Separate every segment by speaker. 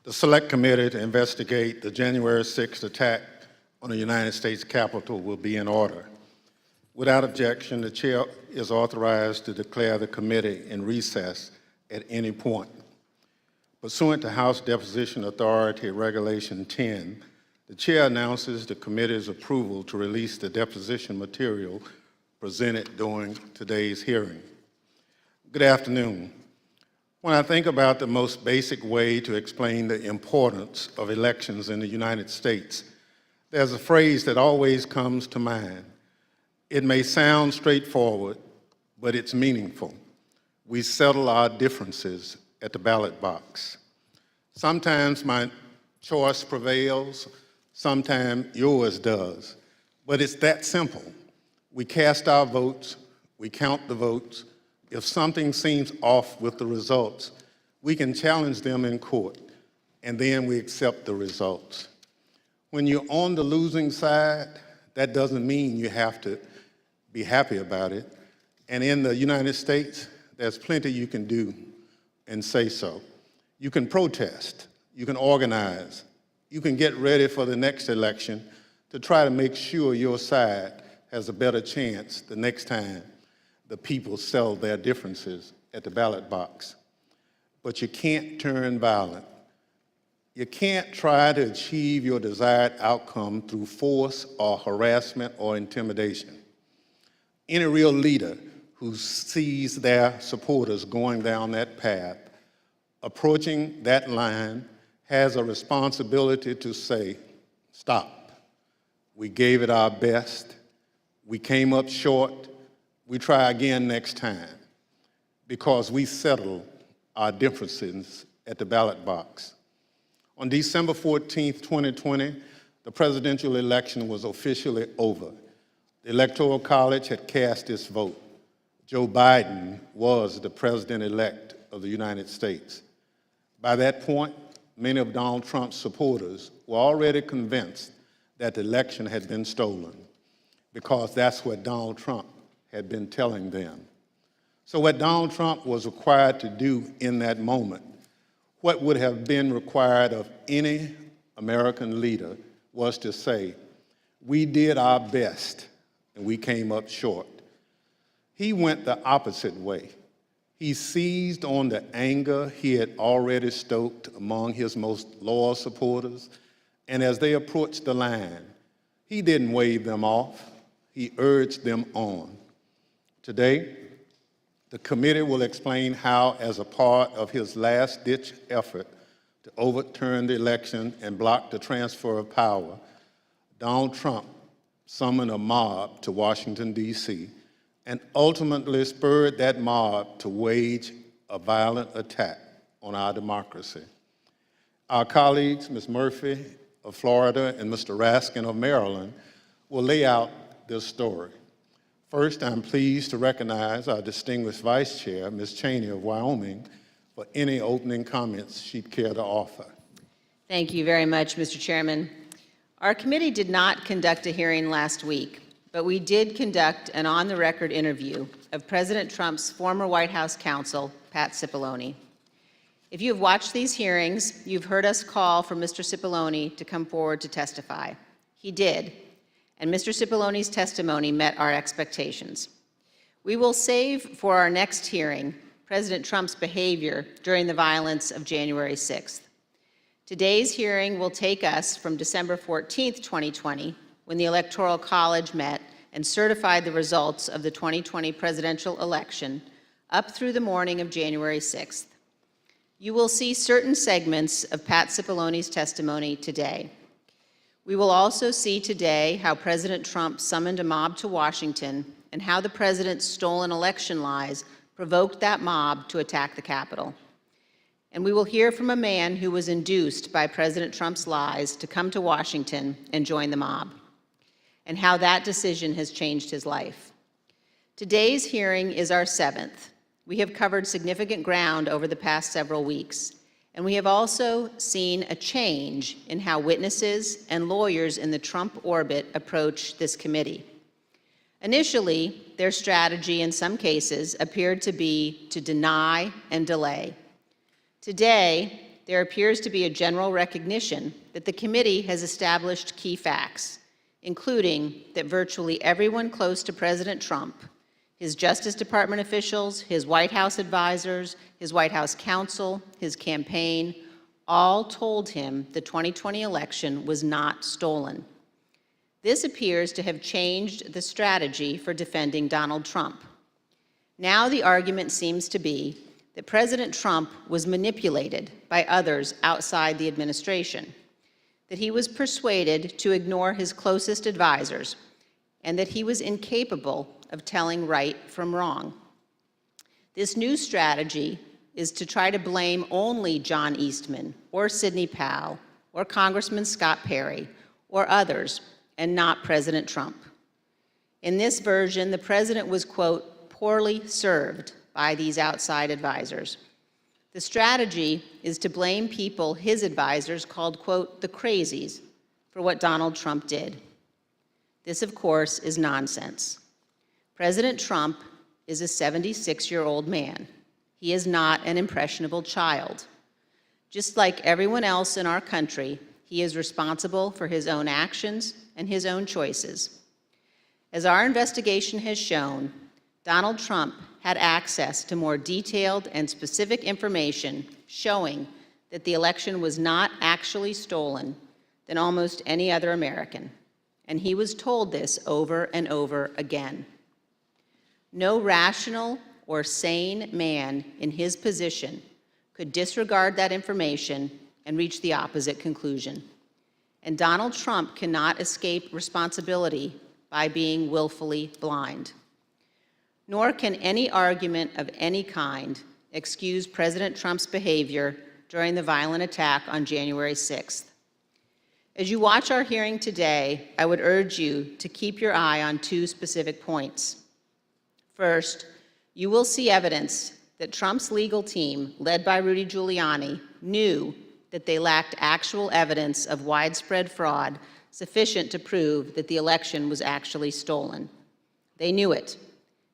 Speaker 1: The Select Committee to investigate the January 6th attack on the United States Capitol will be in order. Without objection, the Chair is authorized to declare the committee in recess at any point. Pursuant to House Deposition Authority Regulation 10, the Chair announces the committee's approval to release the deposition material presented during today's hearing. Good afternoon. When I think about the most basic way to explain the importance of elections in the United States, there's a phrase that always comes to mind. It may sound straightforward, but it's meaningful. We settle our differences at the ballot box. Sometimes my choice prevails, sometimes yours does, but it's that simple. We cast our votes, we count the votes. If something seems off with the results, we can challenge them in court, and then we accept the results. When you're on the losing side, that doesn't mean you have to be happy about it. And in the United States, there's plenty you can do and say so. You can protest, you can organize, you can get ready for the next election to try to make sure your side has a better chance the next time the people settle their differences at the ballot box. But you can't turn violent. You can't try to achieve your desired outcome through force or harassment or intimidation. Any real leader who sees their supporters going down that path, approaching that line, has a responsibility to say, stop. We gave it our best. We came up short. We try again next time, because we settle our differences at the ballot box. On December 14, 2020, the presidential election was officially over. The Electoral College had cast its vote. Joe Biden was the president-elect of the United States. By that point, many of Donald Trump's supporters were already convinced that the election had been stolen, because that's what Donald Trump had been telling them. So what Donald Trump was required to do in that moment, what would have been required of any American leader, was to say, we did our best and we came up short. He went the opposite way. He seized on the anger he had already stoked among his most loyal supporters, and as they approached the line, he didn't wave them off, he urged them on. Today, the committee will explain how, as a part of his last-ditch effort to overturn the election and block the transfer of power, Donald Trump summoned a mob to Washington, D.C., and ultimately spurred that mob to wage a violent attack on our democracy. Our colleagues, Ms. Murphy of Florida and Mr. Raskin of Maryland, will lay out this story. First, I'm pleased to recognize our distinguished Vice Chair, Ms. Cheney of Wyoming, for any opening comments she'd care to offer.
Speaker 2: Thank you very much, Mr. Chairman. Our committee did not conduct a hearing last week, but we did conduct an on-the-record interview of President Trump's former White House counsel, Pat Cipollone. If you have watched these hearings, you've heard us call for Mr. Cipollone to come forward to testify. He did. And Mr. Cipollone's testimony met our expectations. We will save for our next hearing President Trump's behavior during the violence of January 6th. Today's hearing will take us from December 14th, 2020, when the Electoral College met and certified the results of the 2020 presidential election, up through the morning of January 6th. You will see certain segments of Pat Cipollone's testimony today. We will also see today how President Trump summoned a mob to Washington and how the president's stolen election lies provoked that mob to attack the Capitol. And we will hear from a man who was induced by President Trump's lies to come to Washington and join the mob, and how that decision has changed his life. Today's hearing is our 7th. We have covered significant ground over the past several weeks. And we have also seen a change in how witnesses and lawyers in the Trump orbit approach this committee. Initially, their strategy in some cases appeared to be to deny and delay. Today, there appears to be a general recognition that the committee has established key facts, including that virtually everyone close to President Trump, his Justice Department officials, his White House advisors, his White House counsel, his campaign, all told him the 2020 election was not stolen. This appears to have changed the strategy for defending Donald Trump. Now the argument seems to be that President Trump was manipulated by others outside the administration, that he was persuaded to ignore his closest advisors, and that he was incapable of telling right from wrong. This new strategy is to try to blame only John Eastman or Sidney Powell or Congressman Scott Perry or others, and not President Trump. In this version, the president was, quote, poorly served by these outside advisors. The strategy is to blame people his advisors called, quote, the crazies for what Donald Trump did. This, of course, is nonsense. President Trump is a 76-year-old man. He is not an impressionable child. Just like everyone else in our country, he is responsible for his own actions and his own choices. As our investigation has shown, Donald Trump had access to more detailed and specific information showing that the election was not actually stolen than almost any other American, and he was told this over and over again. No rational or sane man in his position could disregard that information and reach the opposite conclusion. And Donald Trump cannot escape responsibility by being willfully blind. Nor can any argument of any kind excuse President Trump's behavior during the violent attack on January 6th. As you watch our hearing today, I would urge you to keep your eye on two specific points. First, you will see evidence that Trump's legal team, led by Rudy Giuliani, knew that they lacked actual evidence of widespread fraud sufficient to prove that the election was actually stolen. They knew it,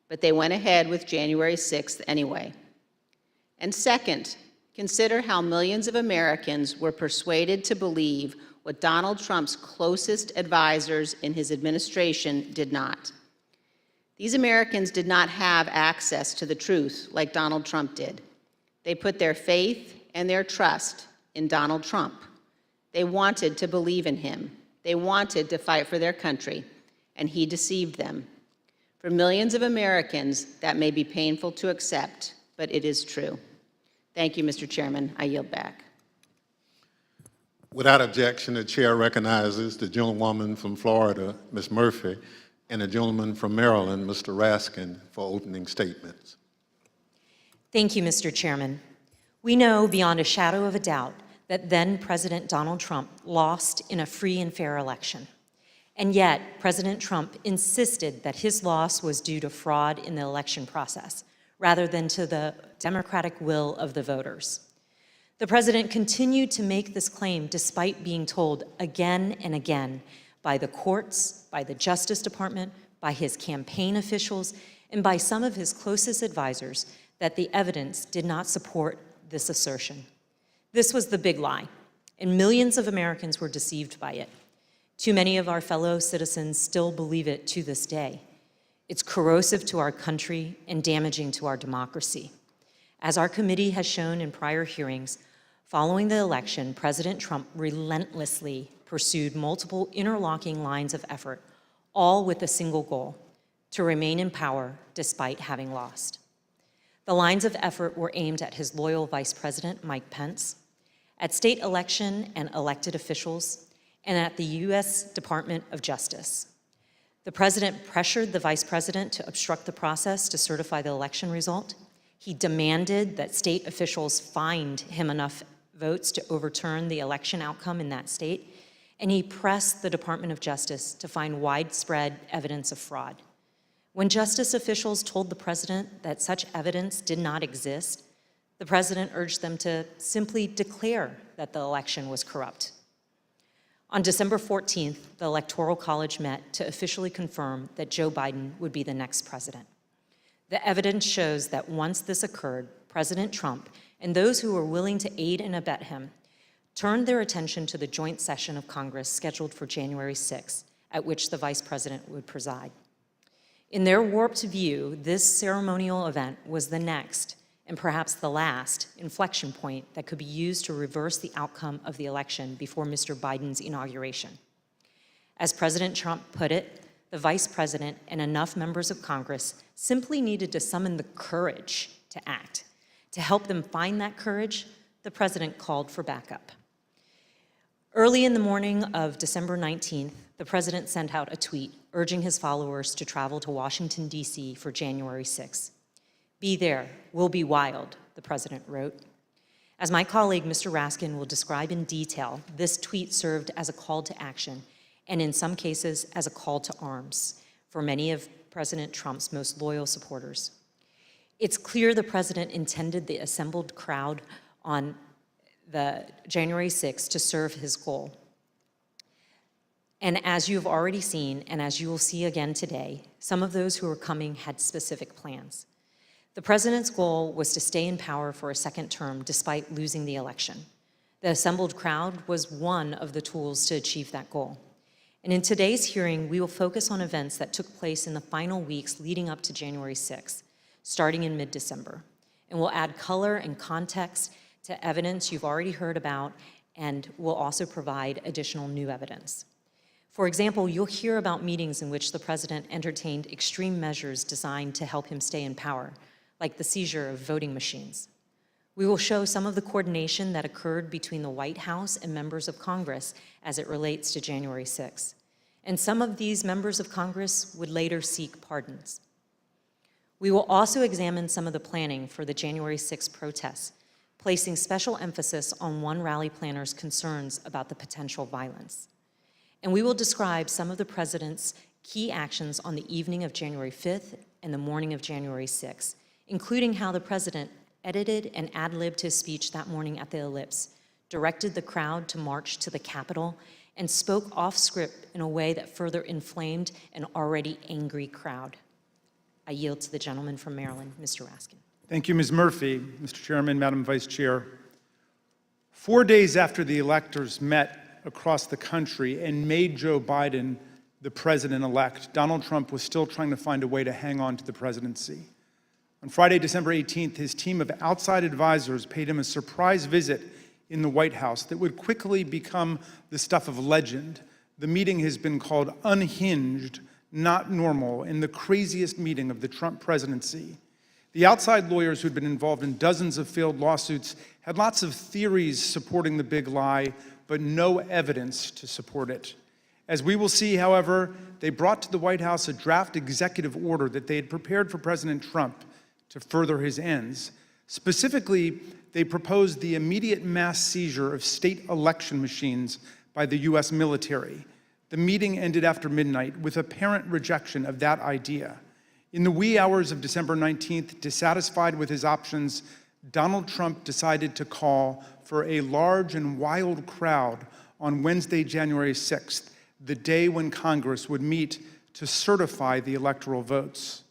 Speaker 2: but they went ahead with January 6th anyway. And second, consider how millions of Americans were persuaded to believe what Donald Trump's closest advisors in his administration did not. These Americans did not have access to the truth like Donald Trump did. They put their faith and their trust in Donald Trump. They wanted to believe in him. They wanted to fight for their country, and he deceived them. For millions of Americans, that may be painful to accept, but it is true. Thank you, Mr. Chairman. I yield back.
Speaker 1: Without objection, the chair recognizes the gentlewoman from Florida, Ms. Murphy, and the gentleman from Maryland, Mr. Raskin, for opening statements.
Speaker 3: Thank you, Mr. Chairman. We know beyond a shadow of a doubt that then President Donald Trump lost in a free and fair election. And yet, President Trump insisted that his loss was due to fraud in the election process, rather than to the democratic will of the voters. The president continued to make this claim despite being told again and again by the courts, by the Justice Department, by his campaign officials, and by some of his closest advisors that the evidence did not support this assertion. This was the big lie, and millions of Americans were deceived by it. Too many of our fellow citizens still believe it to this day. It's corrosive to our country and damaging to our democracy. As our committee has shown in prior hearings, following the election, President Trump relentlessly pursued multiple interlocking lines of effort, all with a single goal: to remain in power despite having lost. The lines of effort were aimed at his loyal Vice President, Mike Pence, at state election and elected officials, and at the U.S. Department of Justice. The president pressured the vice president to obstruct the process to certify the election result. He demanded that state officials find him enough votes to overturn the election outcome in that state, and he pressed the Department of Justice to find widespread evidence of fraud. When justice officials told the president that such evidence did not exist, the president urged them to simply declare that the election was corrupt. On December 14th, the Electoral College met to officially confirm that Joe Biden would be the next president. The evidence shows that once this occurred, President Trump and those who were willing to aid and abet him turned their attention to the joint session of Congress scheduled for January 6th, at which the Vice President would preside. In their warped view, this ceremonial event was the next, and perhaps the last, inflection point that could be used to reverse the outcome of the election before Mr. Biden's inauguration. As President Trump put it, the Vice President and enough members of Congress simply needed to summon the courage to act. To help them find that courage, the President called for backup. Early in the morning of December 19th, the President sent out a tweet urging his followers to travel to Washington, D.C. for January 6th. "Be there, we'll be wild," the President wrote. As my colleague, Mr. Raskin, will describe in detail, this tweet served as a call to action, and in some cases, as a call to arms for many of President Trump's most loyal supporters. It's clear the President intended the assembled crowd on the January 6th to serve his goal. And as you've already seen, and as you will see again today, some of those who are coming had specific plans. The President's goal was to stay in power for a second term despite losing the election. The assembled crowd was one of the tools to achieve that goal. And in today's hearing, we will focus on events that took place in the final weeks leading up to January 6th, starting in mid-December. And we'll add color and context to evidence you've already heard about, and we'll also provide additional new evidence. For example, you'll hear about meetings in which the President entertained extreme measures designed to help him stay in power, like the seizure of voting machines. We will show some of the coordination that occurred between the White House and members of Congress as it relates to January 6th. And some of these members of Congress would later seek pardons. We will also examine some of the planning for the January 6th protests, placing special emphasis on one rally planner's concerns about the potential violence. And we will describe some of the President's key actions on the evening of January 5th and the morning of January 6th, including how the President edited and ad-libbed his speech that morning at the Ellipse, directed the crowd to march to the Capitol, and spoke off script in a way that further inflamed an already angry crowd. I yield to the gentleman from Maryland, Mr. Raskin.
Speaker 4: Thank you, Ms. Murphy. Mr. Chairman, Madam Vice Chair. 4 days after the electors met across the country and made Joe Biden the president-elect, Donald Trump was still trying to find a way to hang on to the presidency. On Friday, December 18th, his team of outside advisors paid him a surprise visit in the White House that would quickly become the stuff of legend. The meeting has been called unhinged, not normal, and the craziest meeting of the Trump presidency. The outside lawyers who'd been involved in dozens of failed lawsuits had lots of theories supporting the big lie, but no evidence to support it. As we will see, however, they brought to the White House a draft executive order that they had prepared for President Trump to further his ends. Specifically, they proposed the immediate mass seizure of state election machines by the U.S. military. The meeting ended after midnight with apparent rejection of that idea. In the wee hours of December 19th, dissatisfied with his options, Donald Trump decided to call for a large and wild crowd on Wednesday, January 6th, the day when Congress would meet to certify the electoral votes.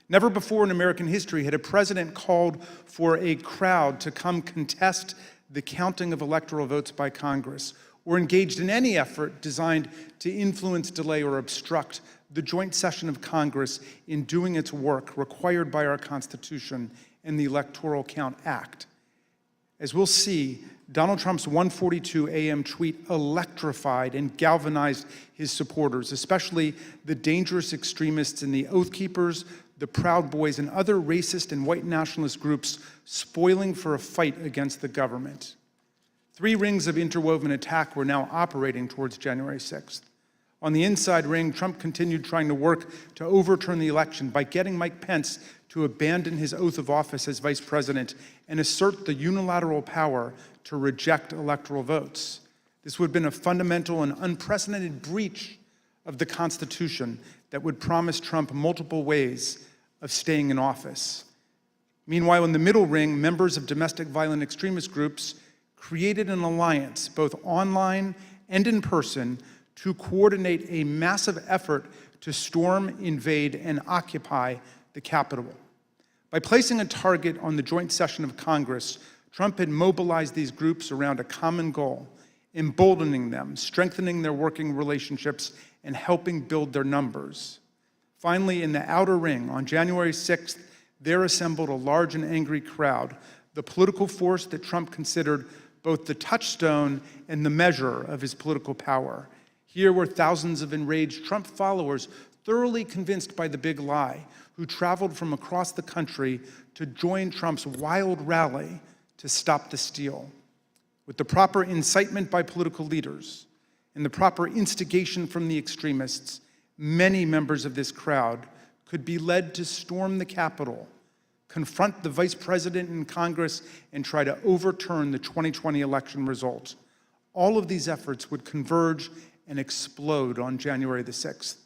Speaker 4: Never before in American history had a president called for a crowd to come contest the counting of electoral votes by Congress, or engaged in any effort designed to influence, delay, or obstruct the joint session of Congress in doing its work required by our Constitution and the Electoral Count Act. As we'll see, Donald Trump's 1:42 a.m. tweet electrified and galvanized his supporters, especially the dangerous extremists in the Oath Keepers, the Proud Boys, and other racist and white nationalist groups spoiling for a fight against the government. 3 rings of interwoven attack were now operating towards January 6th. On the inside ring, Trump continued trying to work to overturn the election by getting Mike Pence to abandon his oath of office as vice president and assert the unilateral power to reject electoral votes. This would have been a fundamental and unprecedented breach of the Constitution that would promise Trump multiple ways of staying in office. Meanwhile, in the middle ring, members of domestic violent extremist groups created an alliance, both online and in person, to coordinate a massive effort to storm, invade, and occupy the Capitol. By placing a target on the joint session of Congress, Trump had mobilized these groups around a common goal, emboldening them, strengthening their working relationships, and helping build their numbers. Finally, in the outer ring, on January 6th, there assembled a large and angry crowd, the political force that Trump considered both the touchstone and the measure of his political power. Here were thousands of enraged Trump followers, thoroughly convinced by the big lie, who traveled from across the country to join Trump's wild rally to stop the steal. With the proper incitement by political leaders and the proper instigation from the extremists, many members of this crowd could be led to storm the Capitol, confront the vice president in Congress, and try to overturn the 2020 election result. All of these efforts would converge and explode on January the 6th.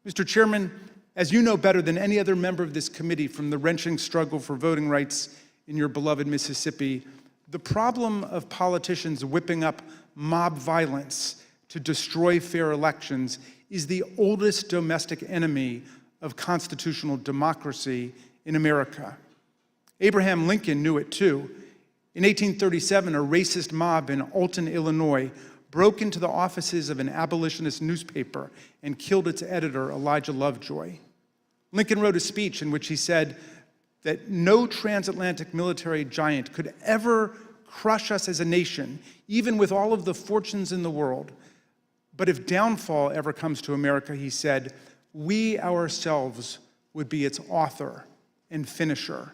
Speaker 4: Mr. Chairman, as you know better than any other member of this committee from the wrenching struggle for voting rights in your beloved Mississippi, the problem of politicians whipping up mob violence to destroy fair elections is the oldest domestic enemy of constitutional democracy in America. Abraham Lincoln knew it too. In 1837, a racist mob in Alton, Illinois, broke into the offices of an abolitionist newspaper and killed its editor, Elijah Lovejoy. Lincoln wrote a speech in which he said that no transatlantic military giant could ever crush us as a nation, even with all of the fortunes in the world. But if downfall ever comes to America, he said, we ourselves would be its author and finisher.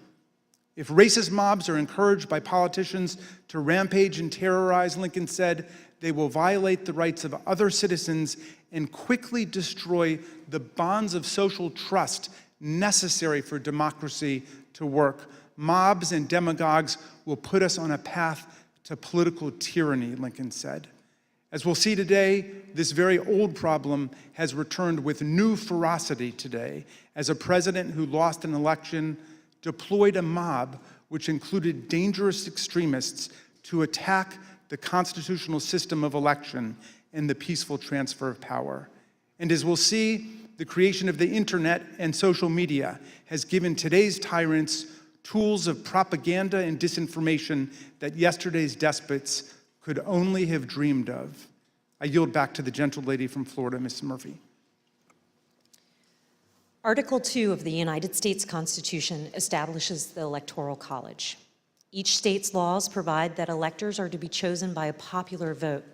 Speaker 4: If racist mobs are encouraged by politicians to rampage and terrorize, Lincoln said, they will violate the rights of other citizens and quickly destroy the bonds of social trust necessary for democracy to work. Mobs and demagogues will put us on a path to political tyranny, Lincoln said. As we'll see today, this very old problem has returned with new ferocity today as a president who lost an election deployed a mob which included dangerous extremists to attack the constitutional system of election and the peaceful transfer of power. And as we'll see, the creation of the internet and social media has given today's tyrants tools of propaganda and disinformation that yesterday's despots could only have dreamed of. I yield back to the gentle lady from Florida, Ms. Murphy.
Speaker 3: Article 2 of the United States Constitution establishes the Electoral College. Each state's laws provide that electors are to be chosen by a popular vote.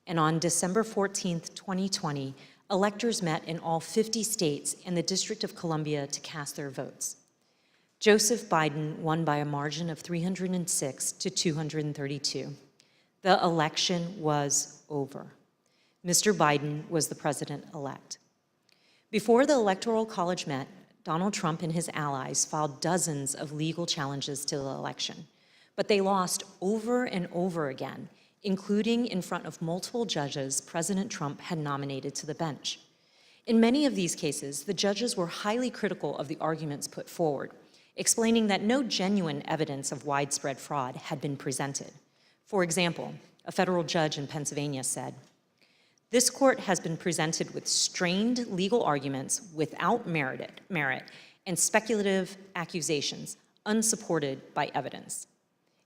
Speaker 3: And on December 14th, 2020, electors met in all 50 states and the District of Columbia to cast their votes. Joseph Biden won by a margin of 306 to 232. The election was over. Mr. Biden was the president-elect. Before the Electoral College met, Donald Trump and his allies filed dozens of legal challenges to the election, but they lost over and over again, including in front of multiple judges President Trump had nominated to the bench. In many of these cases, the judges were highly critical of the arguments put forward, explaining that no genuine evidence of widespread fraud had been presented. For example, a federal judge in Pennsylvania said, "This court has been presented with strained legal arguments without merit and speculative accusations unsupported by evidence.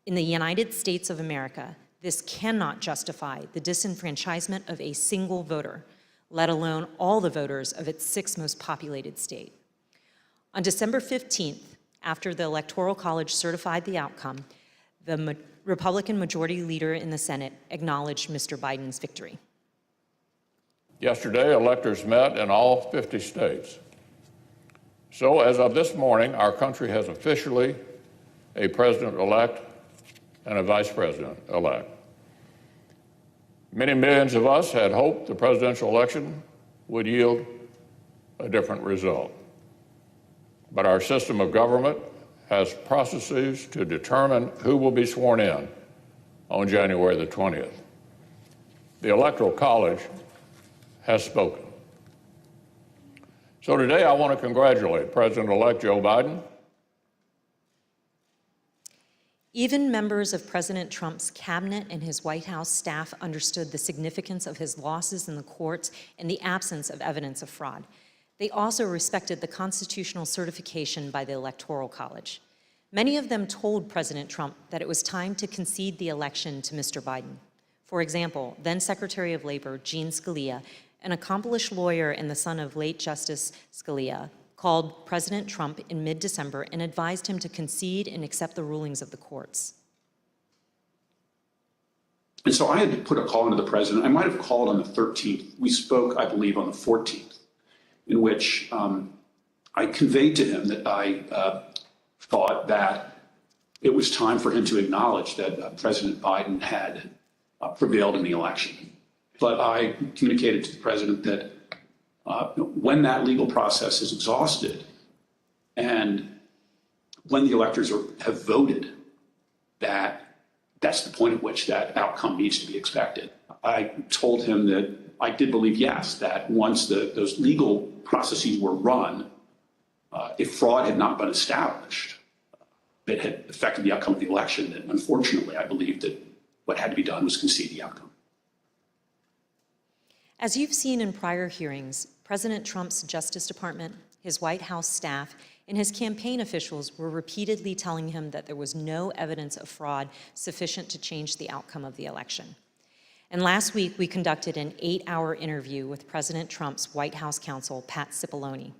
Speaker 3: In the United States of America, this cannot justify the disenfranchisement of a single voter, let alone all the voters of its 6th most populated state." On December 15th, after the Electoral College certified the outcome, the Republican Majority Leader in the Senate acknowledged Mr. Biden's victory.
Speaker 5: Yesterday, electors met in all 50 states. So as of this morning, our country has officially a president-elect and a vice president-elect. Many millions of us had hoped the presidential election would yield a different result. But our system of government has processes to determine who will be sworn in on January the 20th. The Electoral College has spoken. So today I want to congratulate President-elect Joe Biden.
Speaker 3: Even members of President Trump's cabinet and his White House staff understood the significance of his losses in the courts and the absence of evidence of fraud. They also respected the constitutional certification by the Electoral College. Many of them told President Trump that it was time to concede the election to Mr. Biden. For example, then Secretary of Labor Gene Scalia, an accomplished lawyer and the son of late Justice Scalia, called President Trump in mid-December and advised him to concede and accept the rulings of the courts.
Speaker 6: And so I had to put a call into the president. I might have called on the 13th. We spoke, I believe, on the 14th, in which I conveyed to him that I thought that it was time for him to acknowledge that President Biden had prevailed in the election. But I communicated to the president that when that legal process is exhausted and when the electors have voted, that's the point at which that outcome needs to be expected. I told him that I did believe, yes, that once those legal processes were run, if fraud had not been established that had affected the outcome of the election, then unfortunately I believed that what had to be done was concede the outcome.
Speaker 3: As you've seen in prior hearings, President Trump's Justice Department, his White House staff, and his campaign officials were repeatedly telling him that there was no evidence of fraud sufficient to change the outcome of the election. And last week, we conducted an 8-hour interview with President Trump's White House counsel, Pat Cipollone.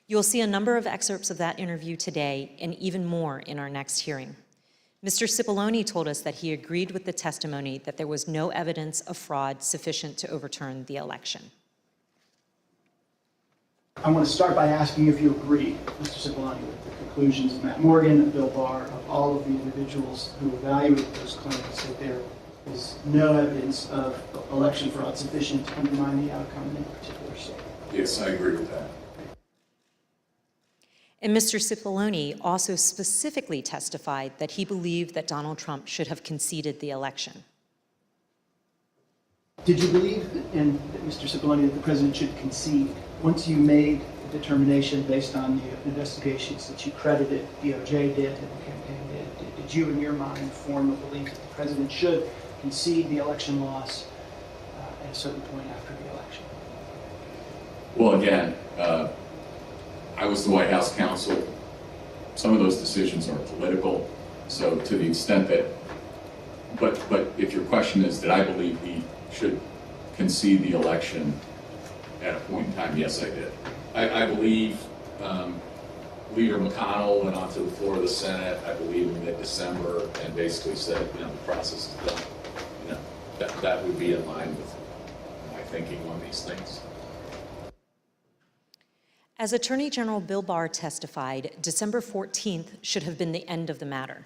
Speaker 3: You'll see a number of excerpts of that interview today and even more in our next hearing. Mr. Cipollone told us that he agreed with the testimony that there was no evidence of fraud sufficient to overturn the election.
Speaker 7: I want to start by asking if you agree, Mr. Cipollone, with the conclusions of Matt Morgan and Bill Barr, of all of the individuals who evaluated those claims, that there is no evidence of election fraud sufficient to undermine the outcome in a particular state.
Speaker 8: Yes, I agree with that.
Speaker 3: And Mr. Cipollone also specifically testified that he believed that Donald Trump should have conceded the election.
Speaker 7: Did you believe, Mr. Cipollone, that the president should concede once you made the determination based on the investigations that you credited DOJ did and the campaign did? Did you, in your mind, form a belief that the president should concede the election loss at a certain point after the election?
Speaker 8: Well, again, I was the White House counsel. Some of those decisions are political. So to the extent that, but if your question is, did I believe he should concede the election at a point in time? Yes, I did. I believe Leader McConnell went onto the floor of the Senate, I believe in mid-December, and basically said, the process is done. That would be in line with my thinking on these things.
Speaker 3: As Attorney General Bill Barr testified, December 14th should have been the end of the matter.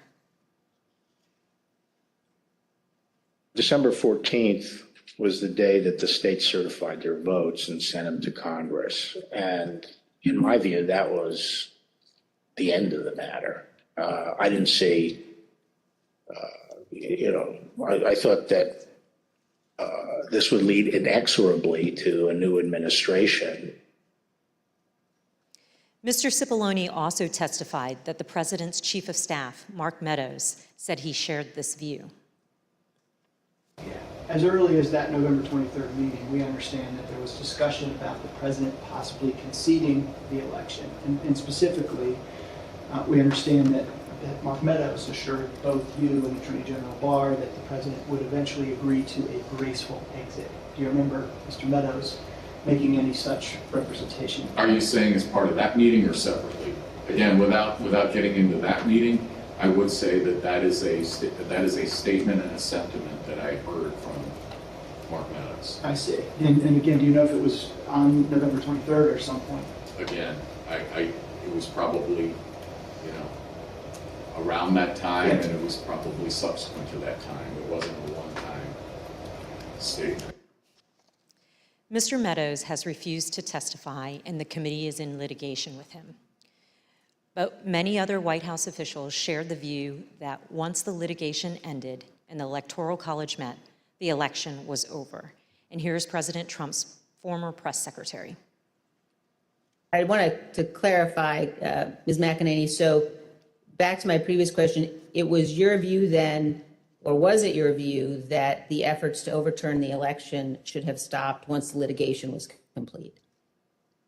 Speaker 9: December 14th was the day that the states certified their votes and sent them to Congress. And in my view, that was the end of the matter. I didn't see, I thought that this would lead inexorably to a new administration.
Speaker 3: Mr. Cipollone also testified that the president's chief of staff, Mark Meadows, said he shared this view.
Speaker 7: As early as that November 23rd meeting, we understand that there was discussion about the president possibly conceding the election. And specifically, we understand that Mark Meadows assured both you and Attorney General Barr that the president would eventually agree to a graceful exit. Do you remember Mr. Meadows making any such representation?
Speaker 8: Are you saying as part of that meeting or separately? Again, without getting into that meeting, I would say that is a statement and a sentiment that I heard from Mark Meadows.
Speaker 7: I see. And again, do you know if it was on November 23rd or some point?
Speaker 8: Again, it was probably, around that time, and it was probably subsequent to that time. It wasn't a one-time statement.
Speaker 3: Mr. Meadows has refused to testify, and the committee is in litigation with him. But many other White House officials shared the view that once the litigation ended and the Electoral College met, the election was over. And here's President Trump's former press secretary.
Speaker 2: I wanted to clarify, Ms. McEnany, so back to my previous question, it was your view then, or was it your view, that the efforts to overturn the election should have stopped once the litigation was complete?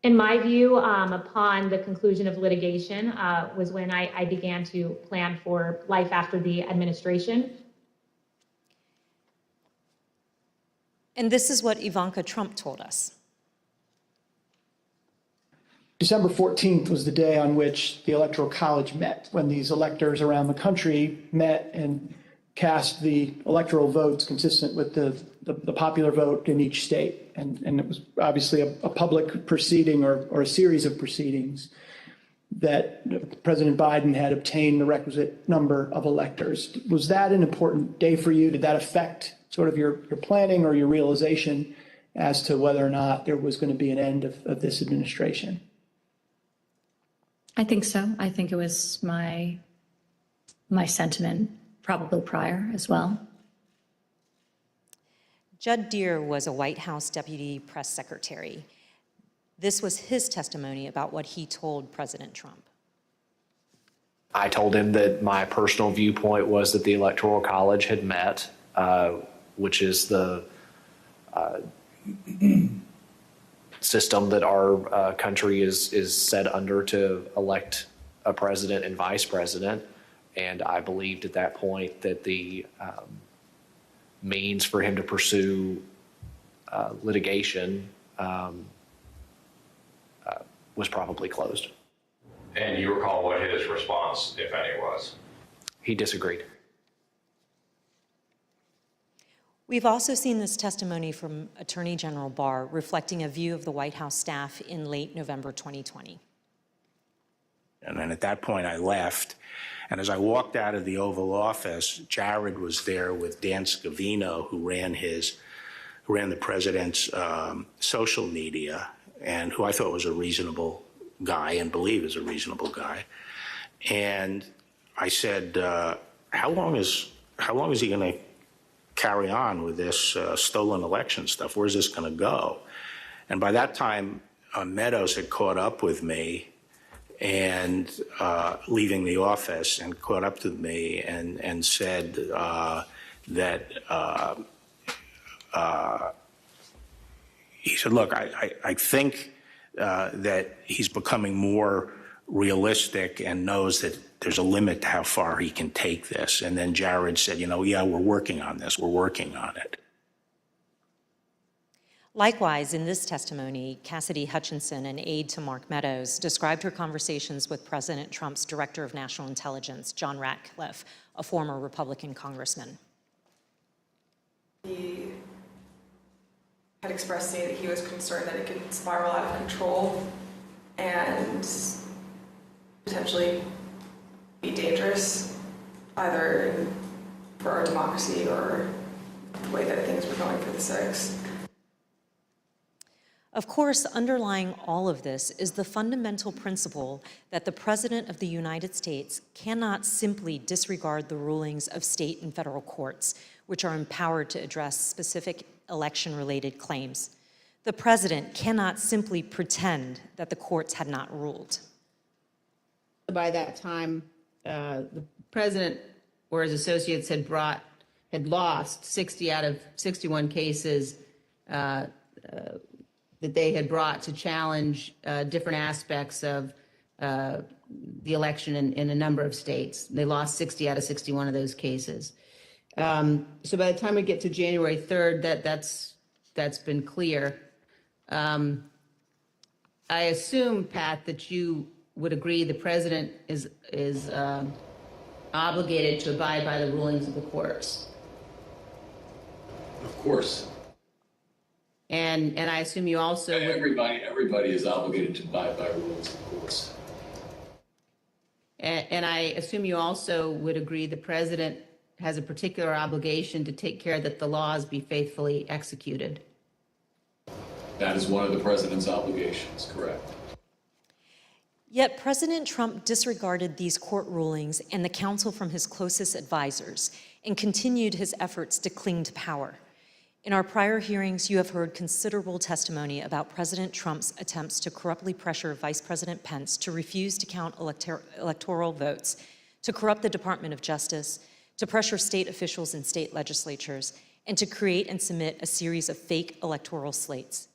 Speaker 10: In my view, upon the conclusion of litigation was when I began to plan for life after the administration.
Speaker 3: And this is what Ivanka Trump told us.
Speaker 7: December 14th was the day on which the Electoral College met, when these electors around the country met and cast the electoral votes consistent with the popular vote in each state. And it was obviously a public proceeding or a series of proceedings that President Biden had obtained the requisite number of electors. Was that an important day for you? Did that affect sort of your planning or your realization as to whether or not there was going to be an end of this administration?
Speaker 11: I think so. I think it was my sentiment probably prior as well.
Speaker 3: Judd Deere was a White House deputy press secretary. This was his testimony about what he told President Trump.
Speaker 12: I told him that my personal viewpoint was that the Electoral College had met, which is the system that our country is set under to elect a president and vice president. And I believed at that point that the means for him to pursue litigation was probably closed.
Speaker 13: And do you recall what his response, if any, was?
Speaker 12: He disagreed.
Speaker 3: We've also seen this testimony from Attorney General Barr reflecting a view of the White House staff in late November 2020.
Speaker 9: And then at that point I left. And as I walked out of the Oval Office, Jared was there with Dan Scavino, who ran the president's social media, and who I thought was a reasonable guy and believe is a reasonable guy. And I said, how long is he going to carry on with this stolen election stuff? Where's this going to go? And by that time, Meadows had caught up with me and leaving the office and caught up to me and said that he said, look, I think that he's becoming more realistic and knows that there's a limit to how far he can take this. And then Jared said, yeah, we're working on this. We're working on it.
Speaker 3: Likewise, in this testimony, Cassidy Hutchinson, an aide to Mark Meadows, described her conversations with President Trump's Director of National Intelligence, John Ratcliffe, a former Republican congressman.
Speaker 14: He had expressed to me that he was concerned that it could spiral out of control and potentially be dangerous, either for our democracy or the way that things were going for the 6th.
Speaker 3: Of course, underlying all of this is the fundamental principle that the President of the United States cannot simply disregard the rulings of state and federal courts, which are empowered to address specific election-related claims. The President cannot simply pretend that the courts had not ruled.
Speaker 2: By that time, the President or his associates had lost 60 out of 61 cases that they had brought to challenge different aspects of the election in a number of states. They lost 60 out of 61 of those cases. So by the time we get to January 3rd, that's been clear. I assume, Pat, that you would agree the president is obligated to abide by the rulings of the courts.
Speaker 8: Of course.
Speaker 2: And I assume you also would...
Speaker 8: Everybody is obligated to abide by rules, of course.
Speaker 2: And I assume you also would agree the president has a particular obligation to take care that the laws be faithfully executed.
Speaker 8: That is one of the president's obligations, correct.
Speaker 3: Yet President Trump disregarded these court rulings and the counsel from his closest advisors and continued his efforts to cling to power. In our prior hearings, you have heard considerable testimony about President Trump's attempts to corruptly pressure Vice President Pence to refuse to count electoral votes, to corrupt the Department of Justice, to pressure state officials and state legislatures, and to create and submit a series of fake electoral slates.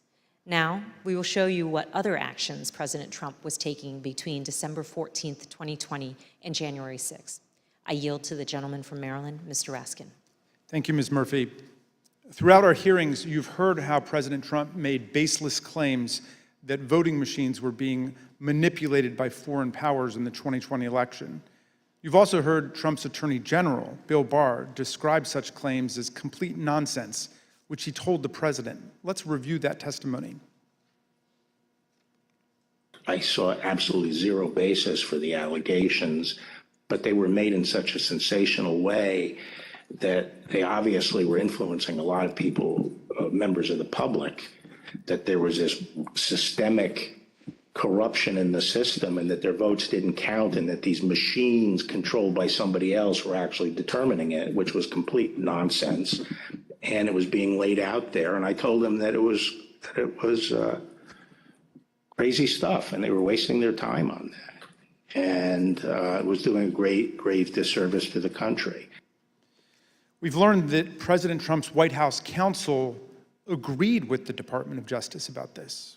Speaker 3: Now, we will show you what other actions President Trump was taking between December 14th, 2020 and January 6th. I yield to the gentleman from Maryland, Mr. Raskin.
Speaker 4: Thank you, Ms. Murphy. Throughout our hearings, you've heard how President Trump made baseless claims that voting machines were being manipulated by foreign powers in the 2020 election. You've also heard Trump's Attorney General, Bill Barr, describe such claims as complete nonsense, which he told the president. Let's review that testimony.
Speaker 9: I saw absolutely zero basis for the allegations, but they were made in such a sensational way that they obviously were influencing a lot of people, members of the public, that there was this systemic corruption in the system and that their votes didn't count and that these machines controlled by somebody else were actually determining it, which was complete nonsense. And it was being laid out there. And I told them that it was crazy stuff and they were wasting their time on that. And it was doing a grave disservice to the country.
Speaker 4: We've learned that President Trump's White House counsel agreed with the Department of Justice about this.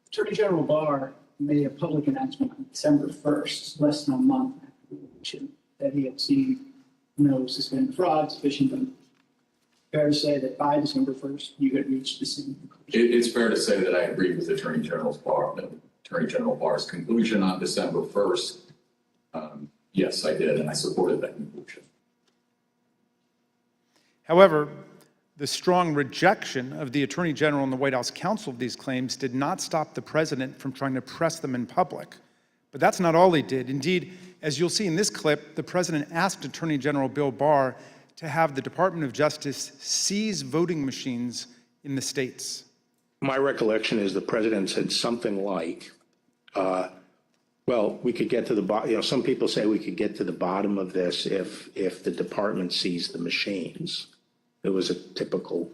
Speaker 7: Attorney General Barr made a public announcement on December 1st, less than a month after the election, that he had seen no suspended fraud sufficient. Fair to say that by December 1st, you had reached the same conclusion?
Speaker 8: It's fair to say that I agree with Attorney General Barr's conclusion on December 1st. Yes, I did, and I supported that conclusion.
Speaker 4: However, the strong rejection of the Attorney General and the White House counsel of these claims did not stop the president from trying to press them in public. But that's not all he did. Indeed, as you'll see in this clip, the president asked Attorney General Bill Barr to have the Department of Justice seize voting machines in the states.
Speaker 9: My recollection is the president said something like, well, we could get to the bottom, some people say we could get to the bottom of this if the department seized the machines. It was a typical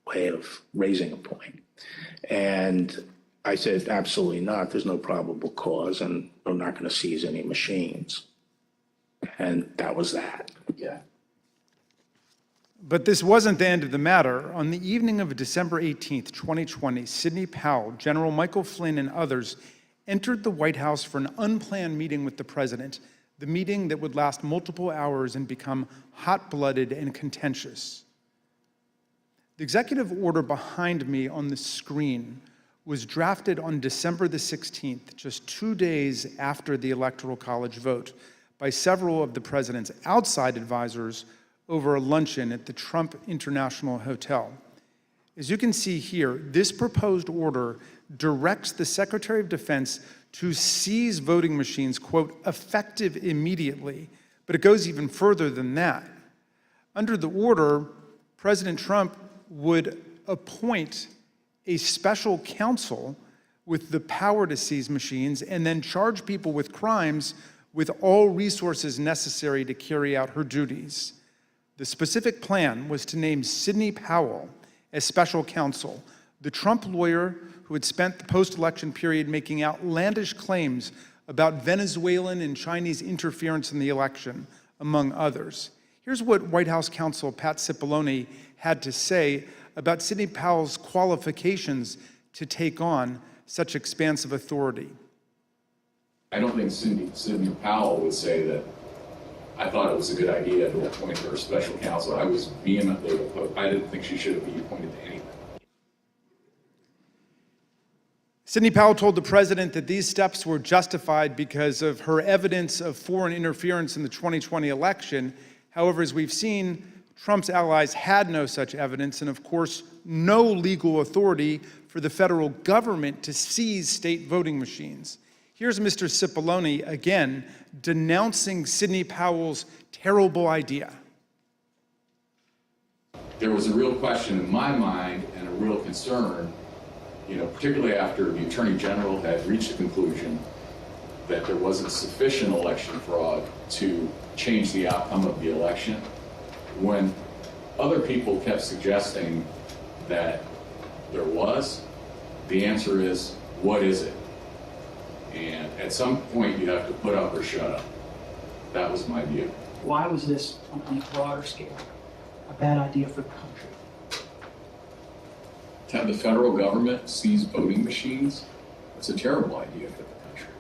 Speaker 9: way of raising a point. And I said, absolutely not. There's no probable cause, and we're not going to seize any machines. And that was that. Yeah.
Speaker 4: But this wasn't the end of the matter. On the evening of December 18th, 2020, Sidney Powell, General Michael Flynn, and others entered the White House for an unplanned meeting with the president, the meeting that would last multiple hours and become hot-blooded and contentious. The executive order behind me on the screen was drafted on December the 16th, just 2 days after the Electoral College vote, by several of the president's outside advisors over a luncheon at the Trump International Hotel. As you can see here, this proposed order directs the Secretary of Defense to seize voting machines, quote, effective immediately, but it goes even further than that. Under the order, President Trump would appoint a special counsel with the power to seize machines and then charge people with crimes with all resources necessary to carry out her duties. The specific plan was to name Sidney Powell as special counsel, the Trump lawyer who had spent the post-election period making outlandish claims about Venezuelan and Chinese interference in the election, among others. Here's what White House counsel Pat Cipollone had to say about Sidney Powell's qualifications to take on such expansive authority.
Speaker 8: I don't think Sidney Powell would say that I thought it was a good idea to appoint her special counsel. I was vehemently opposed. I didn't think she should be appointed to anything.
Speaker 4: Sidney Powell told the president that these steps were justified because of her evidence of foreign interference in the 2020 election. However, as we've seen, Trump's allies had no such evidence and, of course, no legal authority for the federal government to seize state voting machines. Here's Mr. Cipollone again denouncing Sidney Powell's terrible idea.
Speaker 8: There was a real question in my mind and a real concern, particularly after the Attorney General had reached a conclusion that there wasn't sufficient election fraud to change the outcome of the election. When other people kept suggesting that there was, the answer is, what is it? And at some point, you have to put up or shut up. That was my view.
Speaker 7: Why was this, on a broader scale, a bad idea for the country?
Speaker 8: To have the federal government seize voting machines, it's a terrible idea for the country.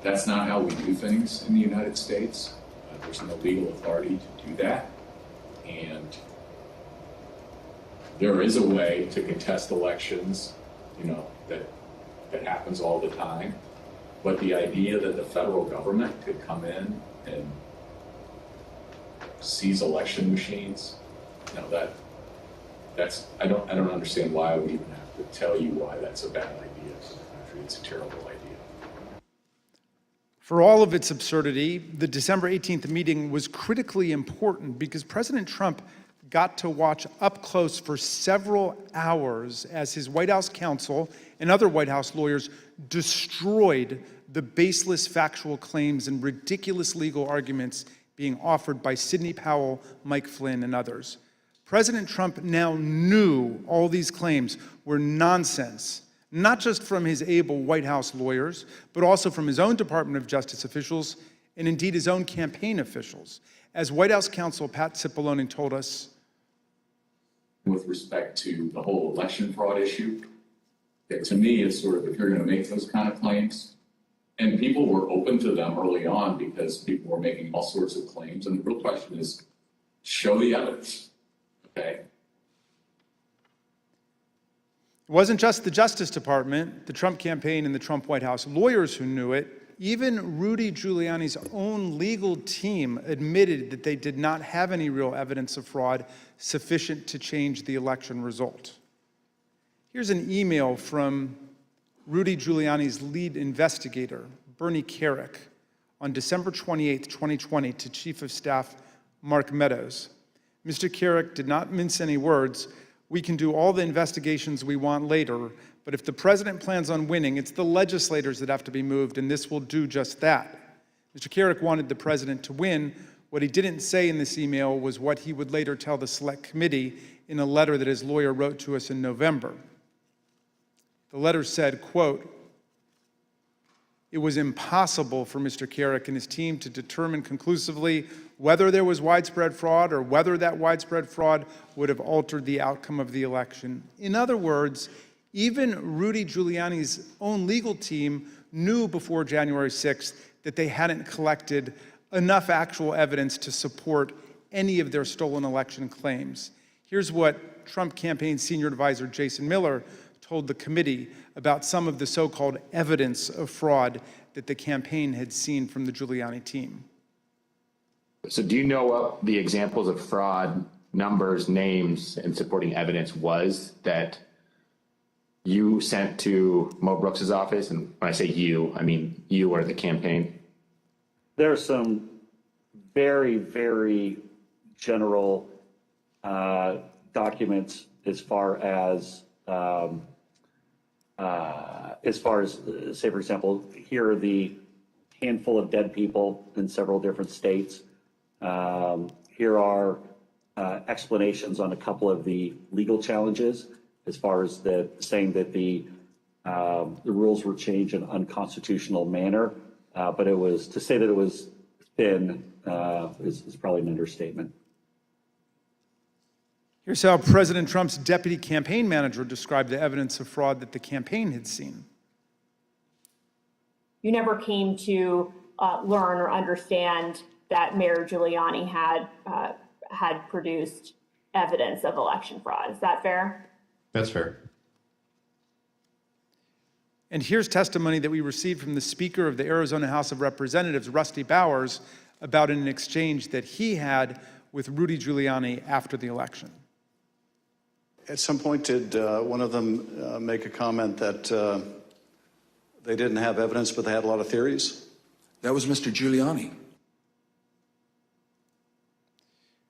Speaker 8: That's not how we do things in the United States. There's no legal authority to do that. And there is a way to contest elections, that happens all the time. But the idea that the federal government could come in and seize election machines, I don't understand why I would even have to tell you why that's a bad idea for the country. It's a terrible idea.
Speaker 4: For all of its absurdity, the December 18th meeting was critically important because President Trump got to watch up close for several hours as his White House counsel and other White House lawyers destroyed the baseless factual claims and ridiculous legal arguments being offered by Sidney Powell, Mike Flynn, and others. President Trump now knew all these claims were nonsense, not just from his able White House lawyers, but also from his own Department of Justice officials and indeed his own campaign officials. As White House counsel Pat Cipollone told us,
Speaker 8: with respect to the whole election fraud issue, that to me it's sort of, if you're going to make those kind of claims, and people were open to them early on because people were making all sorts of claims, and the real question is, show the evidence, okay?
Speaker 4: It wasn't just the Justice Department, the Trump campaign, and the Trump White House lawyers who knew it. Even Rudy Giuliani's own legal team admitted that they did not have any real evidence of fraud sufficient to change the election result. Here's an email from Rudy Giuliani's lead investigator, Bernie Kerik, on December 28, 2020, to Chief of Staff Mark Meadows. Mr. Kerik did not mince any words. We can do all the investigations we want later, but if the president plans on winning, it's the legislators that have to be moved, and this will do just that. Mr. Kerik wanted the president to win. What he didn't say in this email was what he would later tell the Select Committee in a letter that his lawyer wrote to us in November. The letter said, quote, "It was impossible for Mr. Kerik and his team to determine conclusively whether there was widespread fraud or whether that widespread fraud would have altered the outcome of the election." In other words, even Rudy Giuliani's own legal team knew before January 6th that they hadn't collected enough actual evidence to support any of their stolen election claims. Here's what Trump campaign senior advisor Jason Miller told the committee about some of the so-called evidence of fraud that the campaign had seen from the Giuliani team.
Speaker 15: So do you know what the examples of fraud, numbers, names, and supporting evidence was that you sent to Mo Brooks's office? And when I say you, I mean you or the campaign.
Speaker 16: There are some very, very general documents as far as say, for example, here are the handful of dead people in several different states. Here are explanations on a couple of the legal challenges as far as saying that the rules were changed in an unconstitutional manner. But it was, to say that it was thin is probably an understatement.
Speaker 4: Here's how President Trump's deputy campaign manager described the evidence of fraud that the campaign had seen.
Speaker 17: You never came to learn or understand that Mayor Giuliani had produced evidence of election fraud. Is that fair?
Speaker 13: That's fair.
Speaker 4: And here's testimony that we received from the Speaker of the Arizona House of Representatives, Rusty Bowers, about an exchange that he had with Rudy Giuliani after the election.
Speaker 18: At some point, did one of them make a comment that they didn't have evidence, but they had a lot of theories?
Speaker 19: That was Mr. Giuliani.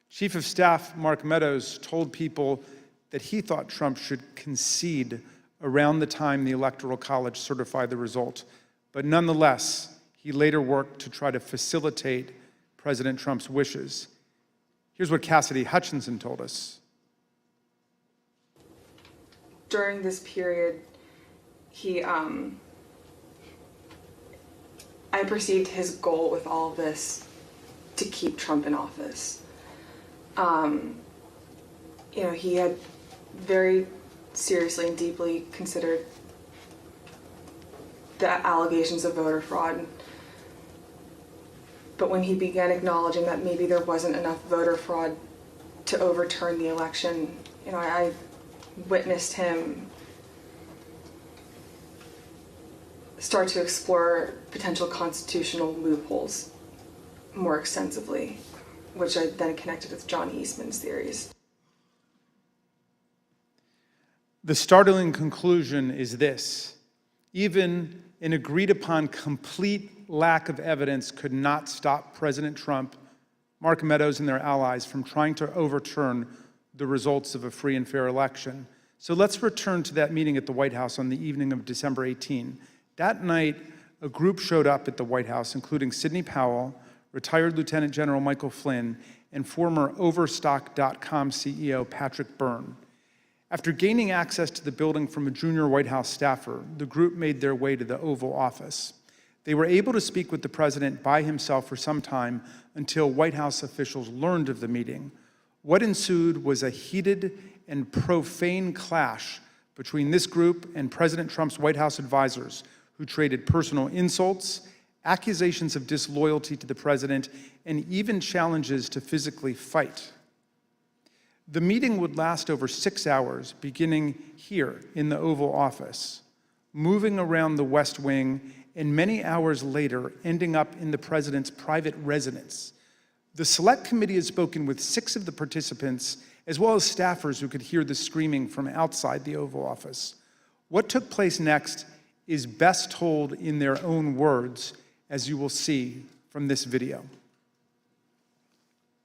Speaker 4: Chief of Staff Mark Meadows told people that he thought Trump should concede around the time the Electoral College certified the result. But nonetheless, he later worked to try to facilitate President Trump's wishes. Here's what Cassidy Hutchinson told us.
Speaker 14: During this period, I perceived his goal with all of this to keep Trump in office. He had very seriously and deeply considered the allegations of voter fraud. But when he began acknowledging that maybe there wasn't enough voter fraud to overturn the election, you know, I witnessed him start to explore potential constitutional loopholes more extensively, which I then connected with John Eastman's theories.
Speaker 4: The startling conclusion is this: even an agreed upon complete lack of evidence could not stop President Trump, Mark Meadows, and their allies from trying to overturn the results of a free and fair election. So let's return to that meeting at the White House on the evening of December 18. That night, a group showed up at the White House, including Sidney Powell, retired Lieutenant General Michael Flynn, and former Overstock.com CEO Patrick Byrne. After gaining access to the building from a junior White House staffer, the group made their way to the Oval Office. They were able to speak with the president by himself for some time until White House officials learned of the meeting. What ensued was a heated and profane clash between this group and President Trump's White House advisors, who traded personal insults, accusations of disloyalty to the president, and even challenges to physically fight. The meeting would last over 6 hours, beginning here in the Oval Office, moving around the West Wing, and many hours later, ending up in the president's private residence. The Select Committee has spoken with 6 of the participants, as well as staffers who could hear the screaming from outside the Oval Office. What took place next is best told in their own words, as you will see from this video.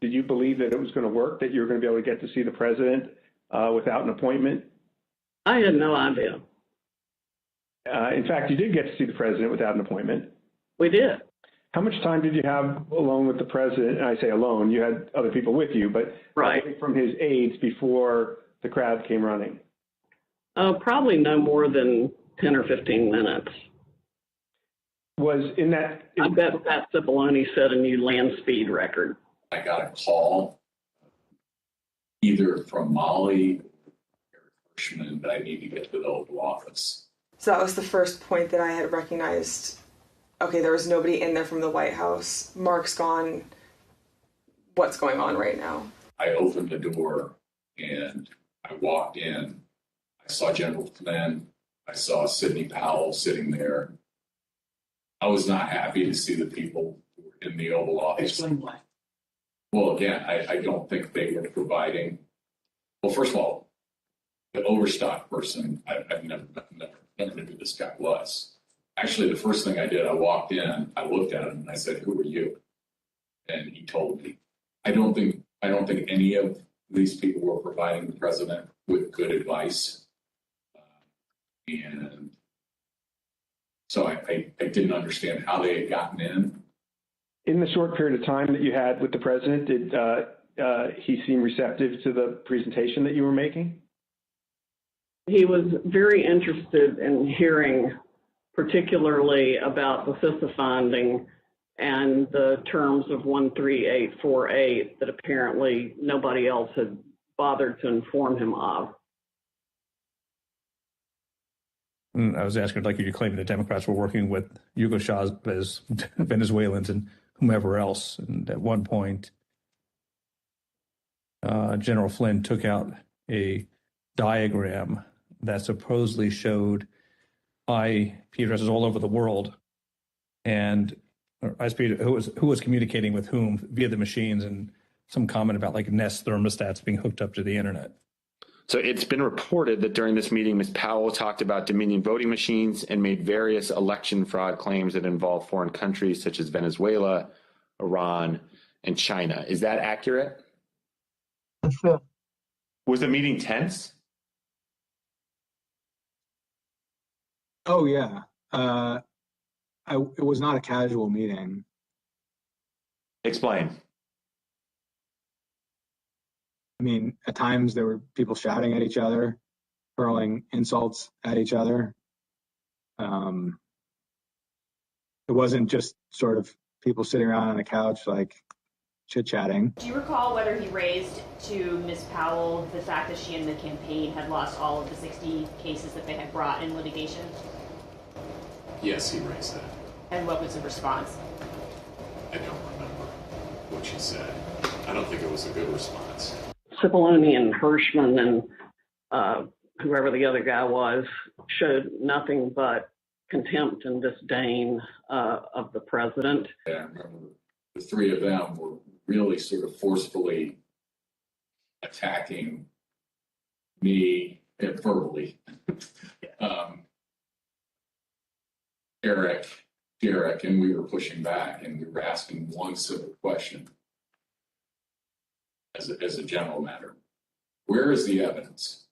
Speaker 20: Did you believe that it was going to work, that you were going to be able to get to see the president without an appointment?
Speaker 21: I had no idea.
Speaker 20: In fact, you did get to see the president without an appointment.
Speaker 21: We did.
Speaker 20: How much time did you have alone with the president? And I say alone, you had other people with you, but
Speaker 21: right
Speaker 20: from his aides before the crowd came running?
Speaker 21: Probably no more than 10 or 15 minutes.
Speaker 20: Was in that...
Speaker 21: I bet Pat Cipollone set a new land speed record.
Speaker 8: I got a call either from Molly or Hirschman that I need to get to the Oval Office.
Speaker 14: So that was the first point that I had recognized, okay, there was nobody in there from the White House. Mark's gone. What's going on right now?
Speaker 8: I opened the door and I walked in. I saw General Flynn. I saw Sidney Powell sitting there. I was not happy to see the people who were in the Oval Office.
Speaker 21: Explain why.
Speaker 8: Well, again, I don't think they were providing. Well, first of all, the Overstock person, I've never knew who this guy was. Actually, the first thing I did, I walked in, I looked at him, and I said, "Who are you?" And he told me. I don't think any of these people were providing the president with good advice, and so I didn't understand how they had gotten in.
Speaker 20: In the short period of time that you had with the president, did he seem receptive to the presentation that you were making?
Speaker 21: He was very interested in hearing particularly about the CISA finding and the terms of 13848 that apparently nobody else had bothered to inform him of.
Speaker 22: I was asking, like, you claiming the Democrats were working with Hugo Chavez, Venezuelans, and whomever else. And at one point, General Flynn took out a diagram that supposedly showed IP addresses all over the world, and who was communicating with whom via the machines, and some comment about like Nest thermostats being hooked up to the internet.
Speaker 15: So it's been reported that during this meeting, Ms. Powell talked about Dominion voting machines and made various election fraud claims that involve foreign countries such as Venezuela, Iran, and China. Is that accurate?
Speaker 21: Sure.
Speaker 15: Was the meeting tense?
Speaker 23: Oh, yeah. It was not a casual meeting.
Speaker 15: Explain.
Speaker 23: I mean, at times there were people shouting at each other, hurling insults at each other. It wasn't just sort of people sitting around on a couch, like chit-chatting.
Speaker 17: Do you recall whether he raised to Ms. Powell the fact that she and the campaign had lost all of the 60 cases that they had brought in litigation?
Speaker 8: Yes, he raised that.
Speaker 17: And what was the response?
Speaker 8: I don't remember what she said. I don't think it was a good response.
Speaker 21: Cipollone and Hirschman and whoever the other guy was showed nothing but contempt and disdain of the president.
Speaker 8: Yeah, I remember the three of them were really sort of forcefully attacking me verbally. Derek, and we were pushing back, and we were asking one simple question as a general matter. Where is the evidence?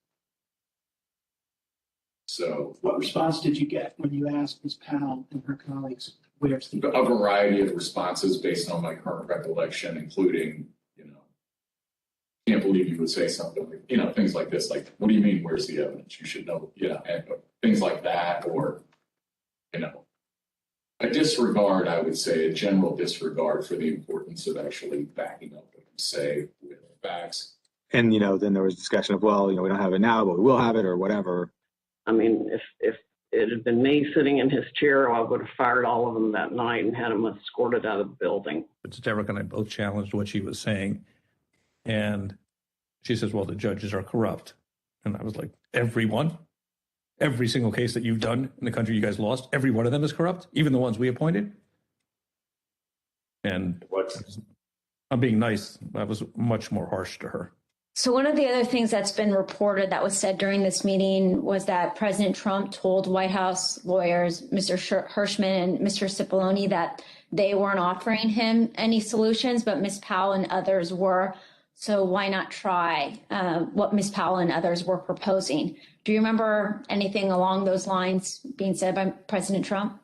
Speaker 8: So,
Speaker 7: What response did you get when you asked Ms. Powell and her colleagues, where's the
Speaker 8: a variety of responses based on my current recollection, including, can't believe you would say something like, things like this, like, what do you mean, where's the evidence? You should know, and things like that, or, a disregard, I would say, a general disregard for the importance of actually backing up what you say with facts.
Speaker 23: And, then there was discussion of, well, we don't have it now, but we will have it or whatever.
Speaker 21: I mean, if it had been me sitting in his chair, I would have fired all of them that night and had them escorted out of the building.
Speaker 22: But Derek and I both challenged what she was saying. And she says, well, the judges are corrupt. And I was like, everyone? Every single case that you've done in the country you guys lost, every one of them is corrupt, even the ones we appointed? And I'm being nice. I was much more harsh to her.
Speaker 1: So one of the other things that's been reported that was said during this meeting was that President Trump told White House lawyers, Mr. Hirschman and Mr. Cipollone, that they weren't offering him any solutions, but Ms. Powell and others were. So why not try what Ms. Powell and others were proposing? Do you remember anything along those lines being said by President Trump?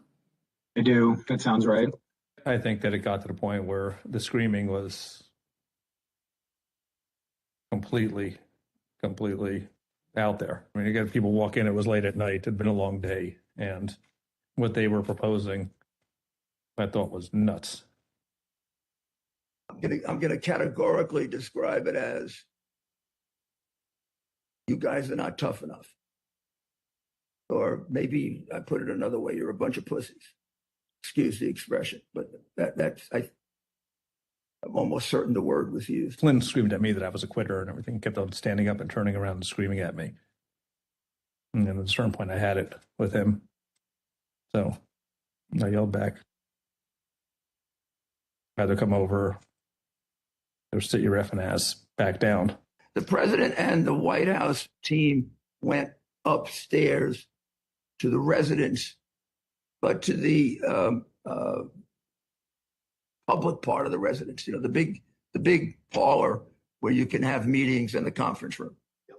Speaker 23: I do. That sounds right.
Speaker 22: I think that it got to the point where the screaming was completely out there. I mean, you got people walk in, it was late at night, it had been a long day, and what they were proposing, I thought was nuts.
Speaker 5: I'm gonna categorically describe it as, you guys are not tough enough. Or maybe I put it another way, you're a bunch of pussies. Excuse the expression, but I'm almost certain the word was used.
Speaker 22: Flynn screamed at me that I was a quitter and everything, kept on standing up and turning around and screaming at me. And then at a certain point I had it with him. So I yelled back. I had to come over, or sit your effing ass back down.
Speaker 5: The president and the White House team went upstairs to the residence, but to the public part of the residence, the big parlor where you can have meetings in the conference room.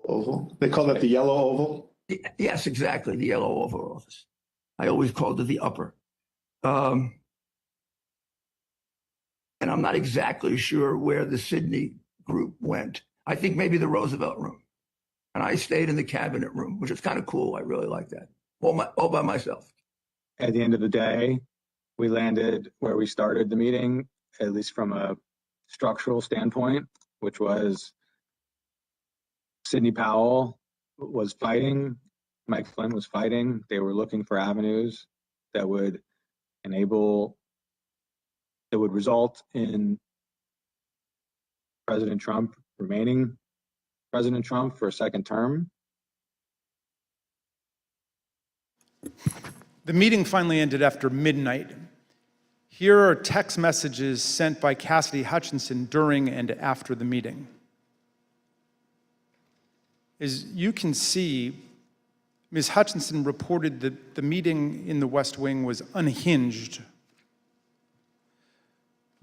Speaker 18: Oval? They call that the yellow oval?
Speaker 5: Yes, exactly, the yellow Oval Office. I always called it the upper. And I'm not exactly sure where the Sidney group went. I think maybe the Roosevelt room. And I stayed in the cabinet room, which is kind of cool. I really like that. All by myself.
Speaker 23: At the end of the day, we landed where we started the meeting, at least from a structural standpoint, which was Sidney Powell was fighting, Mike Flynn was fighting. They were looking for avenues that would result in President Trump remaining President Trump for a second term.
Speaker 4: The meeting finally ended after midnight. Here are text messages sent by Cassidy Hutchinson during and after the meeting. As you can see, Ms. Hutchinson reported that the meeting in the West Wing was unhinged.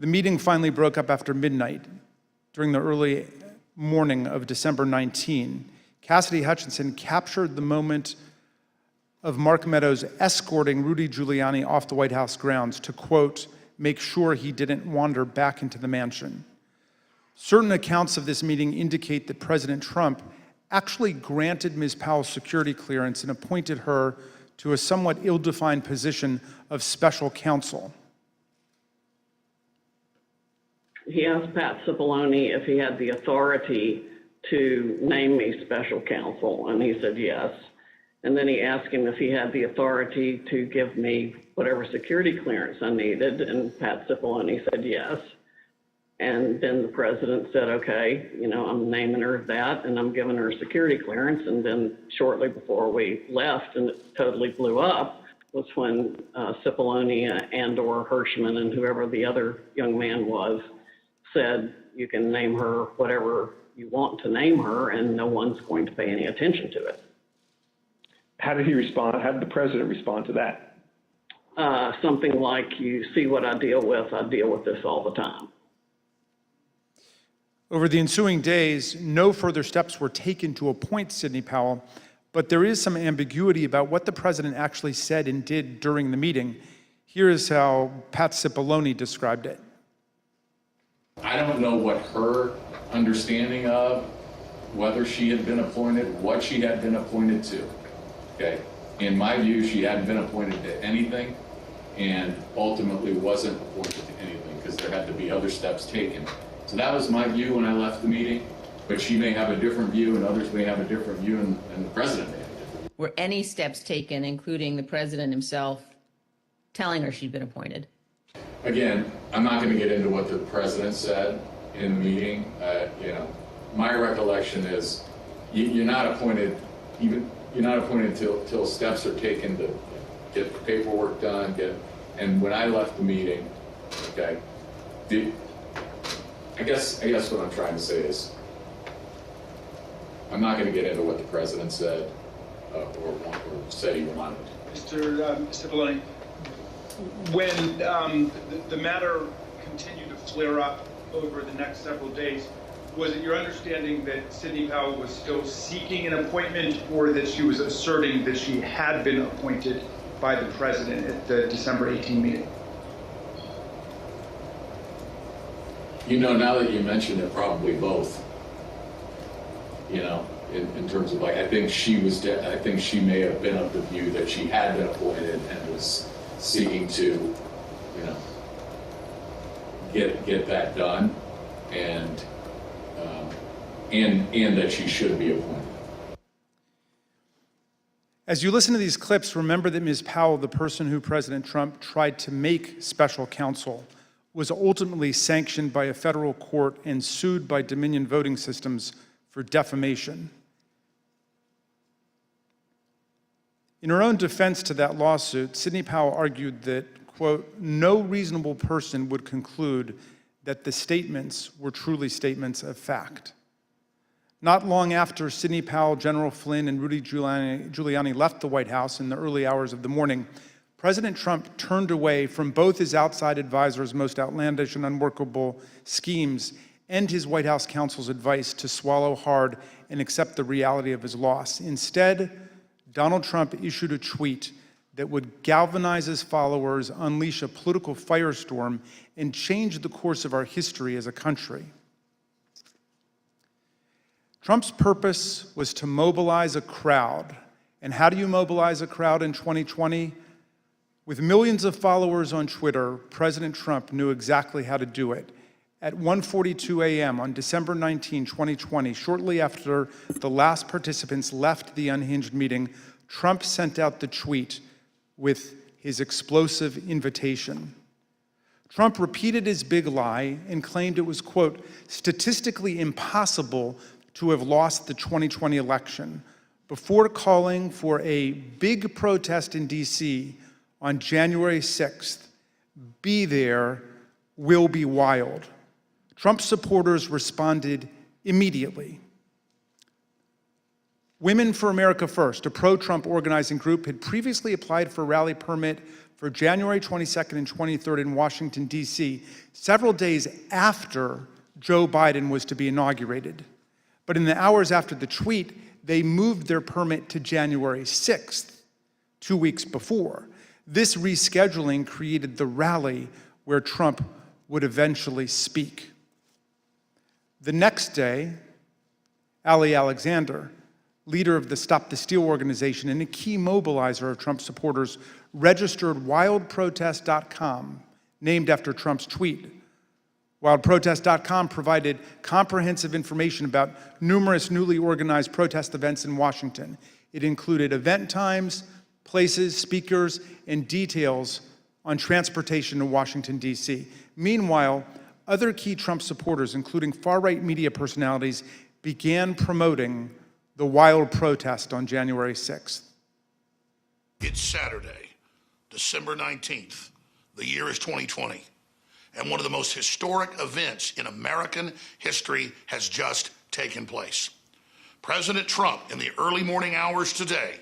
Speaker 4: The meeting finally broke up after midnight during the early morning of December 19. Cassidy Hutchinson captured the moment of Mark Meadows escorting Rudy Giuliani off the White House grounds to, quote, make sure he didn't wander back into the mansion. Certain accounts of this meeting indicate that President Trump actually granted Ms. Powell's security clearance and appointed her to a somewhat ill-defined position of special counsel.
Speaker 21: he asked Pat Cipollone if he had the authority to name me special counsel, and he said yes. And then he asked him if he had the authority to give me whatever security clearance I needed, and Pat Cipollone said yes. And then the president said, okay, I'm naming her that, and I'm giving her security clearance. And then shortly before we left, and it totally blew up, was when Cipollone and/or Hirschman and whoever the other young man was said, you can name her whatever you want to name her, and no one's going to pay any attention to it.
Speaker 20: How did he respond? How did the president respond to that?
Speaker 21: Something like, you see what I deal with this all the time.
Speaker 4: Over the ensuing days, no further steps were taken to appoint Sidney Powell, but there is some ambiguity about what the president actually said and did during the meeting. Here is how Pat Cipollone described it.
Speaker 8: I don't know what her understanding of whether she had been appointed, what she had been appointed to. Okay. In my view, she hadn't been appointed to anything and ultimately wasn't appointed to anything because there had to be other steps taken. So that was my view when I left the meeting, but she may have a different view and others may have a different view and the president may have a different view.
Speaker 2: Were any steps taken, including the president himself, telling her she'd been appointed?
Speaker 8: Again, I'm not going to get into what the president said in the meeting. My recollection is you're not appointed till steps are taken to get the paperwork done. And when I left the meeting, okay, I guess what I'm trying to say is I'm not going to get into what the president said or said he wanted.
Speaker 4: Mr. Cipollone, when the matter continued to flare up over the next several days, was it your understanding that Sidney Powell was still seeking an appointment, or that she was asserting that she had been appointed by the president at the December 18 meeting?
Speaker 8: Now that you mention it, probably both. In terms of I think she may have been of the view that she had been appointed and was seeking to, get that done, and that she should be appointed.
Speaker 4: As you listen to these clips, remember that Ms. Powell, the person who President Trump tried to make special counsel, was ultimately sanctioned by a federal court and sued by Dominion Voting Systems for defamation. In her own defense to that lawsuit, Sidney Powell argued that, quote, no reasonable person would conclude that the statements were truly statements of fact. Not long after Sidney Powell, General Flynn, and Rudy Giuliani left the White House in the early hours of the morning, President Trump turned away from both his outside advisors' most outlandish and unworkable schemes and his White House counsel's advice to swallow hard and accept the reality of his loss. Instead, Donald Trump issued a tweet that would galvanize his followers, unleash a political firestorm, and change the course of our history as a country. Trump's purpose was to mobilize a crowd. And how do you mobilize a crowd in 2020? With millions of followers on Twitter, President Trump knew exactly how to do it. At 1:42 a.m. on December 19, 2020, shortly after the last participants left the unhinged meeting, Trump sent out the tweet with his explosive invitation. Trump repeated his big lie and claimed it was, quote, statistically impossible to have lost the 2020 election, before calling for a big protest in D.C. on January 6th. Be there, will be wild. Trump supporters responded immediately. Women for America First, a pro-Trump organizing group, had previously applied for a rally permit for January 22nd and 23rd in Washington, D.C., several days after Joe Biden was to be inaugurated. But in the hours after the tweet, they moved their permit to January 6th, 2 weeks before. This rescheduling created the rally where Trump would eventually speak. The next day, Ali Alexander, leader of the Stop the Steal organization and a key mobilizer of Trump supporters, registered wildprotest.com, named after Trump's tweet. WildProtest.com provided comprehensive information about numerous newly organized protest events in Washington. It included event times, places, speakers, and details on transportation to Washington, D.C. Meanwhile, other key Trump supporters, including far-right media personalities, began promoting the wild protest on January 6th.
Speaker 6: It's Saturday, December 19th. The year is 2020. And one of the most historic events in American history has just taken place. President Trump, in the early morning hours today,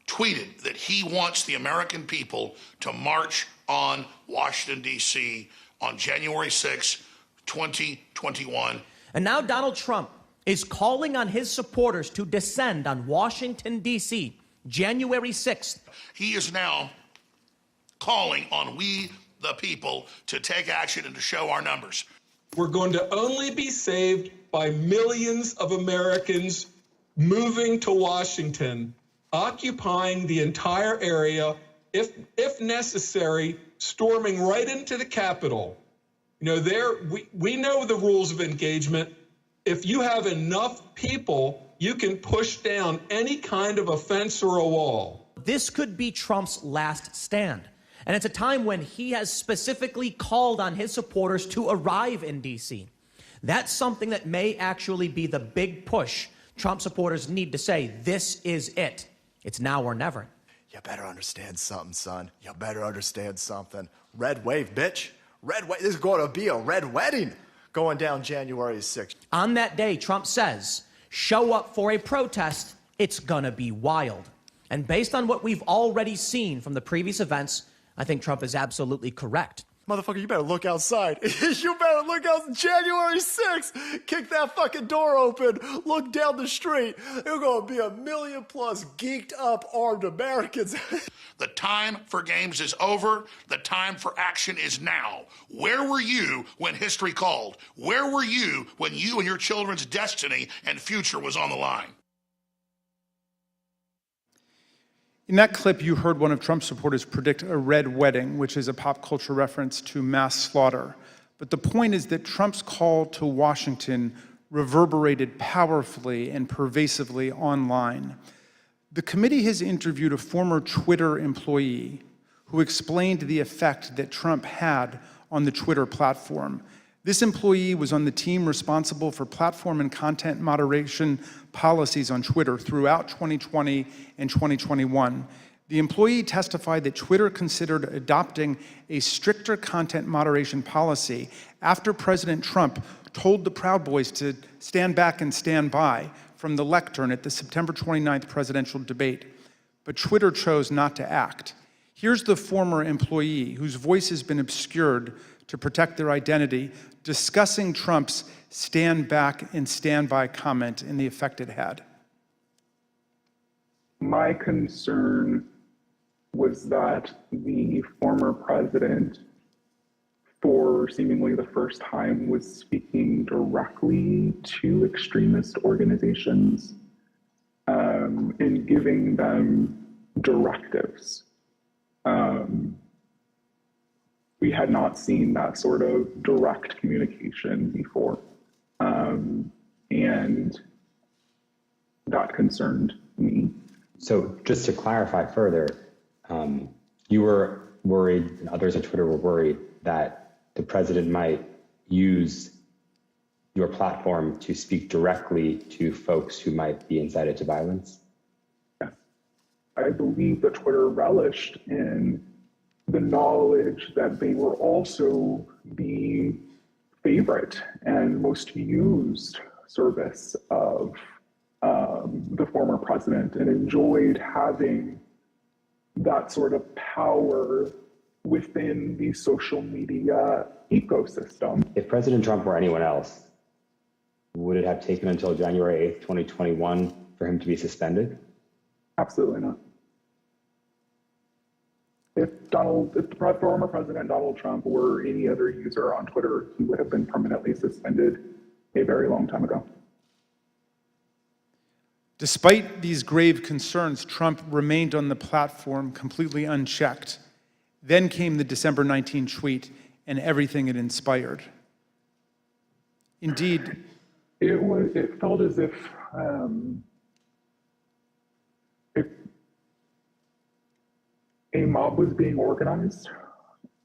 Speaker 6: tweeted that he wants the American people to march on Washington, D.C. on January 6, 2021.
Speaker 10: And now Donald Trump is calling on his supporters to descend on Washington, D.C., January 6th.
Speaker 6: He is now calling on we, the people, to take action and to show our numbers.
Speaker 11: We're going to only be saved by millions of Americans moving to Washington, occupying the entire area, if necessary, storming right into the Capitol. You know, we know the rules of engagement. If you have enough people, you can push down any kind of a fence or a wall.
Speaker 10: This could be Trump's last stand. And it's a time when he has specifically called on his supporters to arrive in D.C. That's something that may actually be the big push Trump supporters need to say, this is it. It's now or never.
Speaker 24: You better understand something, son. You better understand something. Red wave, bitch. Red wave. This is going to be a red wedding going down January 6th.
Speaker 10: On that day, Trump says, show up for a protest. It's going to be wild. And based on what we've already seen from the previous events, I think Trump is absolutely correct.
Speaker 24: Motherfucker, you better look outside. You better look out January 6th. Kick that fucking door open. Look down the street. There's going to be 1 million plus geeked up armed Americans.
Speaker 6: The time for games is over. The time for action is now. Where were you when history called? Where were you when you and your children's destiny and future was on the line?
Speaker 4: In that clip, you heard one of Trump's supporters predict a red wedding, which is a pop culture reference to mass slaughter. But the point is that Trump's call to Washington reverberated powerfully and pervasively online. The committee has interviewed a former Twitter employee who explained the effect that Trump had on the Twitter platform. This employee was on the team responsible for platform and content moderation policies on Twitter throughout 2020 and 2021. The employee testified that Twitter considered adopting a stricter content moderation policy after President Trump told the Proud Boys to stand back and stand by from the lectern at the September 29th presidential debate. But Twitter chose not to act. Here's the former employee, whose voice has been obscured to protect their identity, discussing Trump's stand back and stand by comment and the effect it had.
Speaker 25: My concern was that the former president, for seemingly the first time, was speaking directly to extremist organizations and giving them directives. We had not seen that sort of direct communication before. And that concerned me.
Speaker 26: So just to clarify further, you were worried, and others on Twitter were worried, that the president might use your platform to speak directly to folks who might be incited to violence?
Speaker 25: Yes. I believe that Twitter relished in the knowledge that they were also the favorite and most used service of the former president, and enjoyed having that sort of power within the social media ecosystem.
Speaker 26: If President Trump were anyone else, would it have taken until January 8th, 2021 for him to be suspended?
Speaker 25: Absolutely not. If the former President Donald Trump were any other user on Twitter, he would have been permanently suspended a very long time ago.
Speaker 4: Despite these grave concerns, Trump remained on the platform completely unchecked. Then came the December 19 tweet and everything it inspired. Indeed.
Speaker 25: It felt as if a mob was being organized,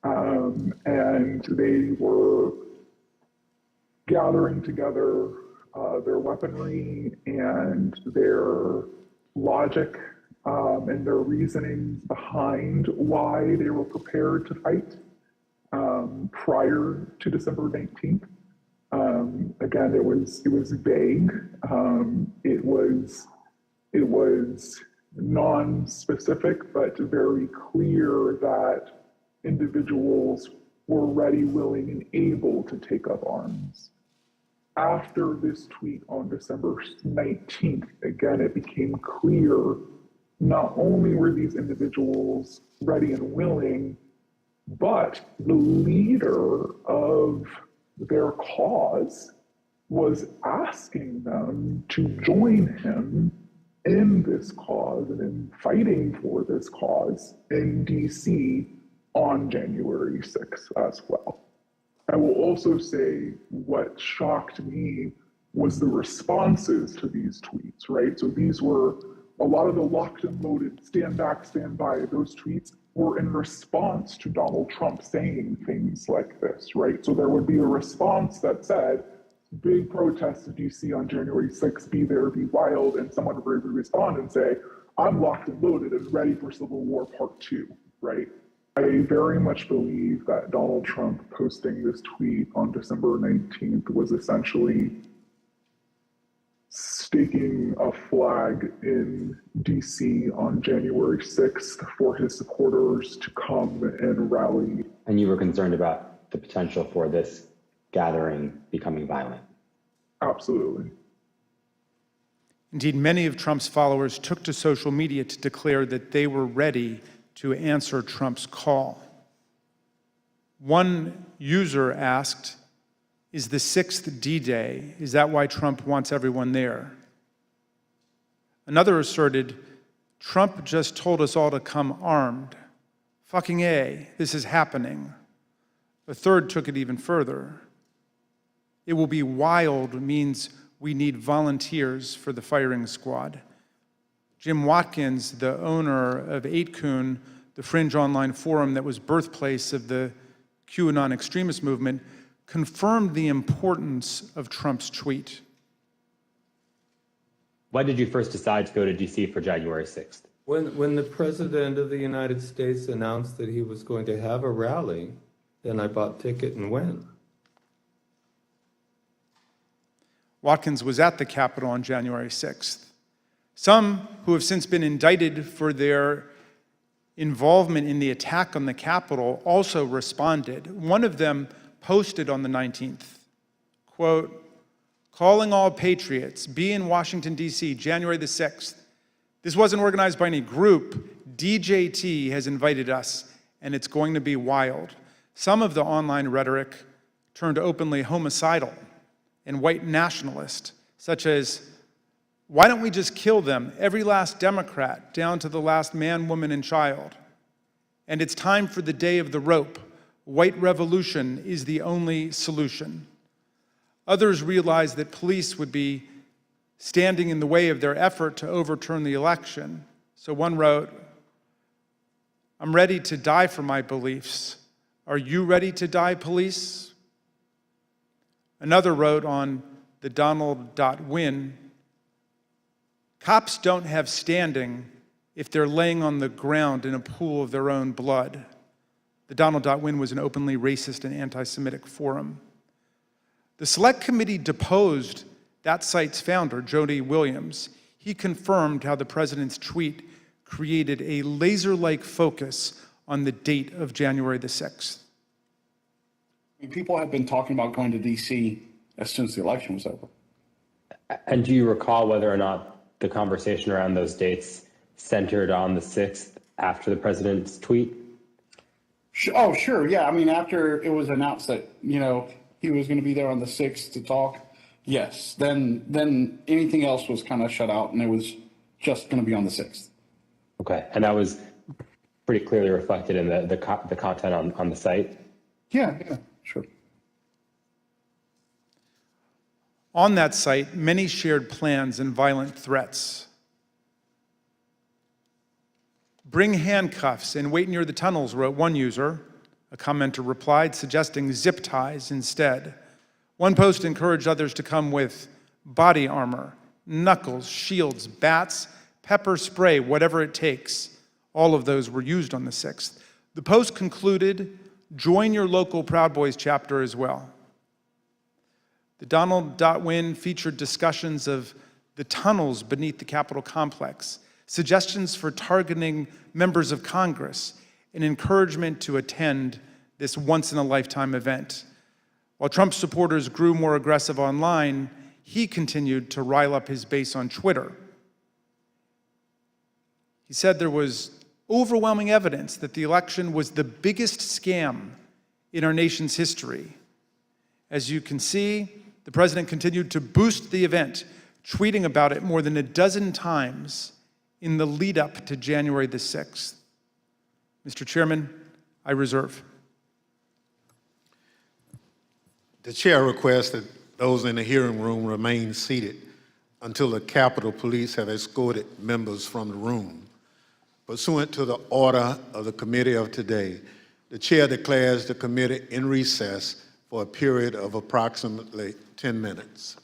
Speaker 25: and they were gathering together their weaponry and their logic and their reasonings behind why they were prepared to fight prior to December 19th. Again, it was vague. It was non-specific, but very clear that individuals were ready, willing, and able to take up arms. After this tweet on December 19th, again, it became clear not only were these individuals ready and willing, but the leader of their cause was asking them to join him in this cause and in fighting for this cause in DC on January 6th as well. I will also say what shocked me was the responses to these tweets, right? So these were a lot of the locked and loaded, stand back, stand by, those tweets were in response to Donald Trump saying things like this, right? So there would be a response that said, big protest in DC on January 6th, be there, be wild, and someone would respond and say, I'm locked and loaded and ready for Civil War Part 2, right? I very much believe that Donald Trump posting this tweet on December 19th was essentially staking a flag in DC on January 6th for his supporters to come and rally.
Speaker 26: And you were concerned about the potential for this gathering becoming violent?
Speaker 25: Absolutely.
Speaker 4: Indeed, many of Trump's followers took to social media to declare that they were ready to answer Trump's call. One user asked, is the 6th D-Day? Is that why Trump wants everyone there? Another asserted, Trump just told us all to come armed. Fucking A, this is happening. A third took it even further. It will be wild means we need volunteers for the firing squad. Jim Watkins, the owner of 8kun, the fringe online forum that was birthplace of the QAnon extremist movement, confirmed the importance of Trump's tweet.
Speaker 26: Why did you first decide to go to DC for January 6th?
Speaker 3: When the President of the United States announced that he was going to have a rally, then I bought a ticket and went.
Speaker 4: Watkins was at the Capitol on January 6th. Some who have since been indicted for their involvement in the attack on the Capitol also responded. One of them posted on the 19th, quote, calling all patriots, be in Washington, D.C., January the 6th. This wasn't organized by any group. DJT has invited us, and it's going to be wild. Some of the online rhetoric turned openly homicidal and white nationalist, such as, why don't we just kill them, every last Democrat, down to the last man, woman, and child? And it's time for the day of the rope. White revolution is the only solution. Others realized that police would be standing in the way of their effort to overturn the election. So one wrote, I'm ready to die for my beliefs. Are you ready to die, police? Another wrote on the Donald.win, cops don't have standing if they're laying on the ground in a pool of their own blood. The Donald.win was an openly racist and anti-Semitic forum. The Select Committee deposed that site's founder, Jody Williams. He confirmed how the president's tweet created a laser-like focus on the date of January the 6th.
Speaker 9: People have been talking about going to D.C. since the election was over.
Speaker 26: And do you recall whether or not the conversation around those dates centered on the 6th after the president's tweet?
Speaker 9: Oh, sure. Yeah. I mean, after it was announced that, he was going to be there on the 6th to talk, yes. Then anything else was kind of shut out, and it was just going to be on the 6th.
Speaker 26: Okay. And that was pretty clearly reflected in the content on the site?
Speaker 9: Yeah, sure.
Speaker 4: On that site, many shared plans and violent threats. Bring handcuffs and wait near the tunnels, wrote one user. A commenter replied, suggesting zip ties instead. One post encouraged others to come with body armor, knuckles, shields, bats, pepper spray, whatever it takes. All of those were used on the 6th. The post concluded, join your local Proud Boys chapter as well. The Donald.win featured discussions of the tunnels beneath the Capitol complex, suggestions for targeting members of Congress, and encouragement to attend this once-in-a-lifetime event. While Trump supporters grew more aggressive online, he continued to rile up his base on Twitter. He said there was overwhelming evidence that the election was the biggest scam in our nation's history. As you can see, the president continued to boost the event, tweeting about it more than a dozen times in the lead up to January the 6th. Mr. Chairman, I reserve.
Speaker 12: The chair requests that those in the hearing room remain seated until the Capitol Police have escorted members from the room. Pursuant to the order of the committee of today, the chair declares the committee in recess for a period of approximately 10 minutes.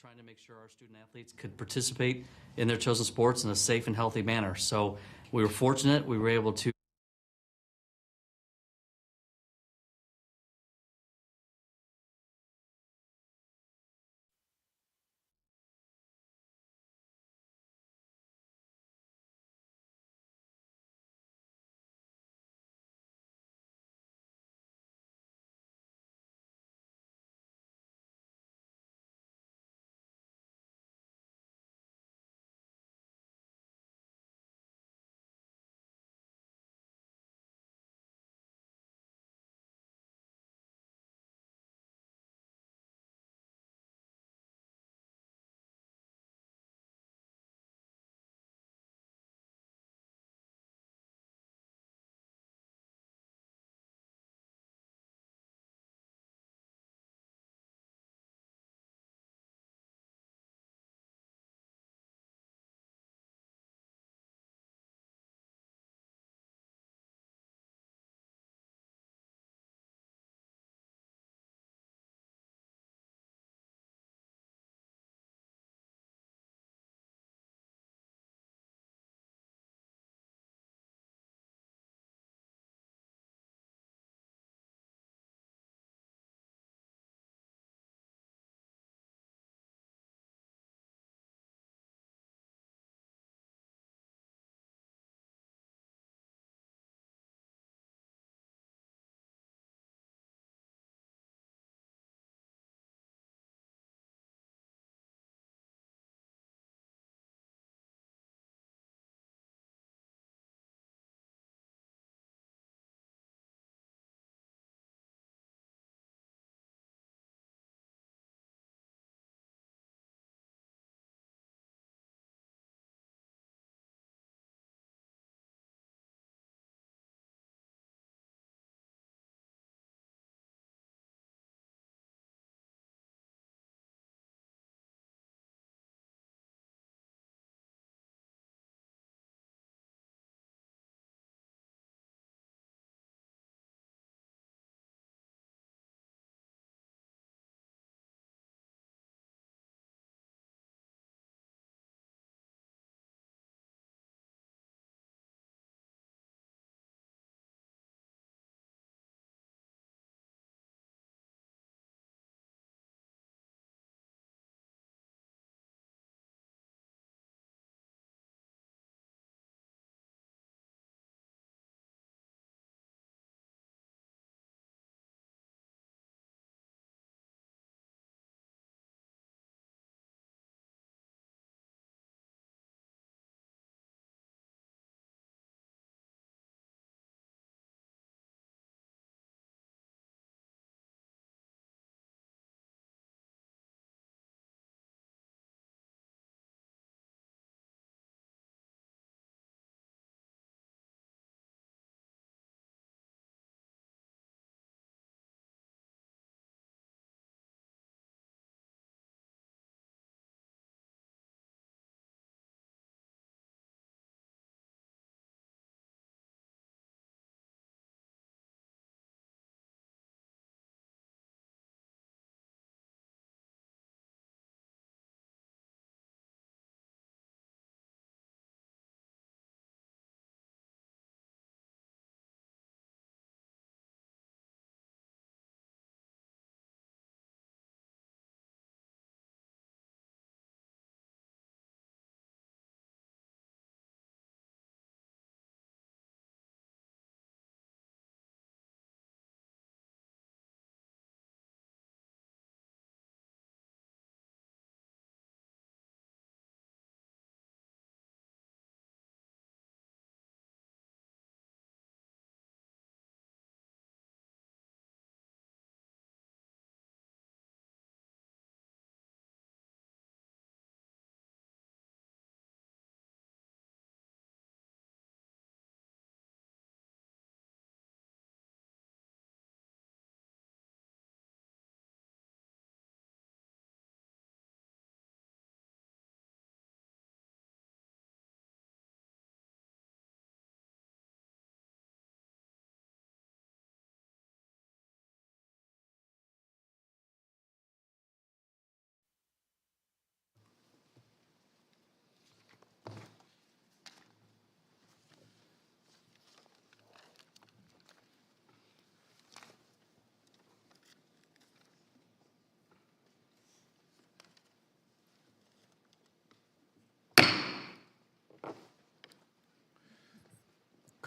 Speaker 13: trying to make sure our student athletes could participate in their chosen sports in a safe and healthy manner. So we were fortunate, we were able to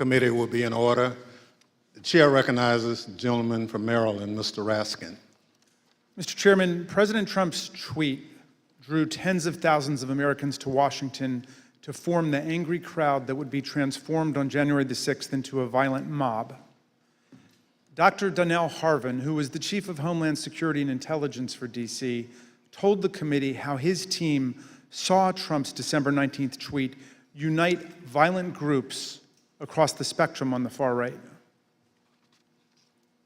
Speaker 12: committee will be in order. The chair recognizes the gentleman from Maryland, Mr. Raskin.
Speaker 4: Mr. Chairman, President Trump's tweet drew tens of thousands of Americans to Washington to form the angry crowd that would be transformed on January the 6th into a violent mob. Dr. Donnell Harvin, who was the Chief of Homeland Security and Intelligence for D.C., told the committee how his team saw Trump's December 19th tweet unite violent groups across the spectrum on the far right.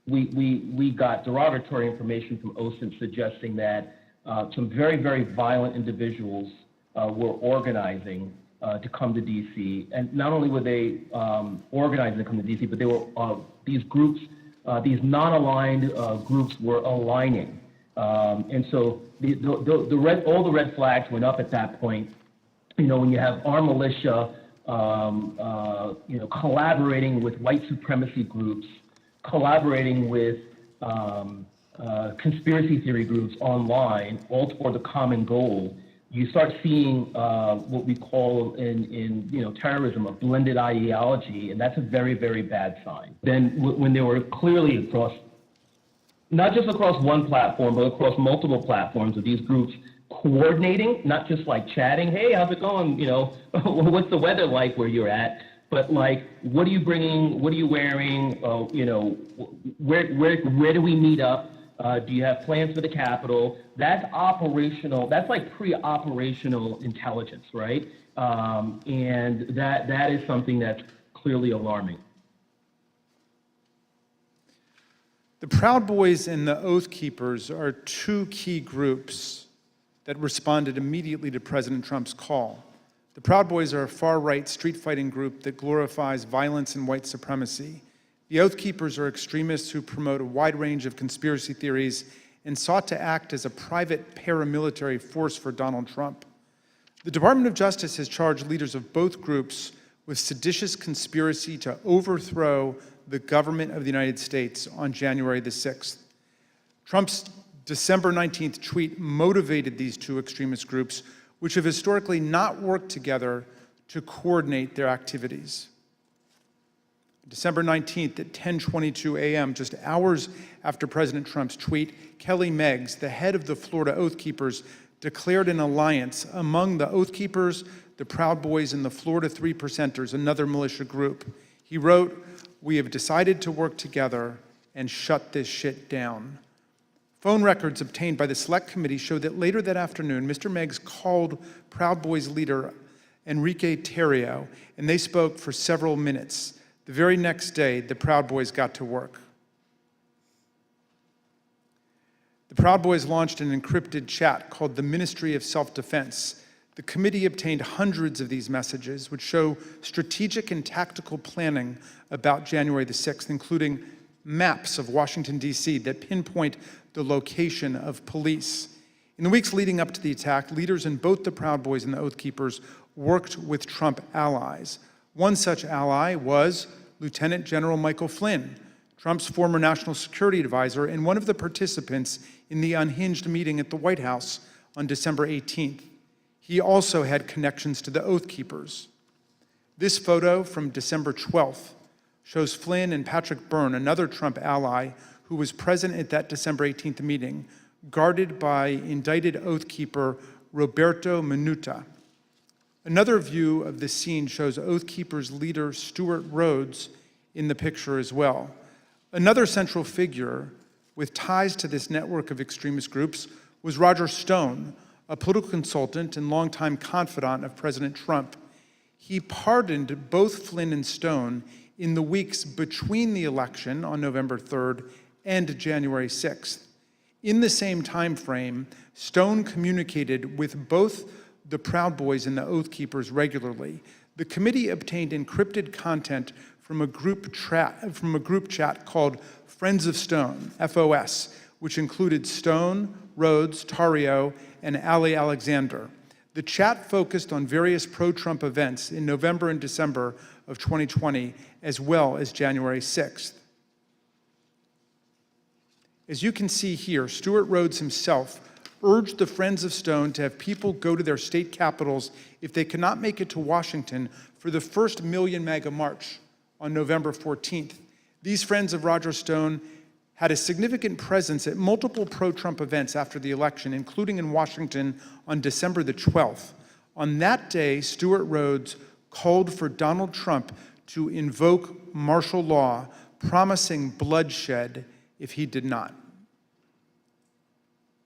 Speaker 7: We got derogatory information from OSINT suggesting that some very, very violent individuals were organizing to come to D.C. And not only were they organizing to come to D.C., but they were these groups, these non-aligned groups were aligning. And so all the red flags went up at that point. You know, when you have armed militia, collaborating with white supremacy groups, collaborating with conspiracy theory groups online, all toward the common goal, you start seeing what we call in terrorism a blended ideology, and that's a very, very bad sign. Then when they were clearly across, not just across one platform, but across multiple platforms of these groups coordinating, not just like chatting, hey, how's it going? You know, what's the weather like where you're at? But like, what are you bringing? What are you wearing? Where do we meet up? Do you have plans for the Capitol? That's operational. That's like pre-operational intelligence, right? And that is something that's clearly alarming.
Speaker 4: The Proud Boys and the Oath Keepers are two key groups that responded immediately to President Trump's call. The Proud Boys are a far-right street-fighting group that glorifies violence and white supremacy. The Oath Keepers are extremists who promote a wide range of conspiracy theories and sought to act as a private paramilitary force for Donald Trump. The Department of Justice has charged leaders of both groups with seditious conspiracy to overthrow the government of the United States on January the 6th. Trump's December 19th tweet motivated these two extremist groups, which have historically not worked together, to coordinate their activities. December 19th at 10:22 a.m., just hours after President Trump's tweet, Kelly Meggs, the head of the Florida Oath Keepers, declared an alliance among the Oath Keepers, the Proud Boys, and the Florida Three Percenters, another militia group. He wrote, "We have decided to work together and shut this shit down." Phone records obtained by the Select Committee show that later that afternoon, Mr. Meggs called Proud Boys leader Enrique Tarrio, and they spoke for several minutes. The very next day, the Proud Boys got to work. The Proud Boys launched an encrypted chat called the Ministry of Self-Defense. The committee obtained hundreds of these messages, which show strategic and tactical planning about January the 6th, including maps of Washington, D.C. that pinpoint the location of police. In the weeks leading up to the attack, leaders in both the Proud Boys and the Oath Keepers worked with Trump allies. One such ally was Lieutenant General Michael Flynn, Trump's former national security advisor and one of the participants in the unhinged meeting at the White House on December 18th. He also had connections to the Oath Keepers. This photo from December 12th shows Flynn and Patrick Byrne, another Trump ally who was present at that December 18th meeting, guarded by indicted Oath Keeper Roberto Minuta. Another view of the scene shows Oath Keepers leader Stuart Rhodes in the picture as well. Another central figure with ties to this network of extremist groups was Roger Stone, a political consultant and longtime confidant of President Trump. He pardoned both Flynn and Stone in the weeks between the election on November 3rd and January 6th. In the same time frame, Stone communicated with both the Proud Boys and the Oath Keepers regularly. The committee obtained encrypted content from a group chat called Friends of Stone, FOS, which included Stone, Rhodes, Tarrio, and Ali Alexander. The chat focused on various pro-Trump events in November and December of 2020, as well as January 6th. As you can see here, Stuart Rhodes himself urged the Friends of Stone to have people go to their state capitals if they cannot make it to Washington for the first Million MAGA March on November 14th. These friends of Roger Stone had a significant presence at multiple pro-Trump events after the election, including in Washington on December the 12th. On that day, Stewart Rhodes called for Donald Trump to invoke martial law, promising bloodshed if he did not.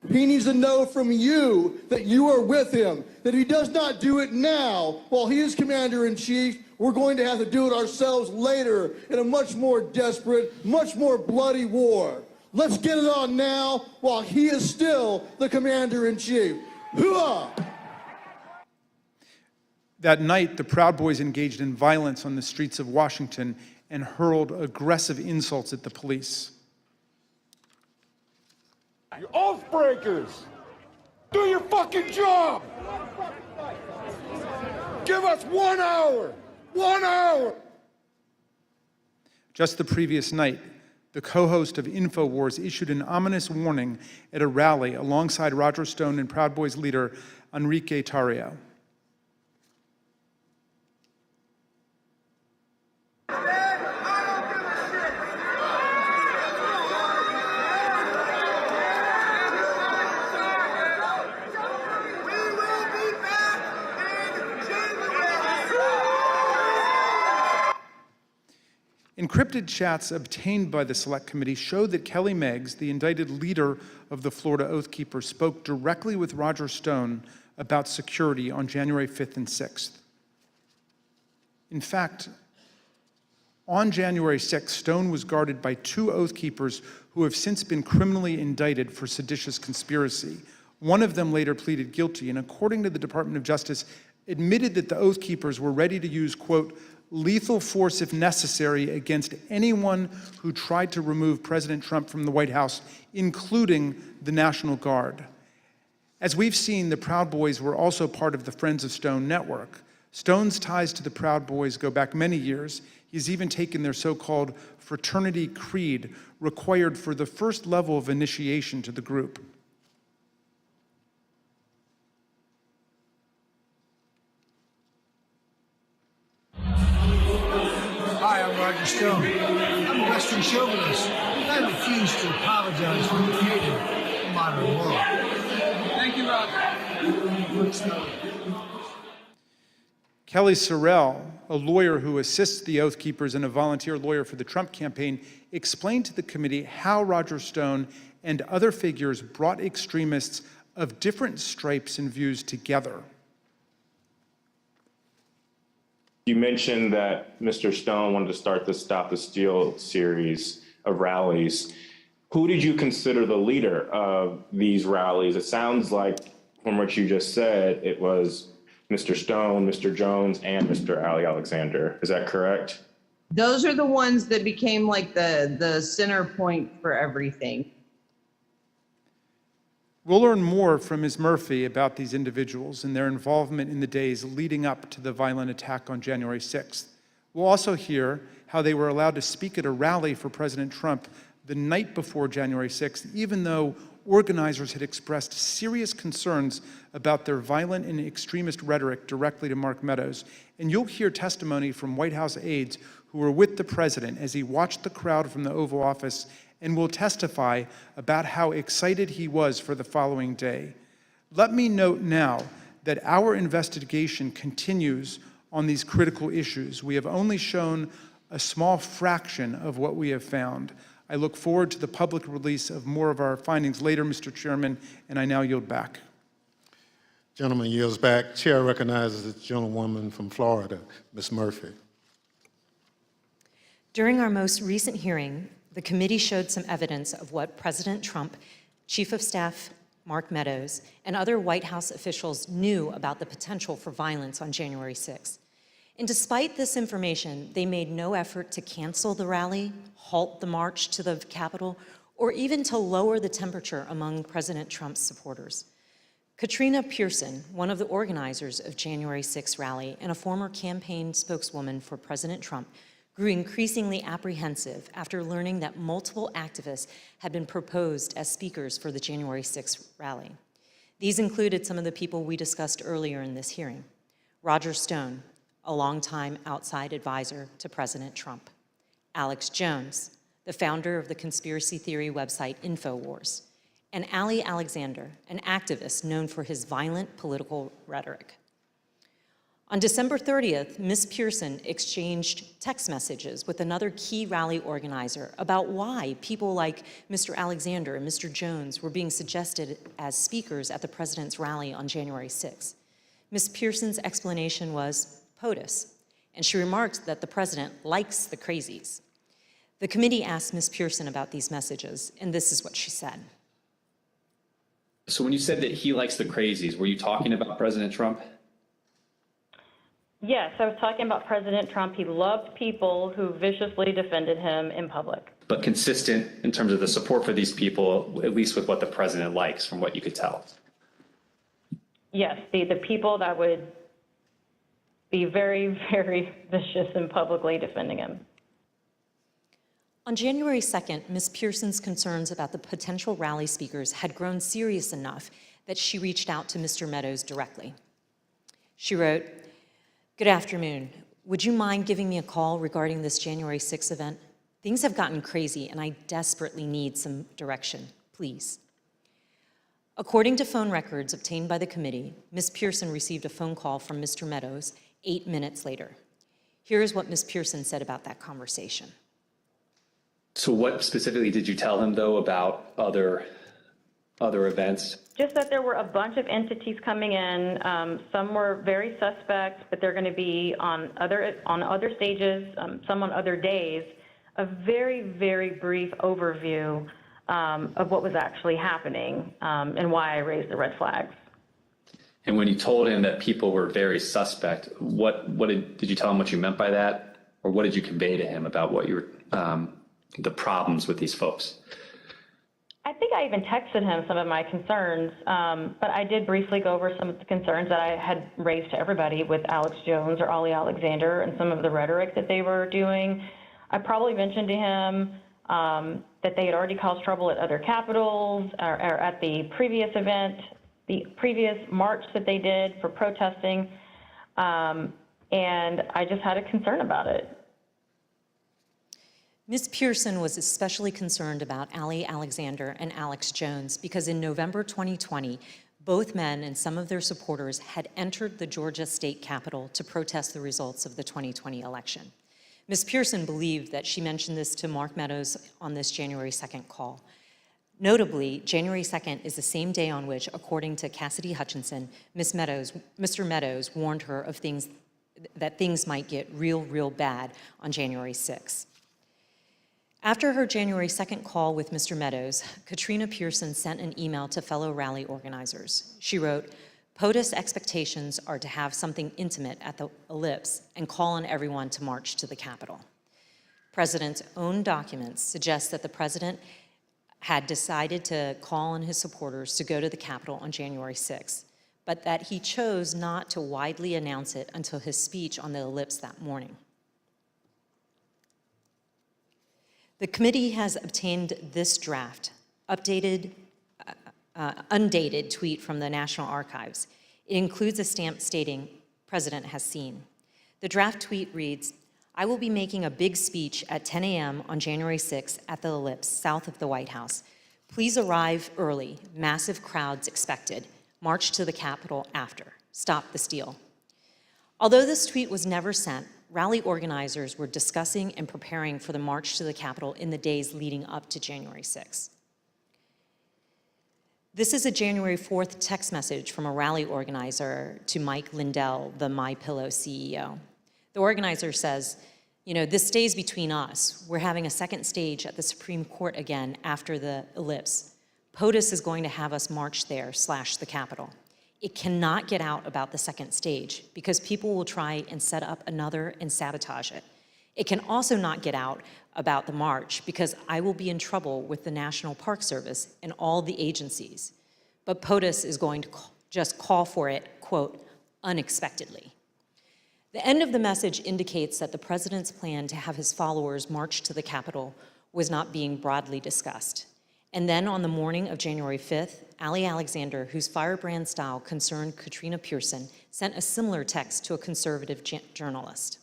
Speaker 1: He needs to know from you that you are with him, that he does not do it now while he is commander-in-chief. We're going to have to do it ourselves later in a much more desperate, much more bloody war. Let's get it on now while he is still the commander-in-chief. Hooah!
Speaker 4: That night, the Proud Boys engaged in violence on the streets of Washington and hurled aggressive insults at the police.
Speaker 24: You oath breakers! Do your fucking job! Give us 1 hour! 1 hour!
Speaker 4: Just the previous night, the co-host of InfoWars issued an ominous warning at a rally alongside Roger Stone and Proud Boys leader Enrique Tarrio. Encrypted chats obtained by the Select Committee show that Kelly Meggs, the indicted leader of the Florida Oath Keepers, spoke directly with Roger Stone about security on January 5th and 6th. In fact, on January 6th, Stone was guarded by 2 Oath Keepers who have since been criminally indicted for seditious conspiracy. One of them later pleaded guilty, and according to the Department of Justice, admitted that the Oath Keepers were ready to use, quote, lethal force if necessary against anyone who tried to remove President Trump from the White House, including the National Guard. As we've seen, the Proud Boys were also part of the Friends of Stone network. Stone's ties to the Proud Boys go back many years. He's even taken their so-called fraternity creed, required for the first level of initiation to the group.
Speaker 14: Hi, I'm Roger Stone. I'm a Western chauvinist. I refuse to apologize for creating a modern world. Thank you, Roger.
Speaker 4: Kelly Sorrell, a lawyer who assists the Oath Keepers and a volunteer lawyer for the Trump campaign, explained to the committee how Roger Stone and other figures brought extremists of different stripes and views together.
Speaker 15: You mentioned that Mr. Stone wanted to start the Stop the Steal series of rallies. Who did you consider the leader of these rallies? It sounds like, from what you just said, it was Mr. Stone, Mr. Jones, and Mr. Ali Alexander. Is that correct?
Speaker 16: Those are the ones that became like the center point for everything.
Speaker 4: We'll learn more from Ms. Murphy about these individuals and their involvement in the days leading up to the violent attack on January 6th. We'll also hear how they were allowed to speak at a rally for President Trump the night before January 6th, even though organizers had expressed serious concerns about their violent and extremist rhetoric directly to Mark Meadows. And you'll hear testimony from White House aides who were with the president as he watched the crowd from the Oval Office and will testify about how excited he was for the following day. Let me note now that our investigation continues on these critical issues. We have only shown a small fraction of what we have found. I look forward to the public release of more of our findings later, Mr. Chairman, and I now yield back.
Speaker 12: Gentleman yields back. Chair recognizes the gentlewoman from Florida, Ms. Murphy.
Speaker 17: During our most recent hearing, the committee showed some evidence of what President Trump, Chief of Staff Mark Meadows, and other White House officials knew about the potential for violence on January 6th. And despite this information, they made no effort to cancel the rally, halt the march to the Capitol, or even to lower the temperature among President Trump's supporters. Katrina Pearson, one of the organizers of January 6th rally and a former campaign spokeswoman for President Trump, grew increasingly apprehensive after learning that multiple activists had been proposed as speakers for the January 6th rally. These included some of the people we discussed earlier in this hearing: Roger Stone, a longtime outside advisor to President Trump. Alex Jones, the founder of the conspiracy theory website InfoWars, and Ali Alexander, an activist known for his violent political rhetoric. On December 30th, Ms. Pearson exchanged text messages with another key rally organizer about why people like Mr. Alexander and Mr. Jones were being suggested as speakers at the president's rally on January 6th. Ms. Pearson's explanation was POTUS, and she remarked that the president likes the crazies. The committee asked Ms. Pearson about these messages, and this is what she said.
Speaker 5: So when you said that he likes the crazies, were you talking about President Trump?
Speaker 18: Yes, I was talking about President Trump. He loved people who viciously defended him in public.
Speaker 5: But consistent in terms of the support for these people, at least with what the president likes, from what you could tell.
Speaker 18: Yes, the people that would be very, very vicious and publicly defending him.
Speaker 17: On January 2nd, Ms. Pearson's concerns about the potential rally speakers had grown serious enough that she reached out to Mr. Meadows directly. She wrote, "Good afternoon. Would you mind giving me a call regarding this January 6th event? Things have gotten crazy and I desperately need some direction, please." According to phone records obtained by the committee, Ms. Pearson received a phone call from Mr. Meadows 8 minutes later. Here is what Ms. Pearson said about that conversation.
Speaker 5: So what specifically did you tell him, though, about other events?
Speaker 18: Just that there were a bunch of entities coming in. Some were very suspect, but they're going to be on other stages, some on other days. A very, very brief overview of what was actually happening and why I raised the red flags.
Speaker 5: And when you told him that people were very suspect, did you tell him what you meant by that, or what did you convey to him about what you were the problems with these folks?
Speaker 18: I think I even texted him some of my concerns, but I did briefly go over some of the concerns that I had raised to everybody with Alex Jones or Ali Alexander and some of the rhetoric that they were doing. I probably mentioned to him that they had already caused trouble at other capitals or at the previous event, the previous march that they did for protesting, and I just had a concern about it.
Speaker 17: Ms. Pearson was especially concerned about Ali Alexander and Alex Jones because in November 2020, both men and some of their supporters had entered the Georgia state capitol to protest the results of the 2020 election. Ms. Pearson believed that she mentioned this to Mark Meadows on this January 2nd call. Notably, January 2nd is the same day on which, according to Cassidy Hutchinson, Mr. Meadows warned her of that things might get real bad on January 6th. After her January 2nd call with Mr. Meadows, Katrina Pearson sent an email to fellow rally organizers. She wrote, "POTUS expectations are to have something intimate at the Ellipse and call on everyone to march to the Capitol." President's own documents suggest that the president had decided to call on his supporters to go to the Capitol on January 6th, but that he chose not to widely announce it until his speech on the Ellipse that morning. The committee has obtained this draft, undated tweet from the National Archives. It includes a stamp stating, "President has seen." The draft tweet reads, "I will be making a big speech at 10 a.m. on January 6th at the Ellipse, south of the White House. Please arrive early, massive crowds expected. March to the Capitol after. Stop the steal." Although this tweet was never sent, rally organizers were discussing and preparing for the march to the Capitol in the days leading up to January 6th. This is a January 4th text message from a rally organizer to Mike Lindell, the MyPillow CEO. The organizer says, "This stays between us. We're having a second stage at the Supreme Court again after the Ellipse. POTUS is going to have us march there / the Capitol. It cannot get out about the second stage because people will try and set up another and sabotage it. It can also not get out about the march because I will be in trouble with the National Park Service and all the agencies. But POTUS is going to just call for it, quote, unexpectedly." The end of the message indicates that the president's plan to have his followers march to the Capitol was not being broadly discussed. And then on the morning of January 5th, Ali Alexander, whose firebrand style concerned Katrina Pearson, sent a similar text to a conservative journalist.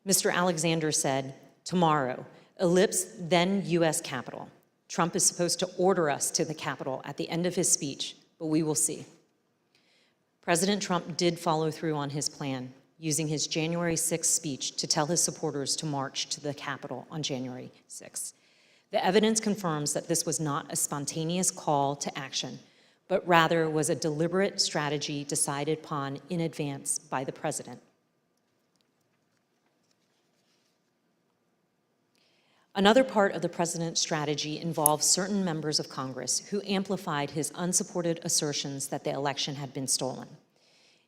Speaker 17: Mr. Alexander said, "Tomorrow, ellipse then U.S. Capitol. Trump is supposed to order us to the Capitol at the end of his speech, but we will see." President Trump did follow through on his plan, using his January 6th speech to tell his supporters to march to the Capitol on January 6th. The evidence confirms that this was not a spontaneous call to action, but rather was a deliberate strategy decided upon in advance by the president. Another part of the president's strategy involves certain members of Congress who amplified his unsupported assertions that the election had been stolen.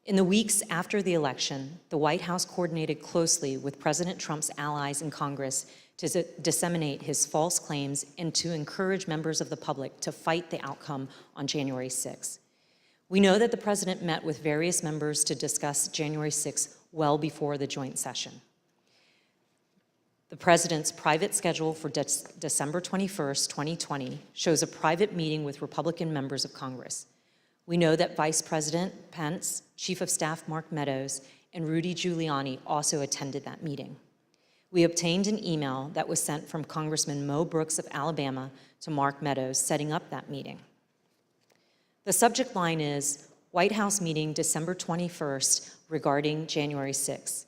Speaker 17: In the weeks after the election, the White House coordinated closely with President Trump's allies in Congress to disseminate his false claims and to encourage members of the public to fight the outcome on January 6. We know that the president met with various members to discuss January 6 well before the joint session. The president's private schedule for December 21st, 2020 shows a private meeting with Republican members of Congress. We know that Vice President Pence, Chief of Staff Mark Meadows, and Rudy Giuliani also attended that meeting. We obtained an email that was sent from Congressman Mo Brooks of Alabama to Mark Meadows setting up that meeting. The subject line is White House meeting December 21st regarding January 6th.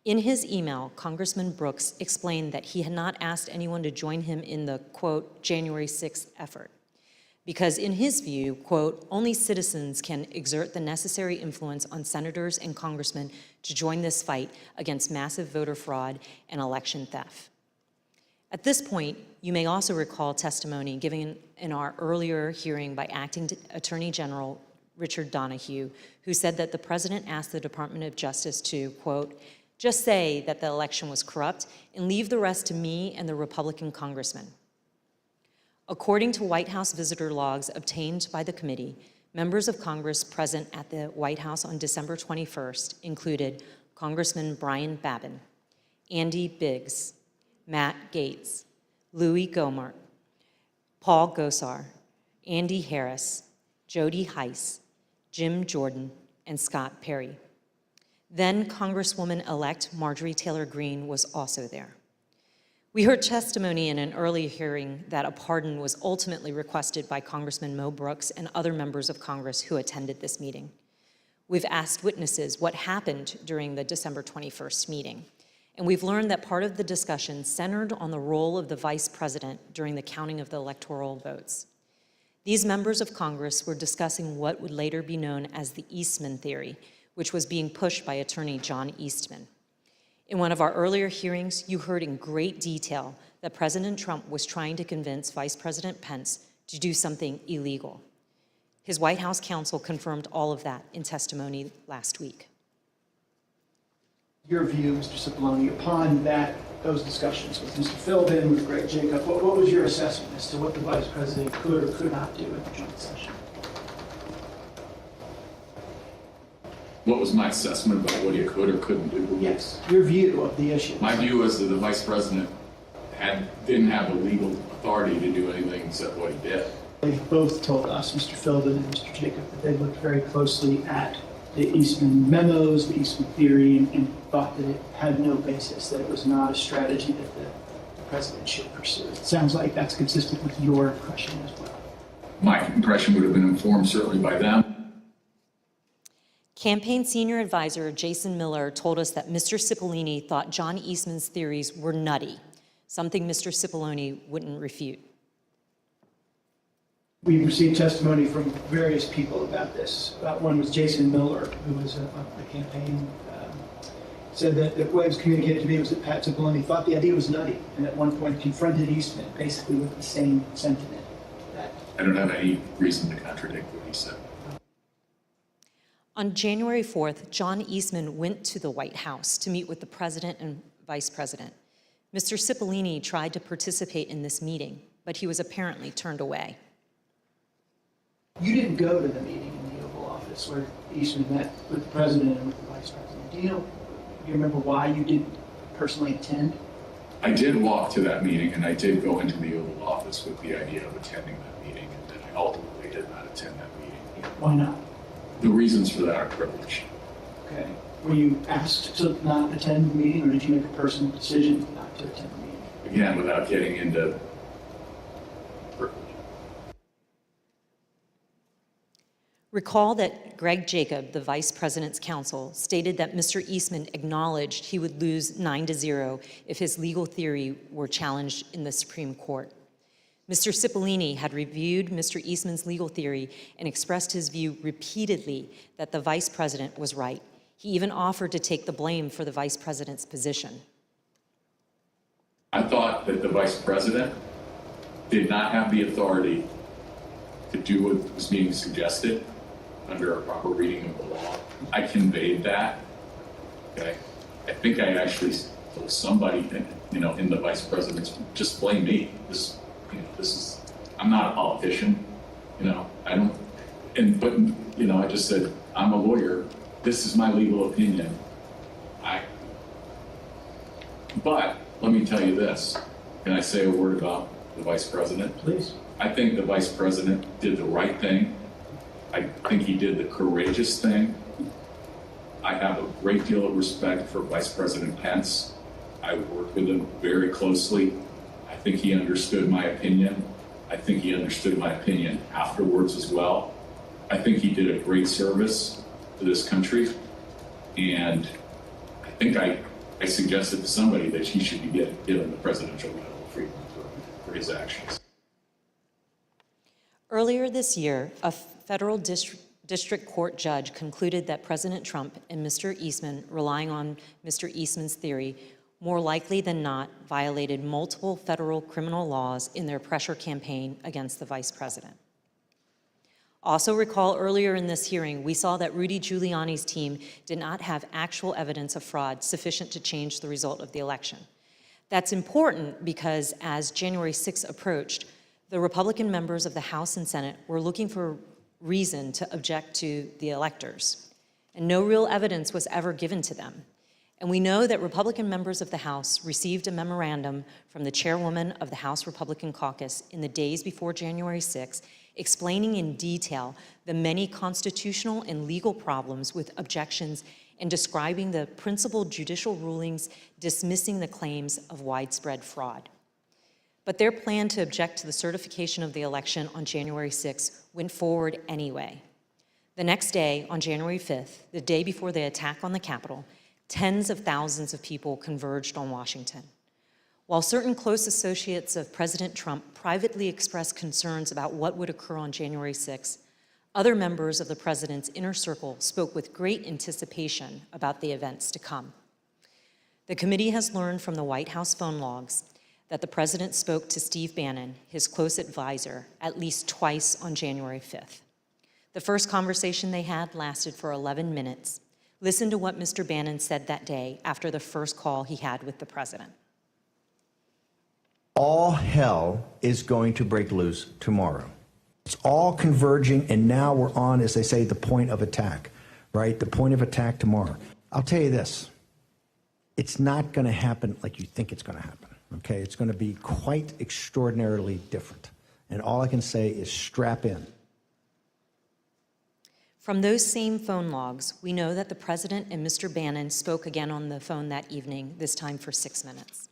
Speaker 17: In his email, Congressman Brooks explained that he had not asked anyone to join him in the, quote, January 6th effort, because in his view, quote, only citizens can exert the necessary influence on senators and congressmen to join this fight against massive voter fraud and election theft. At this point, you may also recall testimony given in our earlier hearing by Acting Attorney General Richard Donahue, who said that the president asked the Department of Justice to, quote, just say that the election was corrupt and leave the rest to me and the Republican congressman. According to White House visitor logs obtained by the committee, members of Congress present at the White House on December 21st included Congressman Brian Babin, Andy Biggs, Matt Gaetz, Louis Gohmert, Paul Gosar, Andy Harris, Jody Heiss, Jim Jordan, and Scott Perry. Then Congresswoman-elect Marjorie Taylor Greene was also there. We heard testimony in an early hearing that a pardon was ultimately requested by Congressman Mo Brooks and other members of Congress who attended this meeting. We've asked witnesses what happened during the December 21st meeting, and we've learned that part of the discussion centered on the role of the vice president during the counting of the electoral votes. These members of Congress were discussing what would later be known as the Eastman theory, which was being pushed by attorney John Eastman. In one of our earlier hearings, you heard in great detail that President Trump was trying to convince Vice President Pence to do something illegal. His White House counsel confirmed all of that in testimony last week.
Speaker 14: Your view, Mr. Cipollone, upon those discussions with Mr. Philbin, with Greg Jacob, what was your assessment as to what the Vice President could or could not do at the joint session?
Speaker 8: What was my assessment about what he could or couldn't do?
Speaker 14: Yes, your view of the issue.
Speaker 8: My view was that the vice president didn't have the legal authority to do anything except what he did.
Speaker 14: They both told us, Mr. Philbin and Mr. Jacob, that they looked very closely at the Eastman memos, the Eastman theory, and thought that it had no basis, that it was not a strategy that the president should pursue. It sounds like that's consistent with your impression as well.
Speaker 8: My impression would have been informed certainly by them.
Speaker 17: Campaign senior advisor Jason Miller told us that Mr. Cipollone thought John Eastman's theories were nutty, something Mr. Cipollone wouldn't refute.
Speaker 14: We received testimony from various people about this. One was Jason Miller, who was a campaign, said that the way it was communicated to me was that Pat Cipollone thought the idea was nutty, and at one point confronted Eastman basically with the same sentiment.
Speaker 8: I don't have any reason to contradict what he said.
Speaker 17: On January 4th, John Eastman went to the White House to meet with the president and vice president. Mr. Cipollone tried to participate in this meeting, but he was apparently turned away.
Speaker 14: You didn't go to the meeting in the Oval Office where Eastman met with the president and with the vice president. Do you remember why you didn't personally attend?
Speaker 8: I did walk to that meeting, and I did go into the Oval Office with the idea of attending that meeting, and then I ultimately did not attend that meeting.
Speaker 14: Why not?
Speaker 8: The reasons for that are privilege.
Speaker 14: Okay. Were you asked to not attend the meeting, or did you make a personal decision not to attend the meeting?
Speaker 8: Again, without getting into privilege.
Speaker 17: Recall that Greg Jacob, the vice president's counsel, stated that Mr. Eastman acknowledged he would lose 9-0 if his legal theory were challenged in the Supreme Court. Mr. Cipollini had reviewed Mr. Eastman's legal theory and expressed his view repeatedly that the vice president was right. He even offered to take the blame for the vice president's position.
Speaker 8: I thought that the vice president did not have the authority to do what was being suggested under a proper reading of the law. I conveyed that. Okay. I think I actually told somebody, in the vice president's, just blame me. This is, I'm not a politician. I don't, but I just said, I'm a lawyer. This is my legal opinion. But let me tell you this. Can I say a word about the vice president?
Speaker 14: Please.
Speaker 8: I think the vice president did the right thing. I think he did the courageous thing. I have a great deal of respect for Vice President Pence. I worked with him very closely. I think he understood my opinion. I think he understood my opinion afterwards as well. I think he did a great service to this country. And I think I suggested to somebody that he should be given the Presidential Medal of Freedom for his actions.
Speaker 17: Earlier this year, a federal district court judge concluded that President Trump and Mr. Eastman, relying on Mr. Eastman's theory, more likely than not violated multiple federal criminal laws in their pressure campaign against the vice president. Also recall earlier in this hearing, we saw that Rudy Giuliani's team did not have actual evidence of fraud sufficient to change the result of the election. That's important because as January 6th approached, the Republican members of the House and Senate were looking for reason to object to the electors, and no real evidence was ever given to them. And we know that Republican members of the House received a memorandum from the chairwoman of the House Republican Caucus in the days before January 6, explaining in detail the many constitutional and legal problems with objections and describing the principled judicial rulings dismissing the claims of widespread fraud. But their plan to object to the certification of the election on January 6 went forward anyway. The next day, on January 5th, the day before the attack on the Capitol, tens of thousands of people converged on Washington. While certain close associates of President Trump privately expressed concerns about what would occur on January 6, other members of the president's inner circle spoke with great anticipation about the events to come. The committee has learned from the White House phone logs that the president spoke to Steve Bannon, his close advisor, at least twice on January 5th. The first conversation they had lasted for 11 minutes. Listen to what Mr. Bannon said that day after the first call he had with the president.
Speaker 2: All hell is going to break loose tomorrow. It's all converging, and now we're on, as they say, the point of attack, right? The point of attack tomorrow. I'll tell you this. It's not going to happen like you think it's going to happen. Okay, it's going to be quite extraordinarily different. And all I can say is strap in.
Speaker 17: From those same phone logs, we know that the president and Mr. Bannon spoke again on the phone that evening, this time for 6 minutes.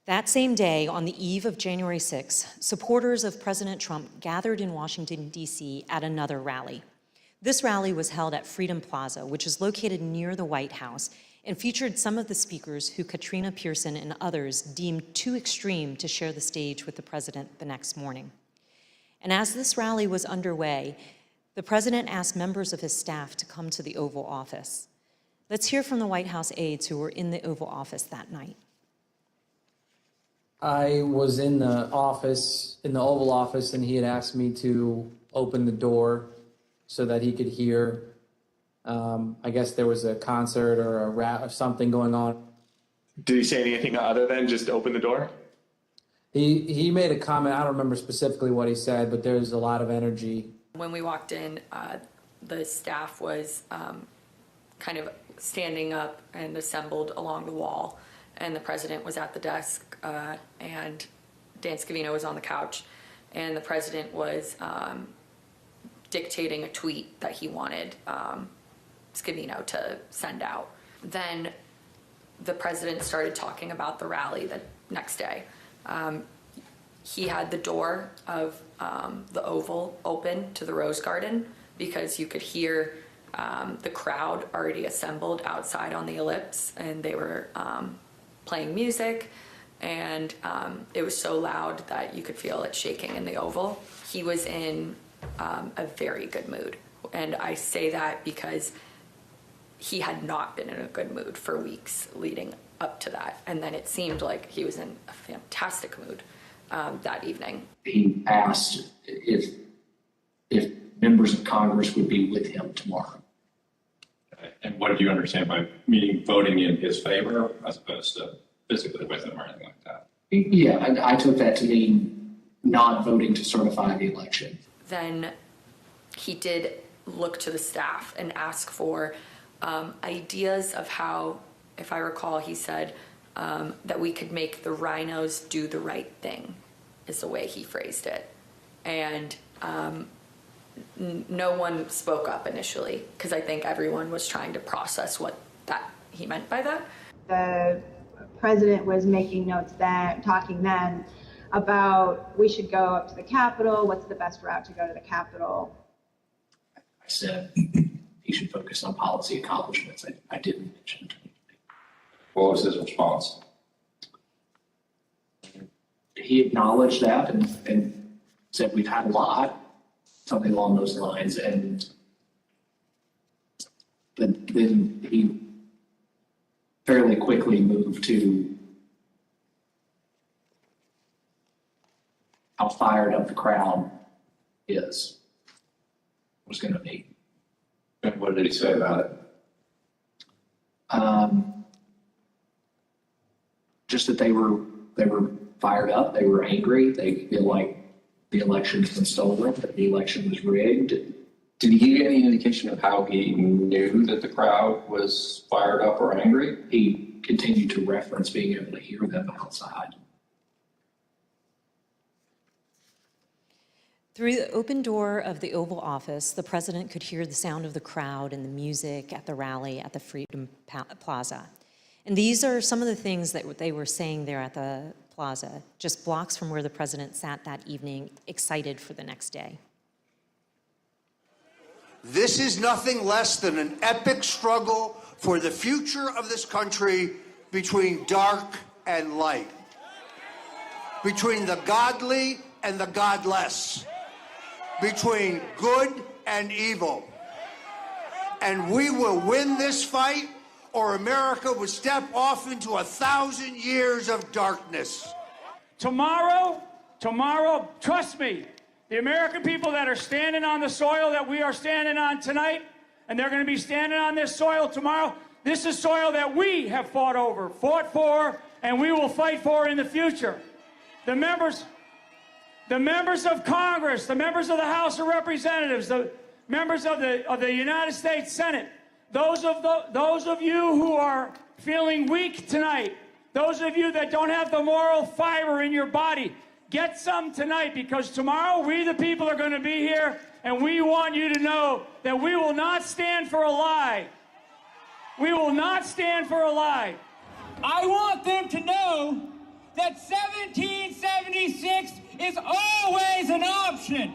Speaker 17: That same day, on the eve of January 6, supporters of President Trump gathered in Washington, D.C. at another rally. This rally was held at Freedom Plaza, which is located near the White House, and featured some of the speakers who Katrina Pearson and others deemed too extreme to share the stage with the president the next morning. And as this rally was underway, the president asked members of his staff to come to the Oval Office. Let's hear from the White House aides who were in the Oval Office that night.
Speaker 19: I was in the office, in the Oval Office, and he had asked me to open the door so that he could hear. I guess there was a concert or a rap or something going on.
Speaker 15: Did he say anything other than just open the door?
Speaker 19: He made a comment. I don't remember specifically what he said, but there's a lot of energy.
Speaker 20: When we walked in, the staff was kind of standing up and assembled along the wall. and the president was at the desk, and Dan Scavino was on the couch, and the president was dictating a tweet that he wanted Scavino to send out. Then the president started talking about the rally the next day. He had the door of the Oval open to the Rose Garden because you could hear the crowd already assembled outside on the ellipse, and they were playing music, and it was so loud that you could feel it shaking in the Oval. He was in a very good mood, and I say that because he had not been in a good mood for weeks leading up to that, and then it seemed like he was in a fantastic mood that evening.
Speaker 6: He asked if members of Congress would be with him tomorrow.
Speaker 10: And what did you understand by meaning voting in his favor as opposed to physically with him or anything like that?
Speaker 6: Yeah, I took that to mean not voting to certify the election.
Speaker 20: Then he did look to the staff and ask for ideas of how, if I recall, he said that we could make the rhinos do the right thing, is the way he phrased it. And no one spoke up initially because I think everyone was trying to process what that he meant by that.
Speaker 11: The president was making notes then, talking then about we should go up to the Capitol. What's the best route to go to the Capitol?
Speaker 6: I said he should focus on policy accomplishments. I didn't mention it.
Speaker 10: What was his response?
Speaker 6: He acknowledged that and said we've had a lot, something along those lines, but then he fairly quickly moved to how fired up the crowd was going to be.
Speaker 10: And what did he say about it?
Speaker 6: Just that they were fired up, they were angry, they feel like the election has been stolen, that the election was rigged.
Speaker 10: Did he give any indication of how he knew that the crowd was fired up or angry?
Speaker 6: He continued to reference being able to hear them outside.
Speaker 17: Through the open door of the Oval Office, the president could hear the sound of the crowd and the music at the rally at the Freedom Plaza. And these are some of the things that they were saying there at the plaza, just blocks from where the president sat that evening, excited for the next day.
Speaker 21: This is nothing less than an epic struggle for the future of this country between dark and light, between the godly and the godless, between good and evil. And we will win this fight, or America would step off into 1,000 years of darkness.
Speaker 22: Tomorrow, trust me, the American people that are standing on the soil that we are standing on tonight, and they're going to be standing on this soil tomorrow, this is soil that we have fought for, and we will fight for in the future. The members of Congress, the members of the House of Representatives, the members of the United States Senate, those of you who are feeling weak tonight, those of you that don't have the moral fiber in your body, get some tonight, because tomorrow we the people are going to be here, and we want you to know that we will not stand for a lie. We will not stand for a lie.
Speaker 23: I want them to know that 1776 is always an option.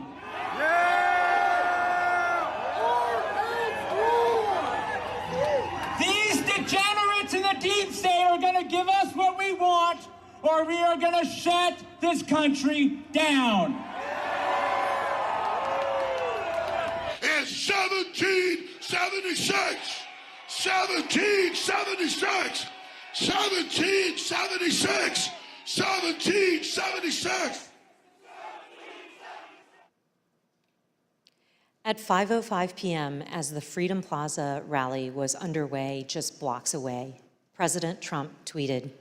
Speaker 23: These degenerates in the deep state are going to give us what we want, or we are going to shut this country down.
Speaker 27: It's 1776! 1776! 1776! 1776!
Speaker 17: At 5:05 p.m., as the Freedom Plaza rally was underway just blocks away, President Trump tweeted,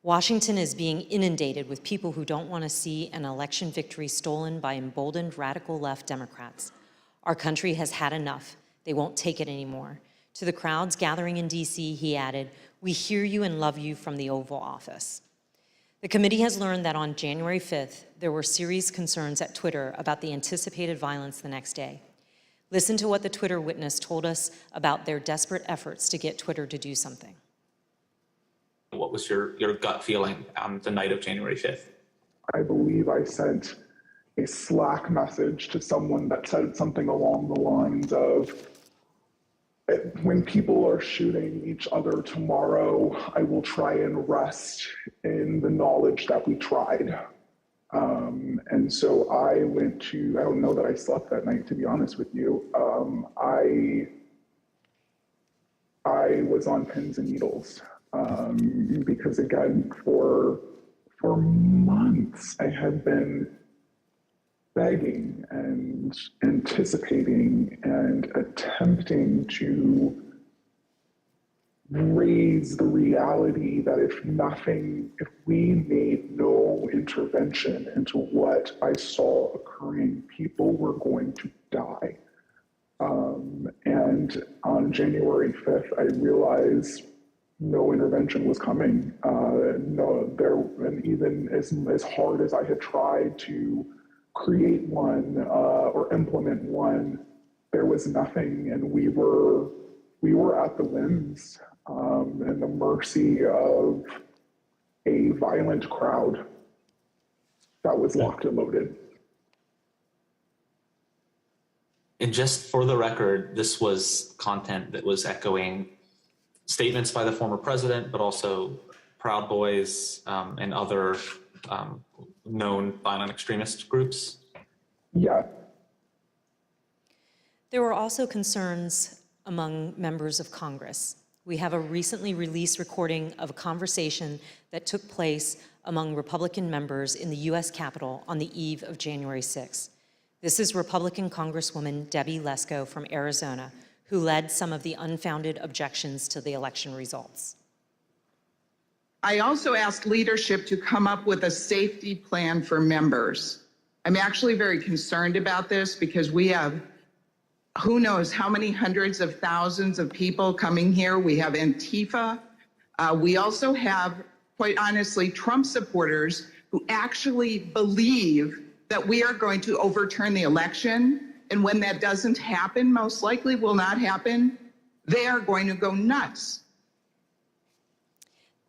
Speaker 17: "Washington is being inundated with people who don't want to see an election victory stolen by emboldened radical left Democrats. Our country has had enough. They won't take it anymore." To the crowds gathering in D.C., he added, We hear you and love you from the Oval Office. The committee has learned that on January 5th, there were serious concerns at Twitter about the anticipated violence the next day. Listen to what the Twitter witness told us about their desperate efforts to get Twitter to do something.
Speaker 1: What was your gut feeling on the night of January 5th?
Speaker 3: I believe I sent a Slack message to someone that said something along the lines of, when people are shooting each other tomorrow, I will try and rest in the knowledge that we tried. And so I went to, I don't know that I slept that night, to be honest with you. I was on pins and needles because, again, for months I had been begging and anticipating and attempting to raise the reality that if we made no intervention into what I saw occurring, people were going to die. And on January 5th, I realized no intervention was coming. And even as hard as I had tried to create one or implement one, there was nothing, and we were at the whims and the mercy of a violent crowd that was locked and loaded.
Speaker 1: And just for the record, this was content that was echoing statements by the former president, but also Proud Boys and other known violent extremist groups?
Speaker 3: Yeah.
Speaker 17: There were also concerns among members of Congress. We have a recently released recording of a conversation that took place among Republican members in the U.S. Capitol on the eve of January 6th. This is Republican Congresswoman Debbie Lesko from Arizona, who led some of the unfounded objections to the election results.
Speaker 7: I also asked leadership to come up with a safety plan for members. I'm actually very concerned about this because we have who knows how many hundreds of thousands of people coming here. We have Antifa. We also have, quite honestly, Trump supporters who actually believe that we are going to overturn the election. And when that doesn't happen, most likely will not happen, they are going to go nuts.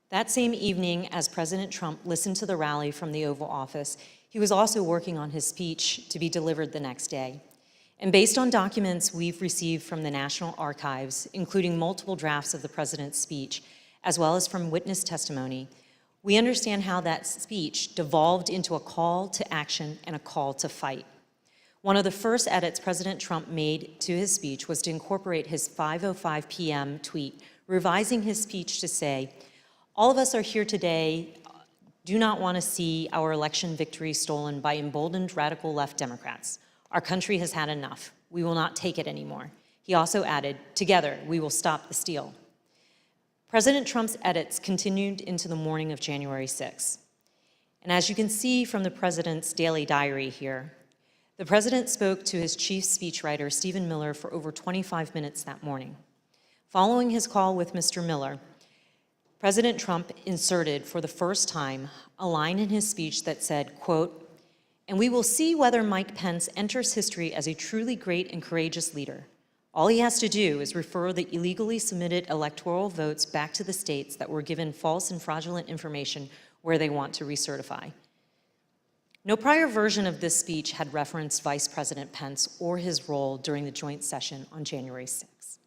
Speaker 17: That same evening, as President Trump listened to the rally from the Oval Office, he was also working on his speech to be delivered the next day. And based on documents we've received from the National Archives, including multiple drafts of the president's speech, as well as from witness testimony, we understand how that speech devolved into a call to action and a call to fight. One of the first edits President Trump made to his speech was to incorporate his 5:05 p.m. tweet, revising his speech to say, "All of us are here today, do not want to see our election victory stolen by emboldened radical left Democrats. Our country has had enough. We will not take it anymore." He also added, "Together, we will stop the steal." President Trump's edits continued into the morning of January 6th. And as you can see from the president's daily diary here, the president spoke to his chief speechwriter, Stephen Miller, for over 25 minutes that morning. Following his call with Mr. Miller, President Trump inserted for the first time a line in his speech that said, quote, "And we will see whether Mike Pence enters history as a truly great and courageous leader. All he has to do is refer the illegally submitted electoral votes back to the states that were given false and fraudulent information where they want to recertify." No prior version of this speech had referenced Vice President Pence or his role during the joint session on January 6th.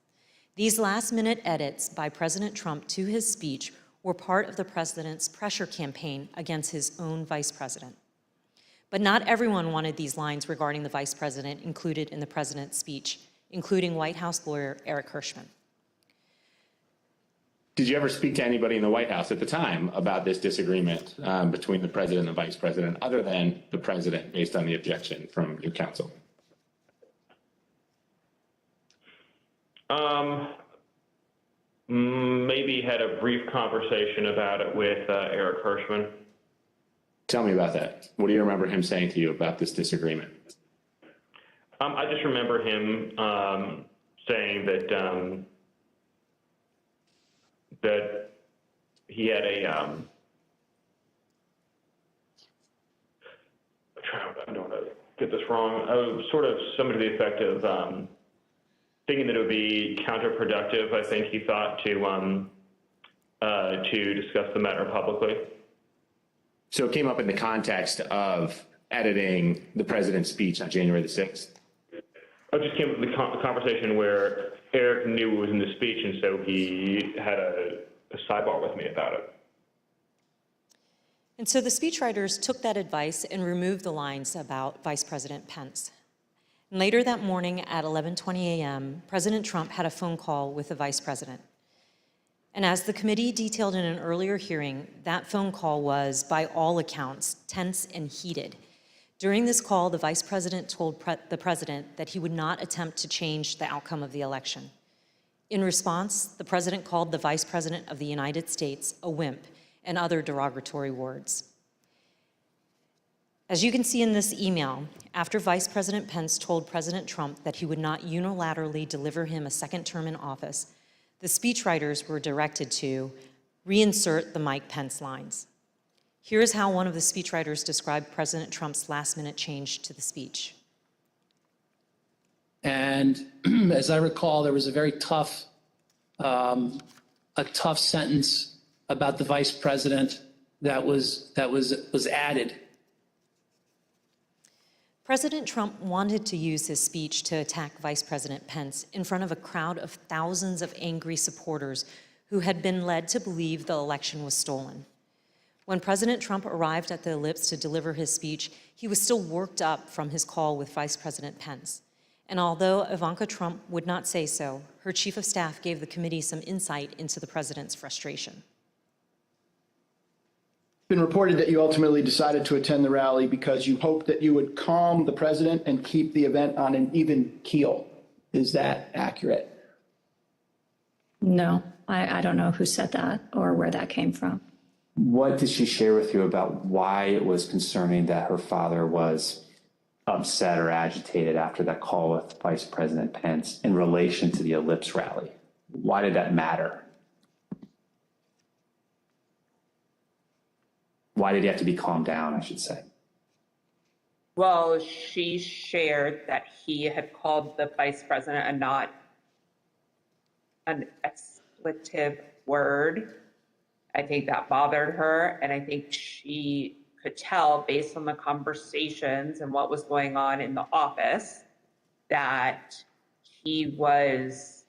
Speaker 17: These last-minute edits by President Trump to his speech were part of the president's pressure campaign against his own vice president. But not everyone wanted these lines regarding the vice president included in the president's speech, including White House lawyer Eric Hirschman.
Speaker 15: Did you ever speak to anybody in the White House at the time about this disagreement between the president and the vice president, other than the president, based on the objection from your counsel?
Speaker 9: Maybe had a brief conversation about it with Eric Hirschman.
Speaker 15: Tell me about that. What do you remember him saying to you about this disagreement?
Speaker 9: I just remember him saying that he had a, I don't want to get this wrong, sort of something to the effect of thinking that it would be counterproductive, I think he thought, to discuss the matter publicly.
Speaker 15: So it came up in the context of editing the president's speech on January the 6th?
Speaker 9: I just came up with the conversation where Eric knew it was in the speech, and so he had a sidebar with me about it.
Speaker 17: And so the speechwriters took that advice and removed the lines about Vice President Pence. And later that morning at 11:20 a.m., President Trump had a phone call with the vice president. And as the committee detailed in an earlier hearing, that phone call was, by all accounts, tense and heated. During this call, the vice president told the president that he would not attempt to change the outcome of the election. In response, the president called the vice president of the United States a wimp and other derogatory words. As you can see in this email, after Vice President Pence told President Trump that he would not unilaterally deliver him a second term in office, the speechwriters were directed to reinsert the Mike Pence lines. Here is how one of the speechwriters described President Trump's last-minute change to the speech.
Speaker 14: And as I recall, there was a very tough sentence about the vice president that was added.
Speaker 17: President Trump wanted to use his speech to attack Vice President Pence in front of a crowd of thousands of angry supporters who had been led to believe the election was stolen. When President Trump arrived at the Ellipse to deliver his speech, he was still worked up from his call with Vice President Pence. And although Ivanka Trump would not say so, her chief of staff gave the committee some insight into the president's frustration.
Speaker 4: It's been reported that you ultimately decided to attend the rally because you hoped that you would calm the president and keep the event on an even keel. Is that accurate?
Speaker 12: No, I don't know who said that or where that came from.
Speaker 5: What did she share with you about why it was concerning that her father was upset or agitated after that call with Vice President Pence in relation to the Ellipse rally? Why did that matter? Why did he have to be calmed down, I should say?
Speaker 13: Well, she shared that he had called the vice president a not an expletive word. I think that bothered her, and I think she could tell based on the conversations and what was going on in the office that he was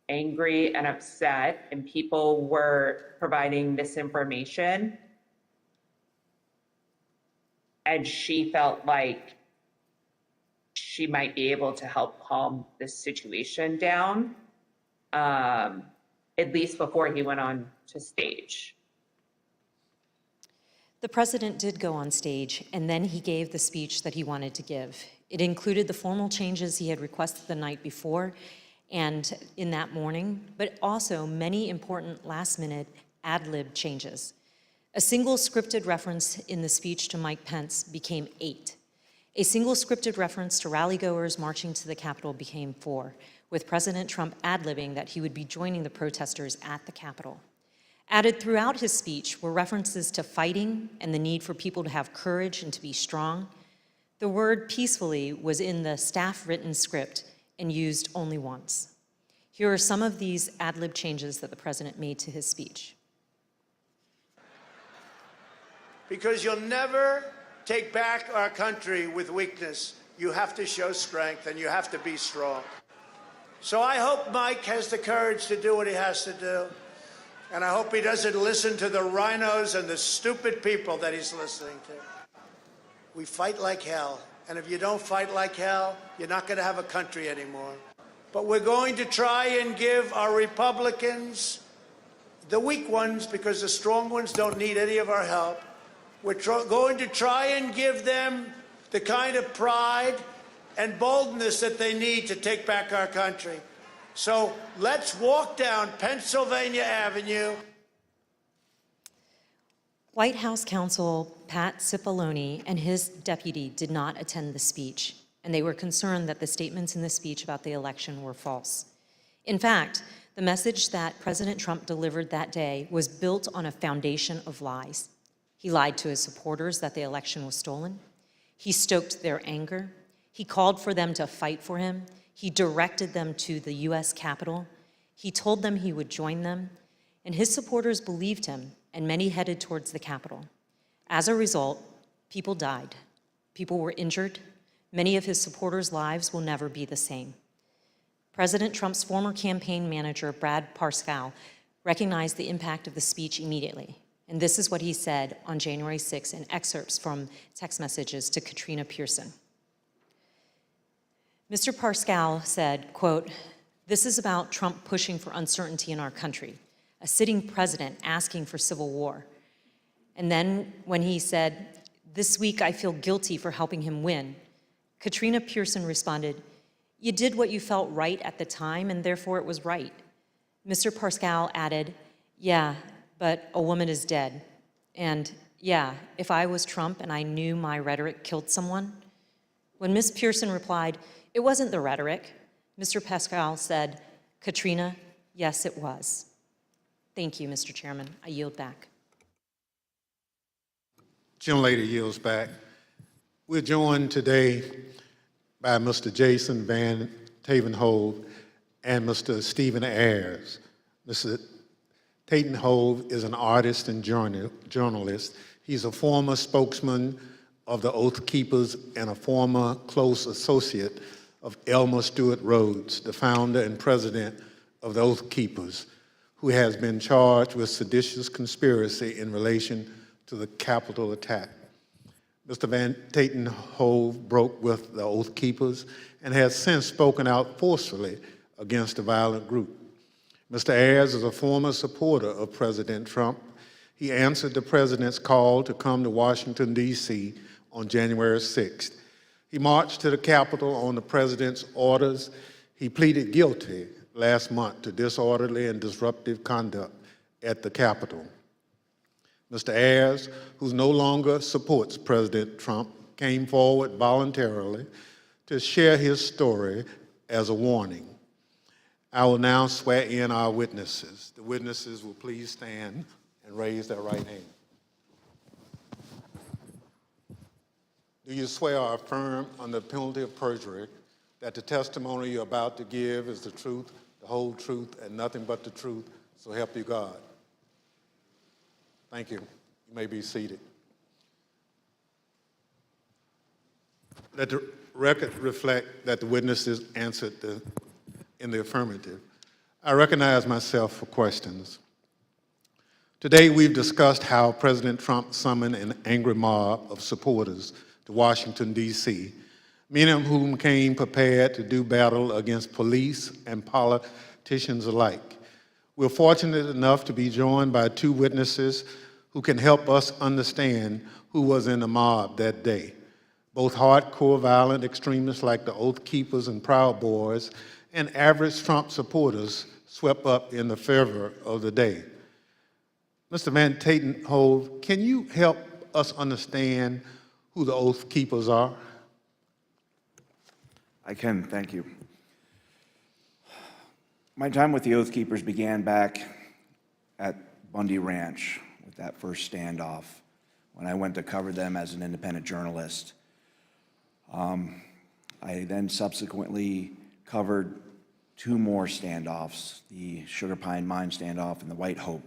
Speaker 13: angry and upset, and people were providing misinformation. And she felt like she might be able to help calm this situation down, at least before he went on to stage.
Speaker 17: The president did go on stage, and then he gave the speech that he wanted to give. It included the formal changes he had requested the night before and in that morning, but also many important last-minute ad-lib changes. A single scripted reference in the speech to Mike Pence became 8. A single scripted reference to rallygoers marching to the Capitol became 4, with President Trump ad-libbing that he would be joining the protesters at the Capitol. Added throughout his speech were references to fighting and the need for people to have courage and to be strong. The word peacefully was in the staff-written script and used only once. Here are some of these ad-lib changes that the president made to his speech.
Speaker 21: Because you'll never take back our country with weakness. You have to show strength and you have to be strong. So I hope Mike has the courage to do what he has to do. And I hope he doesn't listen to the rhinos and the stupid people that he's listening to. We fight like hell. And if you don't fight like hell, you're not going to have a country anymore. But we're going to try and give our Republicans, the weak ones, because the strong ones don't need any of our help, we're going to try and give them the kind of pride and boldness that they need to take back our country. So let's walk down Pennsylvania Avenue.
Speaker 17: White House counsel Pat Cipollone and his deputy did not attend the speech, and they were concerned that the statements in the speech about the election were false. In fact, The message that President Trump delivered that day was built on a foundation of lies. He lied to his supporters that the election was stolen. He stoked their anger. He called for them to fight for him. He directed them to the U.S. Capitol. He told them he would join them, and his supporters believed him, and many headed towards the Capitol. As a result, people died. People were injured. Many of his supporters' lives will never be the same. President Trump's former campaign manager, Brad Parscale, recognized the impact of the speech immediately. And this is what he said on January 6 in excerpts from text messages to Katrina Pearson. Mr. Parscale said, quote, "This is about Trump pushing for uncertainty in our country, a sitting president asking for civil war." And then when he said, "This week I feel guilty for helping him win," Katrina Pearson responded, "You did what you felt right at the time, and therefore it was right." Mr. Parscale added, "Yeah, but a woman is dead. And yeah, if I was Trump and I knew my rhetoric killed someone." When Ms. Pearson replied, "It wasn't the rhetoric," Mr. Parscale said, "Katrina, yes, it was." Thank you, Mr. Chairman. I yield back.
Speaker 2: Gentlelady yields back. We're joined today by Mr. Jason Van Tavenhove and Mr. Stephen Ayers. Mr. Tavenhove is an artist and journalist. He's a former spokesman of the Oath Keepers and a former close associate of Elmer Stewart Rhodes, the founder and president of the Oath Keepers, who has been charged with seditious conspiracy in relation to the Capitol attack. Mr. Van Tatenhove broke with the Oath Keepers and has since spoken out forcefully against the violent group. Mr. Ayers is a former supporter of President Trump. He answered the president's call to come to Washington, D.C. on January 6th. He marched to the Capitol on the president's orders. He pleaded guilty last month to disorderly and disruptive conduct at the Capitol. Mr. Ayers, who no longer supports President Trump, came forward voluntarily to share his story as a warning. I will now swear in our witnesses. The witnesses will please stand and raise their right hand. Do you swear or affirm under penalty of perjury that the testimony you're about to give is the truth, the whole truth, and nothing but the truth, so help you God? Thank you. You may be seated. Let the record reflect that the witnesses answered in the affirmative. I recognize myself for questions. Today, we've discussed how President Trump summoned an angry mob of supporters to Washington, D.C., many of whom came prepared to do battle against police and politicians alike. We're fortunate enough to be joined by two witnesses who can help us understand who was in the mob that day. Both hardcore violent extremists like the Oath Keepers and Proud Boys and average Trump supporters swept up in the fervor of the day. Mr. Van Tatenhove, can you help us understand who the Oath Keepers are?
Speaker 8: I can, thank you. My time with the Oath Keepers began back at Bundy Ranch with that first standoff when I went to cover them as an independent journalist. I then subsequently covered two more standoffs, the Sugar Pine Mine standoff and the White Hope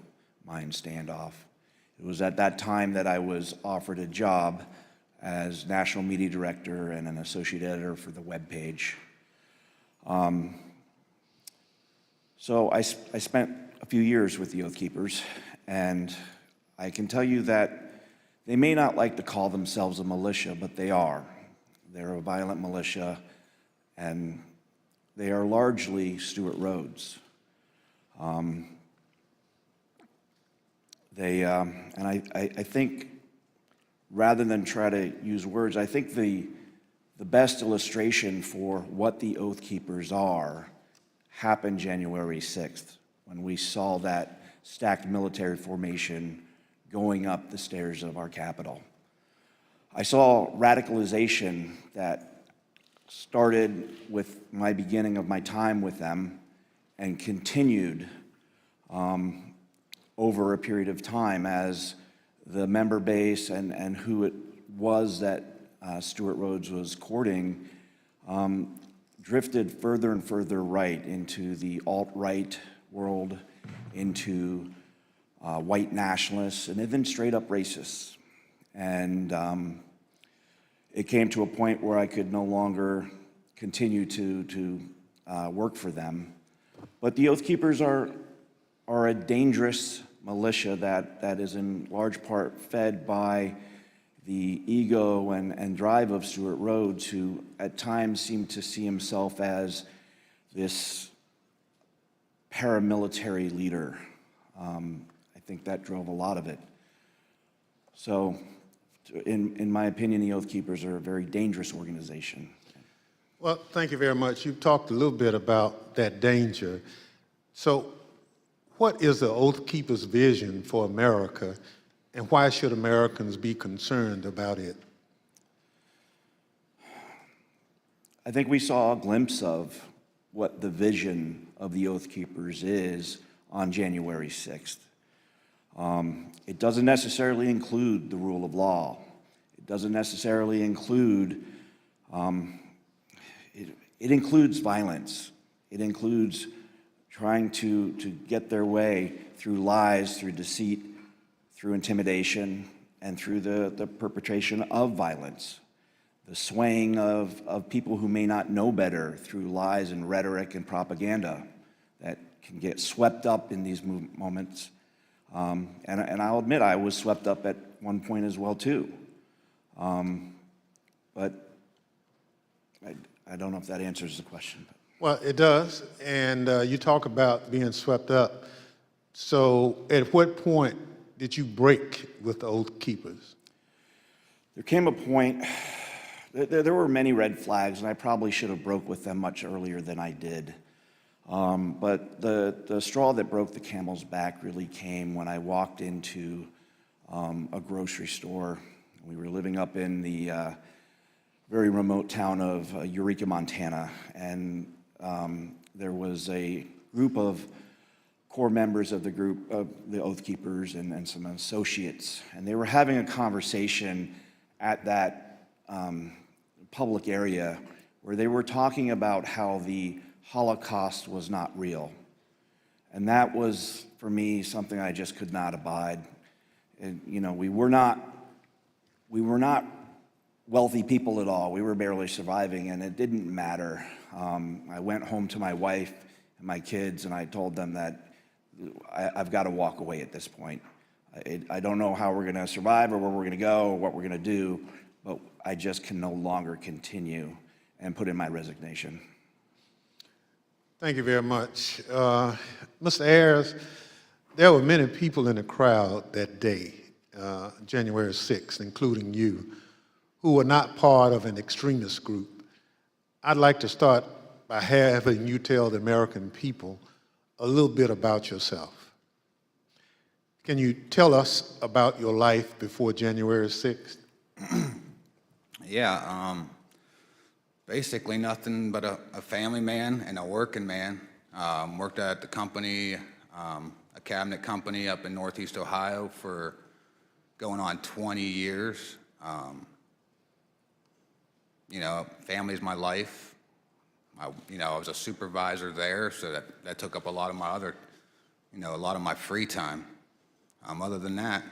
Speaker 8: Mine standoff. It was at that time that I was offered a job as national media director and an associate editor for the webpage. So I spent a few years with the Oath Keepers, and I can tell you that they may not like to call themselves a militia, but they are. They're a violent militia, and they are largely Stewart Rhodes. And I think, rather than try to use words, I think the best illustration for what the Oath Keepers are happened January 6th, when we saw that stacked military formation going up the stairs of our Capitol. I saw radicalization that started with my beginning of my time with them and continued over a period of time as the member base and who it was that Stewart Rhodes was courting drifted further and further right into the alt-right world, into white nationalists, and even straight up racists. And it came to a point where I could no longer continue to work for them. But the Oath Keepers are a dangerous militia that is in large part fed by the ego and drive of Stewart Rhodes, who at times seemed to see himself as this paramilitary leader. I think that drove a lot of it. So, in my opinion, the Oath Keepers are a very dangerous organization.
Speaker 2: Well, thank you very much. You talked a little bit about that danger. So, what is the Oath Keepers' vision for America, and why should Americans be concerned about it?
Speaker 8: I think we saw a glimpse of what the vision of the Oath Keepers is on January 6th. It doesn't necessarily include the rule of law. It doesn't necessarily include, it includes violence. It includes trying to get their way through lies, through deceit, through intimidation, and through the perpetration of violence. The swaying of people who may not know better through lies and rhetoric and propaganda that can get swept up in these moments. And I'll admit I was swept up at one point as well too. But I don't know if that answers the question.
Speaker 2: Well, it does, and you talk about being swept up. So at what point did you break with the Oath Keepers?
Speaker 8: There came a point, there were many red flags, and I probably should have broke with them much earlier than I did. But the straw that broke the camel's back really came when I walked into a grocery store. We were living up in the very remote town of Eureka, Montana, and there was a group of core members of the group of the Oath Keepers and some associates, and they were having a conversation at that public area where they were talking about how the Holocaust was not real. And that was, for me, something I just could not abide. And, you know, we were not wealthy people at all. We were barely surviving, and it didn't matter. I went home to my wife and my kids, and I told them that I've got to walk away at this point. I don't know how we're going to survive or where we're going to go or what we're going to do, but I just can no longer continue, and put in my resignation.
Speaker 2: Thank you very much. Mr. Ayers, there were many people in the crowd that day, January 6th, including you, who were not part of an extremist group. I'd like to start by having you tell the American people a little bit about yourself. Can you tell us about your life before January 6th?
Speaker 16: Yeah, basically nothing but a family man and a working man. Worked at the company, a cabinet company up in Northeast Ohio for going on 20 years. You know, family's my life. I was a supervisor there, so that took up a lot of my other, a lot of my free time. Other than that,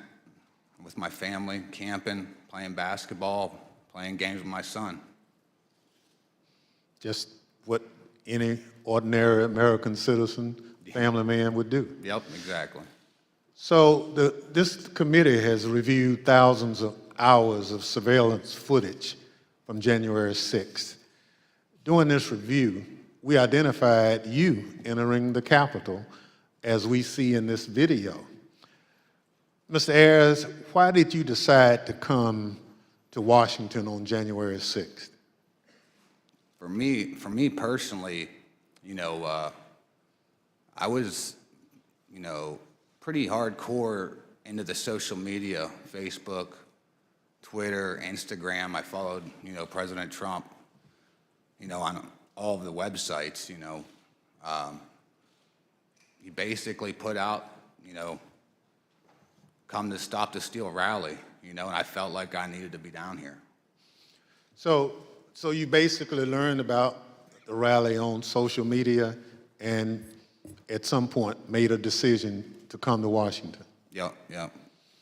Speaker 16: with my family, camping, playing basketball, playing games with my son.
Speaker 2: Just what any ordinary American citizen, family man would do.
Speaker 16: Yep, exactly.
Speaker 2: So this committee has reviewed thousands of hours of surveillance footage from January 6th. During this review, we identified you entering the Capitol as we see in this video. Mr. Ayers, why did you decide to come to Washington on January 6th?
Speaker 16: For me personally, I was, pretty hardcore into the social media, Facebook, Twitter, Instagram. I followed, President Trump, on all of the websites, he basically put out, come to stop the steal rally, and I felt like I needed to be down here.
Speaker 2: So you basically learned about the rally on social media and at some point made a decision to come to Washington.
Speaker 16: Yep.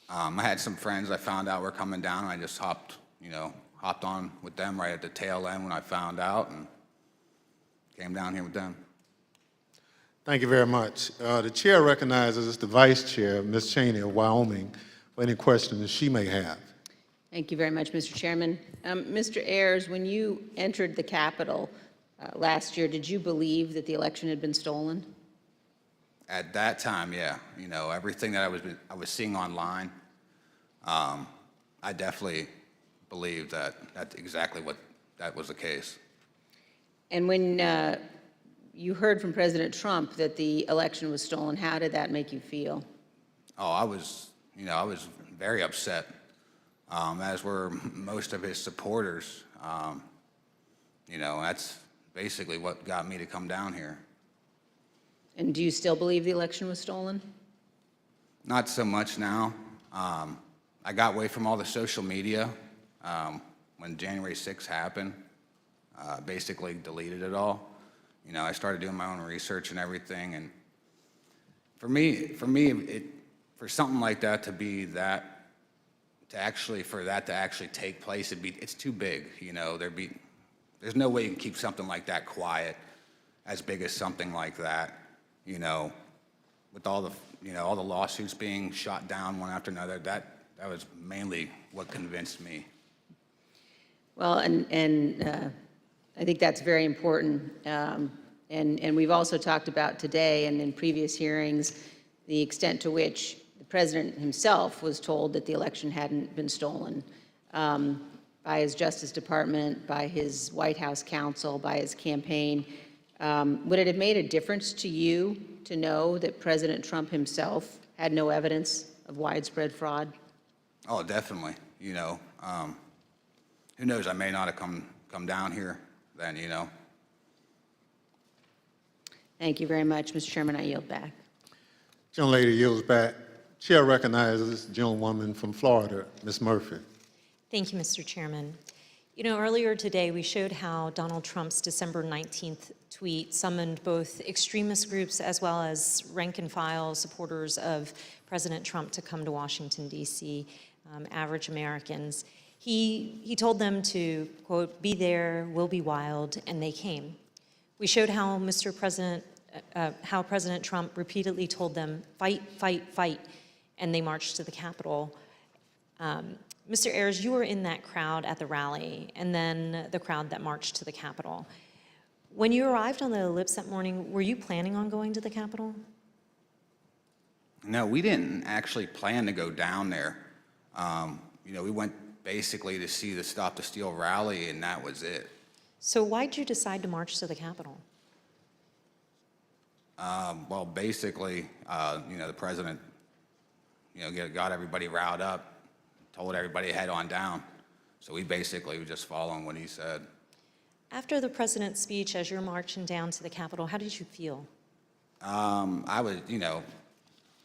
Speaker 16: I had some friends I found out were coming down, and I just hopped on with them right at the tail end when I found out, and came down here with them.
Speaker 2: Thank you very much. The chair recognizes the vice chair, Ms. Cheney of Wyoming, for any questions she may have.
Speaker 11: Thank you very much, Mr. Chairman. Mr. Ayers, when you entered the Capitol last year, did you believe that the election had been stolen?
Speaker 16: At that time, yeah. Everything that I was seeing online, I definitely believed that that's exactly what that was the case.
Speaker 11: And when you heard from President Trump that the election was stolen, how did that make you feel?
Speaker 16: Oh, I was very upset, as were most of his supporters. That's basically what got me to come down here.
Speaker 11: And do you still believe the election was stolen?
Speaker 16: Not so much now. I got away from all the social media when January 6th happened. Basically deleted it all. I started doing my own research and everything. And for me, for something like that to be that, for that to actually take place, it's too big. There's no way you can keep something like that quiet, as big as something like that. With all the lawsuits being shot down one after another, that was mainly what convinced me.
Speaker 11: Well, and I think that's very important. And we've also talked about today and in previous hearings the extent to which the president himself was told that the election hadn't been stolen by his Justice Department, by his White House counsel, by his campaign. Would it have made a difference to you to know that President Trump himself had no evidence of widespread fraud?
Speaker 16: Oh, definitely. Who knows? I may not have come down here then.
Speaker 11: Thank you very much, Mr. Chairman. I yield back.
Speaker 2: Gentlelady yields back. Chair recognizes the gentlewoman from Florida, Ms. Murphy.
Speaker 17: Thank you, Mr. Chairman. Earlier today, we showed how Donald Trump's December 19th tweet summoned both extremist groups as well as rank-and-file supporters of President Trump to come to Washington, D.C., average Americans. He told them to, quote, "Be there, we'll be wild," and they came. We showed how how President Trump repeatedly told them, "Fight, fight, fight," and they marched to the Capitol. Mr. Ayers, you were in that crowd at the rally, and then the crowd that marched to the Capitol. When you arrived on the ellipse that morning, were you planning on going to the Capitol?
Speaker 16: No, we didn't actually plan to go down there. We went basically to see the Stop the Steal rally, and that was it.
Speaker 17: So why did you decide to march to the Capitol?
Speaker 16: Well, basically, the president, got everybody riled up, told everybody to head on down. So we basically were just following what he said.
Speaker 17: After the president's speech, as you're marching down to the Capitol, how did you feel?
Speaker 16: I was,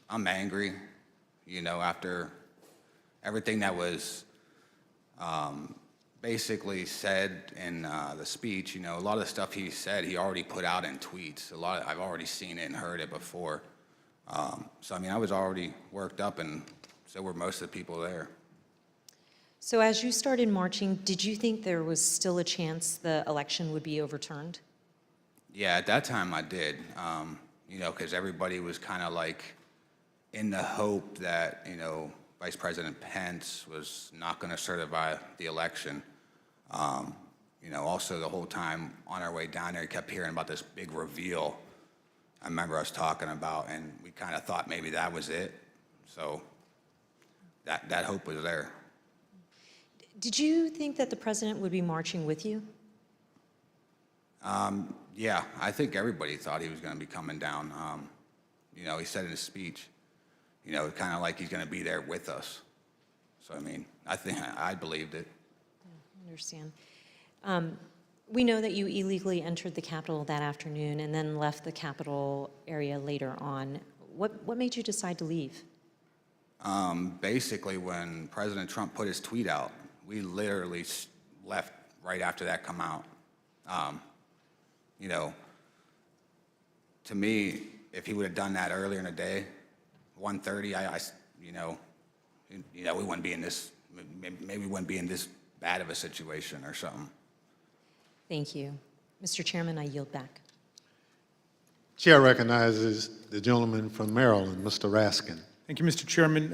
Speaker 16: I'm angry, after everything that was basically said in the speech. A lot of the stuff he said, he already put out in tweets. I've already seen it and heard it before. So, I was already worked up, and so were most of the people there.
Speaker 17: So as you started marching, did you think there was still a chance the election would be overturned?
Speaker 16: Yeah, at that time I did, because everybody was kind of like in the hope that, Vice President Pence was not going to certify the election. Also the whole time on our way down there, we kept hearing about this big reveal I remember us talking about, and we kind of thought maybe that was it. So that hope was there.
Speaker 17: Did you think that the president would be marching with you?
Speaker 16: Yeah, I think everybody thought he was going to be coming down. He said in his speech, kind of like he's going to be there with us. So, I think I believed it.
Speaker 17: I understand. We know that you illegally entered the Capitol that afternoon and then left the Capitol area later on. What made you decide to leave?
Speaker 16: Basically, when President Trump put his tweet out, we literally left right after that come out. You know, to me, if he would have done that earlier in the day, 1:30, you know, we wouldn't be in this, maybe we wouldn't be in this bad of a situation or something.
Speaker 17: Thank you. Mr. Chairman, I yield back.
Speaker 2: Chair recognizes the gentleman from Maryland, Mr. Raskin.
Speaker 10: Thank you, Mr. Chairman.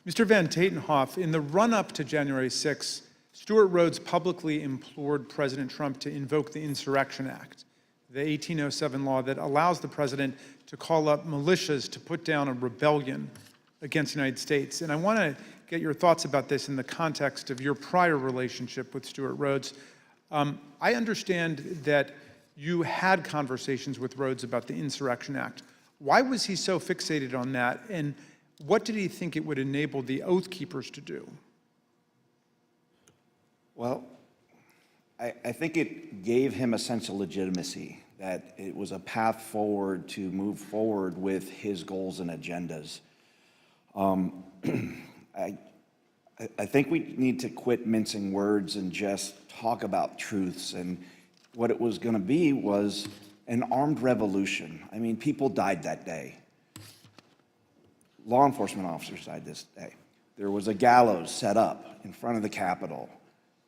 Speaker 10: Mr. Van Tatenhoff, in the run-up to January 6th, Stuart Rhodes publicly implored President Trump to invoke the Insurrection Act, the 1807 law that allows the president to call up militias to put down a rebellion against the United States. And I want to get your thoughts about this in the context of your prior relationship with Stuart Rhodes. I understand that you had conversations with Rhodes about the Insurrection Act. Why was he so fixated on that, and what did he think it would enable the Oath Keepers to do?
Speaker 8: Well, I think it gave him a sense of legitimacy, that it was a path forward to move forward with his goals and agendas. I think we need to quit mincing words and just talk about truths. And what it was going to be was an armed revolution. I mean, people died that day. Law enforcement officers died this day. There was a gallows set up in front of the Capitol.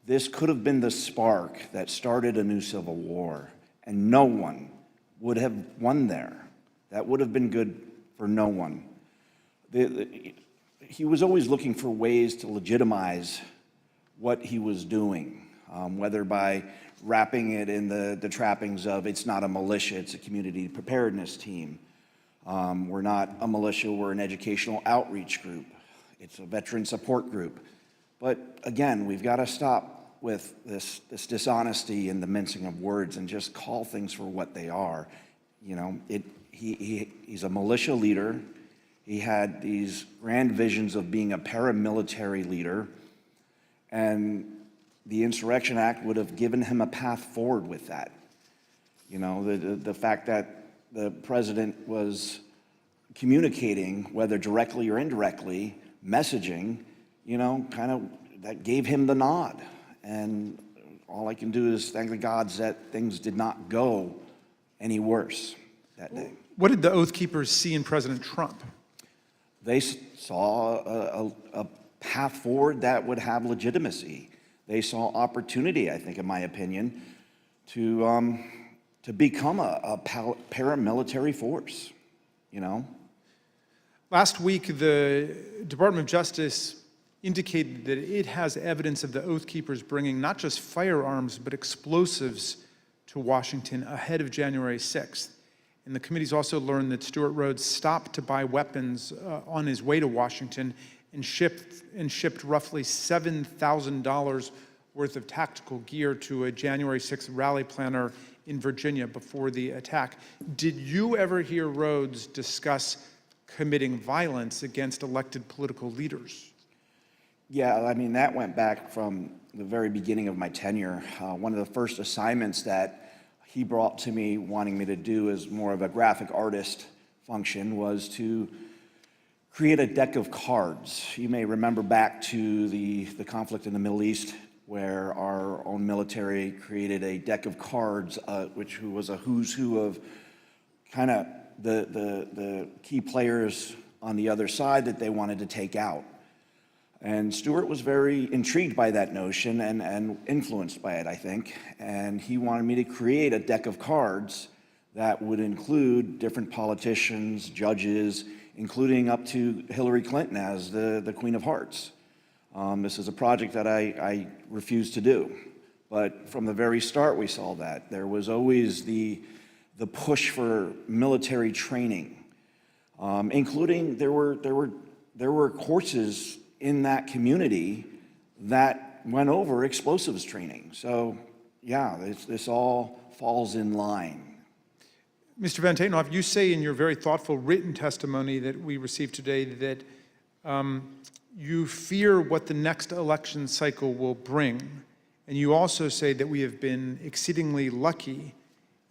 Speaker 8: This could have been the spark that started a new civil war, and no one would have won there. That would have been good for no one. He was always looking for ways to legitimize what he was doing, whether by wrapping it in the trappings of it's not a militia, it's a community preparedness team. We're not a militia, we're an educational outreach group. It's a veteran support group. But again, we've got to stop with this dishonesty and the mincing of words and just call things for what they are. You know, he's a militia leader. He had these grand visions of being a paramilitary leader, and the Insurrection Act would have given him a path forward with that. You know, the fact that the president was communicating, whether directly or indirectly, messaging, you know, kind of that gave him the nod. And all I can do is thank the gods that things did not go any worse that day.
Speaker 10: What did the Oath Keepers see in President Trump?
Speaker 8: They saw a path forward that would have legitimacy. They saw opportunity, I think, in my opinion, to become a paramilitary force, you know?
Speaker 10: Last week, the Department of Justice indicated that it has evidence of the Oath Keepers bringing not just firearms, but explosives to Washington ahead of January 6th. And the committee's also learned that Stuart Rhodes stopped to buy weapons on his way to Washington and shipped roughly $7,000 worth of tactical gear to a January 6th rally planner in Virginia before the attack. Did you ever hear Rhodes discuss committing violence against elected political leaders?
Speaker 8: Yeah, I mean, that went back from the very beginning of my tenure. One of the first assignments that he brought to me wanting me to do as more of a graphic artist function was to create a deck of cards. You may remember back to the conflict in the Middle East where our own military created a deck of cards, which was a who's who of kind of the key players on the other side that they wanted to take out. And Stuart was very intrigued by that notion and influenced by it, I think. And he wanted me to create a deck of cards that would include different politicians, judges, including up to Hillary Clinton as the Queen of Hearts. This is a project that I refused to do. But from the very start, we saw that. There was always the push for military training, including there were courses in that community that went over explosives training. So yeah, this all falls in line.
Speaker 10: Mr. Van Tatenhoff, you say in your very thoughtful written testimony that we received today that you fear what the next election cycle will bring, And you also say that we have been exceedingly lucky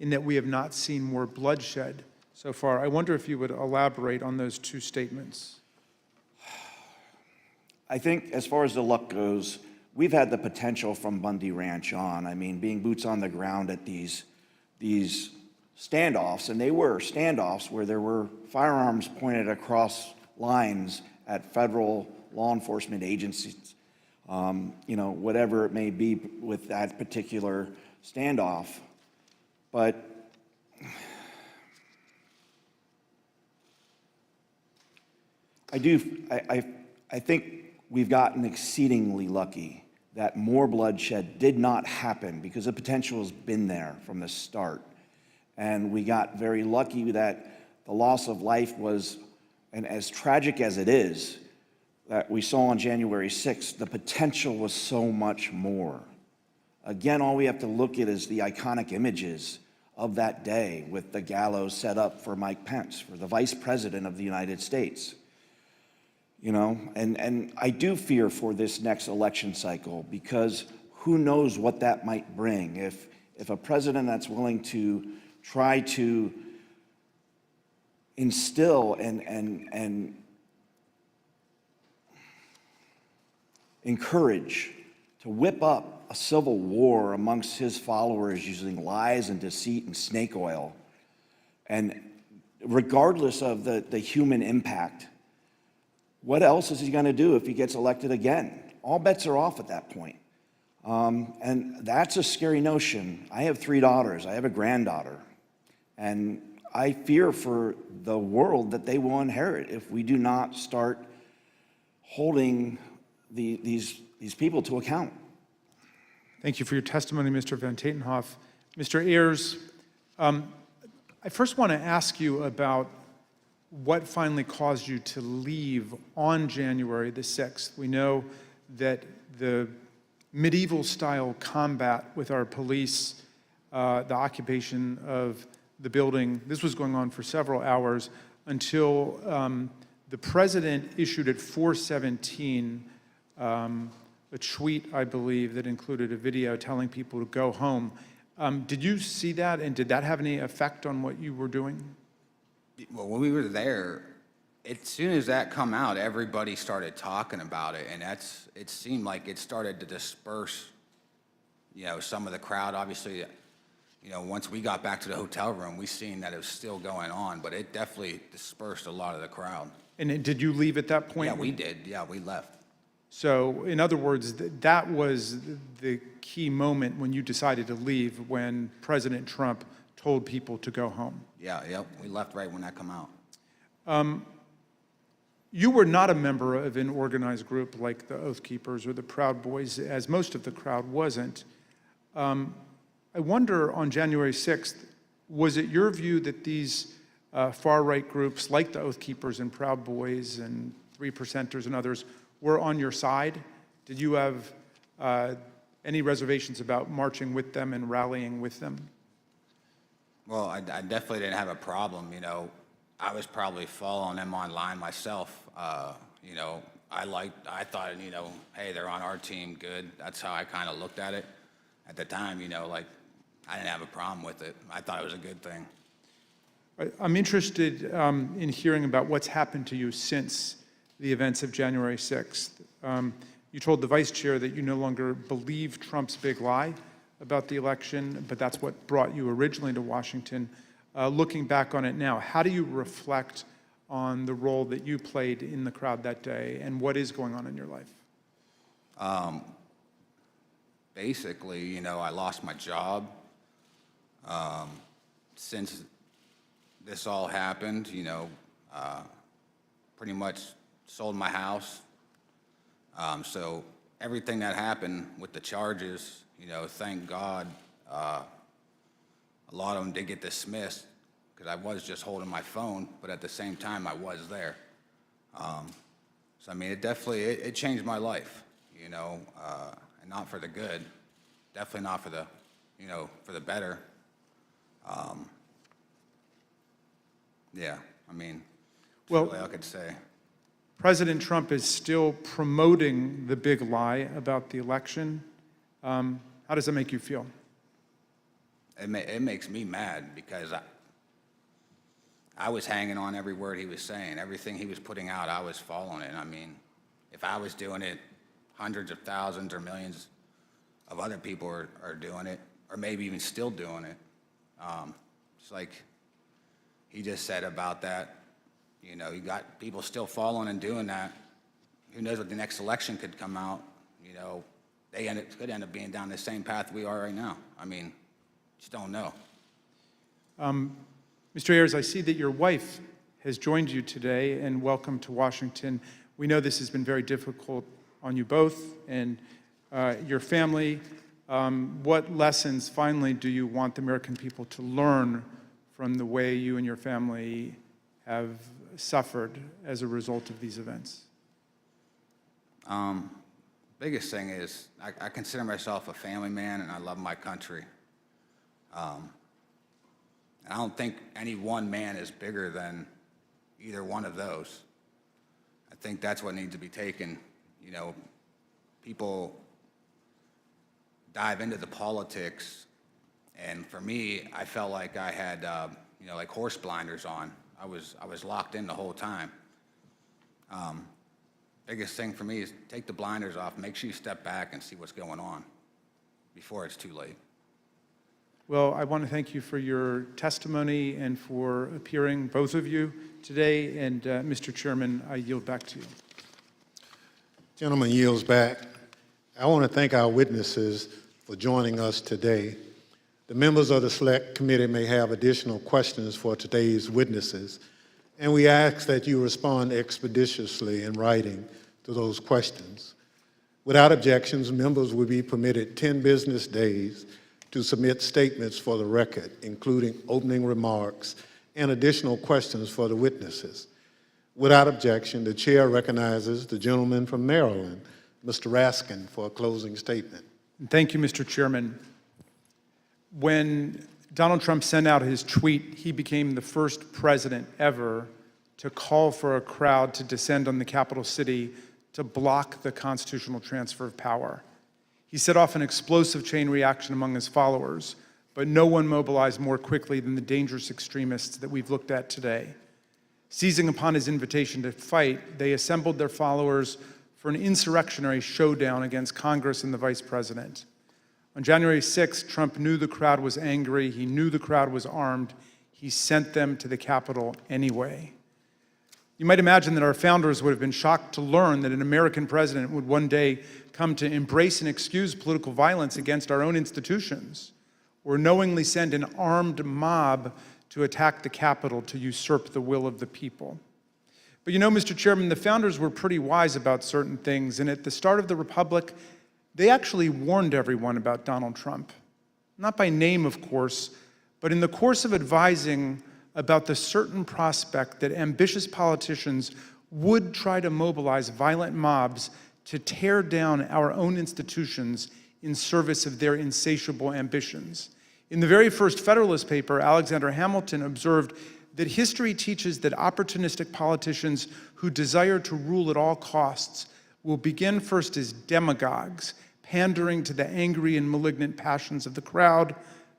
Speaker 10: in that we have not seen more bloodshed so far. I wonder if you would elaborate on those two statements.
Speaker 8: I think as far as the luck goes, we've had the potential from Bundy Ranch on. I mean, being boots on the ground at these standoffs, and they were standoffs where there were firearms pointed across lines at federal law enforcement agencies, you know, whatever it may be with that particular standoff. But I think we've gotten exceedingly lucky that more bloodshed did not happen because the potential has been there from the start. And we got very lucky that the loss of life was, and as tragic as it is, that we saw on January 6th, the potential was so much more. Again, all we have to look at is the iconic images of that day with the gallows set up for Mike Pence, for the Vice President of the United States. You know, and I do fear for this next election cycle because who knows what that might bring. If a president that's willing to try to instill and encourage, to whip up a civil war amongst his followers using lies and deceit and snake oil, and regardless of the human impact, what else is he going to do if he gets elected again? All bets are off at that point. And that's a scary notion. I have 3 daughters. I have a granddaughter. And I fear for the world that they will inherit if we do not start holding these people to account.
Speaker 10: Thank you for your testimony, Mr. Van Tatenhoff. Mr. Ayers, I first want to ask you about what finally caused you to leave on January the 6th. We know that the medieval-style combat with our police, the occupation of the building, this was going on for several hours until the president issued at 4:17 a tweet, I believe, that included a video telling people to go home. Did you see that, and did that have any effect on what you were doing?
Speaker 16: Well, when we were there, as soon as that come out, everybody started talking about it, and it seemed like it started to disperse, you know, some of the crowd. Obviously, you know, once we got back to the hotel room, we seen that it was still going on, but it definitely dispersed a lot of the crowd.
Speaker 10: And did you leave at that point?
Speaker 16: Yeah, we did. Yeah, we left.
Speaker 10: So, in other words, that was the key moment when you decided to leave, when President Trump told people to go home.
Speaker 16: Yeah, yep, we left right when that come out.
Speaker 10: You were not a member of an organized group like the Oath Keepers or the Proud Boys, as most of the crowd wasn't. I wonder, on January 6th, was it your view that these far-right groups like the Oath Keepers and Proud Boys and 3%ers and others were on your side? Did you have any reservations about marching with them and rallying with them?
Speaker 16: Well, I definitely didn't have a problem. You know, I was probably following them online myself. You know, I thought, you know, hey, they're on our team, good. That's how I kind of looked at it at the time. You know, like, I didn't have a problem with it. I thought it was a good thing.
Speaker 10: I'm interested in hearing about what's happened to you since the events of January 6th. You told the vice chair that you no longer believe Trump's big lie about the election, but that's what brought you originally to Washington. Looking back on it now, how do you reflect on the role that you played in the crowd that day, and what is going on in your life?
Speaker 16: Basically, you know, I lost my job. Since this all happened, you know, pretty much sold my house. So everything that happened with the charges, you know, thank God, a lot of them did get dismissed because I was just holding my phone, but at the same time, I was there. So, I mean, it definitely, it changed my life, you know, and not for the good, definitely not for the, you know, for the better. Yeah, I mean,
Speaker 10: well,
Speaker 16: that's all I could say.
Speaker 10: President Trump is still promoting the big lie about the election. How does that make you feel?
Speaker 16: It makes me mad because I was hanging on every word he was saying. Everything he was putting out, I was following it. I mean, if I was doing it, hundreds of thousands or millions of other people are doing it, or maybe even still doing it. It's like he just said about that. You know, you got people still following and doing that. Who knows what the next election could come out? You know, could end up being down the same path we are right now. I mean, just don't know.
Speaker 10: Mr. Ayers, I see that your wife has joined you today, and welcome to Washington. We know this has been very difficult on you both and your family. What lessons, finally, do you want the American people to learn from the way you and your family have suffered as a result of these events?
Speaker 16: Biggest thing is I consider myself a family man, and I love my country. I don't think any one man is bigger than either one of those. I think that's what needs to be taken. You know, people dive into the politics, and for me, I felt like I had, you know, like horse blinders on. I was locked in the whole time. Biggest thing for me is take the blinders off, make sure you step back and see what's going on before it's too late.
Speaker 10: Well, I want to thank you for your testimony and for appearing, both of you, today. And Mr. Chairman, I yield back to you.
Speaker 2: Gentleman yields back. I want to thank our witnesses for joining us today. The members of the Select Committee may have additional questions for today's witnesses, and we ask that you respond expeditiously in writing to those questions. Without objections, members will be permitted 10 business days to submit statements for the record, including opening remarks and additional questions for the witnesses. Without objection, the chair recognizes the gentleman from Maryland, Mr. Raskin, for a closing statement.
Speaker 10: Thank you, Mr. Chairman. When Donald Trump sent out his tweet, he became the first president ever to call for a crowd to descend on the capital city to block the constitutional transfer of power. He set off an explosive chain reaction among his followers, but no one mobilized more quickly than the dangerous extremists that we've looked at today. Seizing upon his invitation to fight, they assembled their followers for an insurrectionary showdown against Congress and the vice president. On January 6th, Trump knew the crowd was angry. He knew the crowd was armed. He sent them to the Capitol anyway. You might imagine that our founders would have been shocked to learn that an American president would one day come to embrace and excuse political violence against our own institutions, or knowingly send an armed mob to attack the Capitol to usurp the will of the people. But you know, Mr. Chairman, the founders were pretty wise about certain things, and at the start of the Republic, they actually warned everyone about Donald Trump. Not by name, of course, but in the course of advising about the certain prospect that ambitious politicians would try to mobilize violent mobs to tear down our own institutions in service of their insatiable ambitions. In the very first Federalist paper, Alexander Hamilton observed that history teaches that opportunistic politicians who desire to rule at all costs will begin first as demagogues, pandering to the angry and malignant passions of the crowd,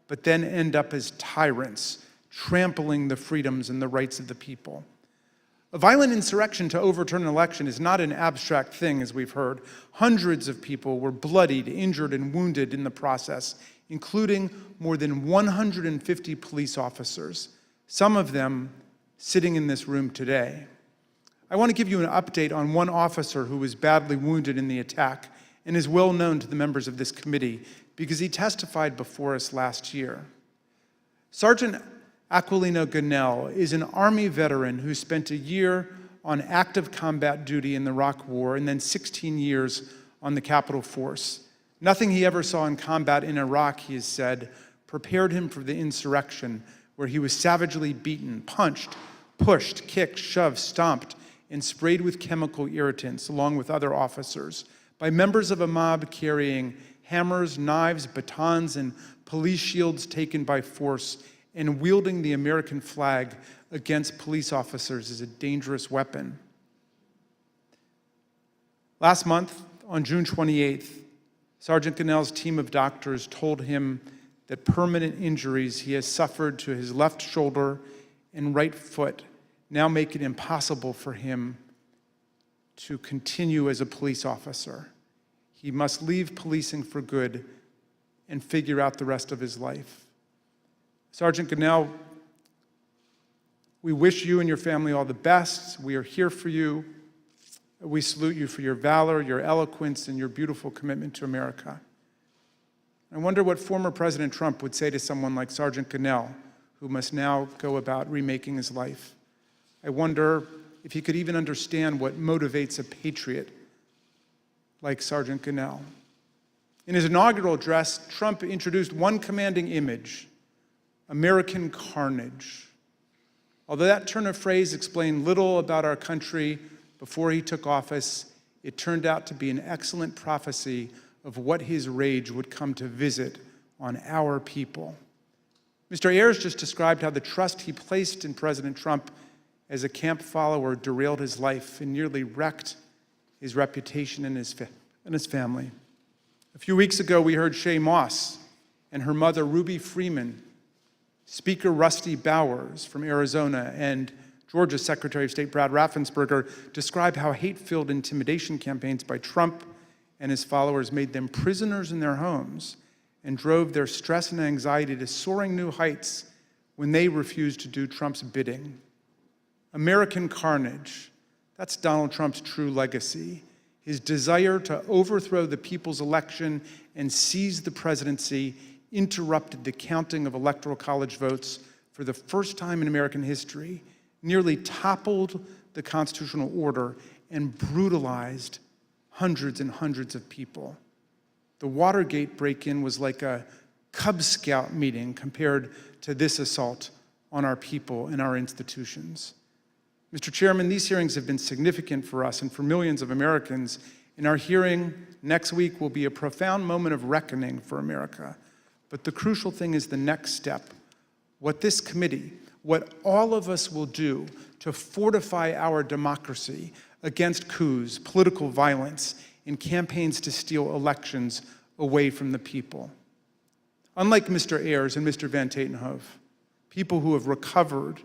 Speaker 10: but then end up as tyrants, trampling the freedoms and the rights of the people. A violent insurrection to overturn an election is not an abstract thing, as we've heard. Hundreds of people were bloodied, injured, and wounded in the process, including more than 150 police officers, some of them sitting in this room today. I want to give you an update on one officer who was badly wounded in the attack and is well known to the members of this committee because he testified before us last year. Sergeant Aquilino Gunnell is an Army veteran who spent a year on active combat duty in the Iraq War and then 16 years on the Capitol Force. Nothing he ever saw in combat in Iraq, he has said, prepared him for the insurrection, where he was savagely beaten, punched, pushed, kicked, shoved, stomped, and sprayed with chemical irritants, along with other officers, by members of a mob carrying hammers, knives, batons, and police shields taken by force, and wielding the American flag against police officers as a dangerous weapon. Last month, on June 28th, Sergeant Gonell's team of doctors told him that permanent injuries he has suffered to his left shoulder and right foot now make it impossible for him to continue as a police officer. He must leave policing for good and figure out the rest of his life. Sergeant Gonell, we wish you and your family all the best. We are here for you. We salute you for your valor, your eloquence, and your beautiful commitment to America. I wonder what former President Trump would say to someone like Sergeant Gonell, who must now go about remaking his life. I wonder if he could even understand what motivates a patriot like Sergeant Gonell. In his inaugural address, Trump introduced one commanding image: American carnage. Although that turn of phrase explained little about our country before he took office, it turned out to be an excellent prophecy of what his rage would come to visit on our people. Mr. Ayers just described how the trust he placed in President Trump as a camp follower derailed his life and nearly wrecked his reputation and his family. A few weeks ago, we heard Shaye Moss and her mother, Ruby Freeman, Speaker Rusty Bowers from Arizona, and Georgia's Secretary of State Brad Raffensperger describe how hate-filled intimidation campaigns by Trump and his followers made them prisoners in their homes and drove their stress and anxiety to soaring new heights when they refused to do Trump's bidding. American carnage, that's Donald Trump's true legacy. His desire to overthrow the people's election and seize the presidency interrupted the counting of electoral college votes for the first time in American history, nearly toppled the constitutional order, and brutalized hundreds and hundreds of people. The Watergate break-in was like a Cub Scout meeting compared to this assault on our people and our institutions. Mr. Chairman, these hearings have been significant for us and for millions of Americans, and our hearing next week will be a profound moment of reckoning for America. But the crucial thing is the next step. What this committee, what all of us will do to fortify our democracy against coups, political violence, and campaigns to steal elections away from the people. Unlike Mr. Ayers and Mr. Van Tatenhove, people who have recovered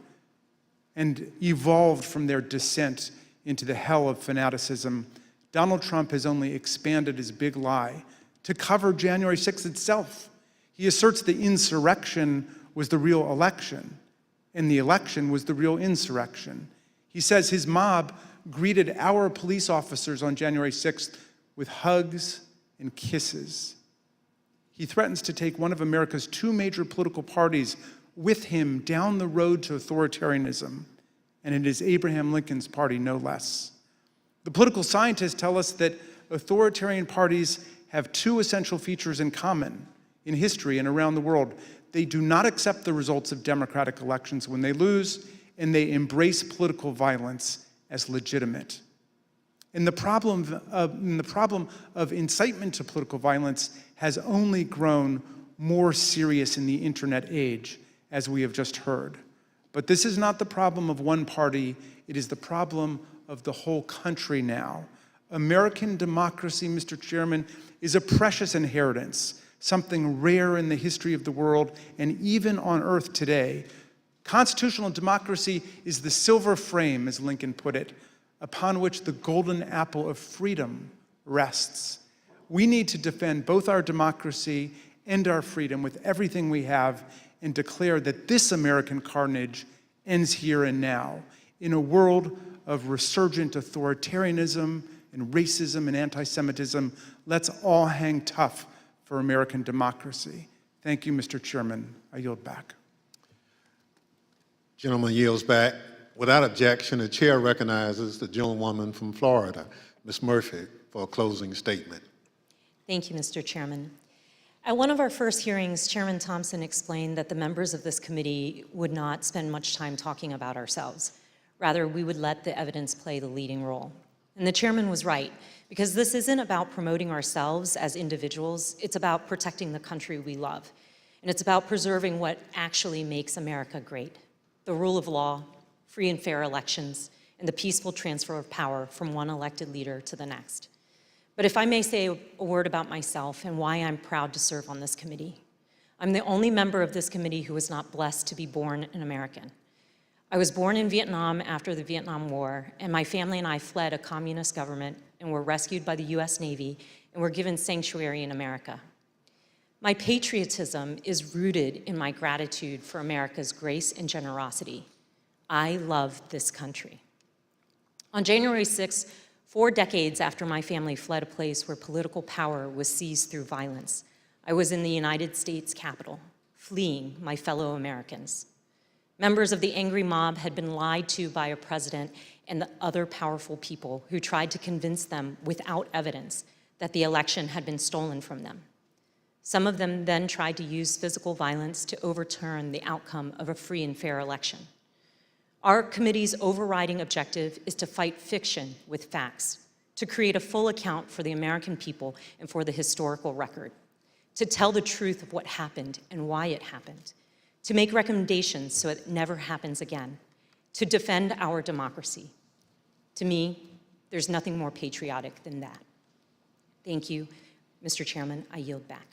Speaker 10: and evolved from their descent into the hell of fanaticism, Donald Trump has only expanded his big lie to cover January 6th itself. He asserts the insurrection was the real election, and the election was the real insurrection. He says his mob greeted our police officers on January 6th with hugs and kisses. He threatens to take one of America's two major political parties with him down the road to authoritarianism, and it is Abraham Lincoln's party, no less. The political scientists tell us that authoritarian parties have two essential features in common in history and around the world. They do not accept the results of democratic elections when they lose, and they embrace political violence as legitimate. And the problem of incitement to political violence has only grown more serious in the internet age, as we have just heard. But this is not the problem of one party, it is the problem of the whole country now. American democracy, Mr. Chairman, is a precious inheritance, something rare in the history of the world and even on earth today. Constitutional democracy is the silver frame, as Lincoln put it, upon which the golden apple of freedom rests. We need to defend both our democracy and our freedom with everything we have and declare that this American carnage ends here and now. In a world of resurgent authoritarianism and racism and anti-Semitism, let's all hang tough for American democracy. Thank you, Mr. Chairman. I yield back.
Speaker 2: Gentleman yields back. Without objection, the chair recognizes the gentlewoman from Florida, Ms. Murphy, for a closing statement.
Speaker 17: Thank you, Mr. Chairman. At one of our first hearings, Chairman Thompson explained that the members of this committee would not spend much time talking about ourselves. Rather, we would let the evidence play the leading role. And the chairman was right, because this isn't about promoting ourselves as individuals, it's about protecting the country we love. And it's about preserving what actually makes America great: the rule of law, free and fair elections, and the peaceful transfer of power from one elected leader to the next. But if I may say a word about myself and why I'm proud to serve on this committee. I'm the only member of this committee who was not blessed to be born an American. I was born in Vietnam after the Vietnam War, and my family and I fled a communist government and were rescued by the US Navy and were given sanctuary in America. My patriotism is rooted in my gratitude for America's grace and generosity. I love this country. On January 6th, 4 decades after my family fled a place where political power was seized through violence, I was in the United States Capitol, fleeing my fellow Americans. Members of the angry mob had been lied to by a president and the other powerful people who tried to convince them without evidence that the election had been stolen from them. Some of them then tried to use physical violence to overturn the outcome of a free and fair election. Our committee's overriding objective is to fight fiction with facts, to create a full account for the American people and for the historical record, to tell the truth of what happened and why it happened, to make recommendations so it never happens again, to defend our democracy. To me, there's nothing more patriotic than that. Thank you. Mr. Chairman, I yield back.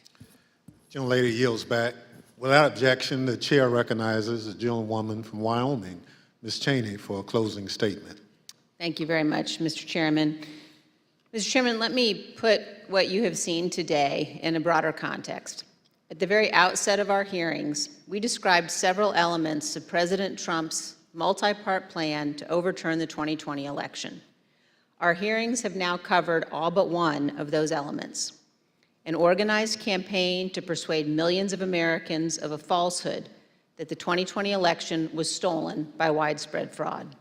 Speaker 2: Gentlelady yields back. Without objection, the chair recognizes the gentlewoman from Wyoming, Ms. Cheney, for a closing statement.
Speaker 11: Thank you very much, Mr. Chairman. Mr. Chairman, let me put what you have seen today in a broader context. At the very outset of our hearings, we described several elements of President Trump's multi-part plan to overturn the 2020 election. Our hearings have now covered all but one of those elements: an organized campaign to persuade millions of Americans of a falsehood that the 2020 election was stolen by widespread fraud,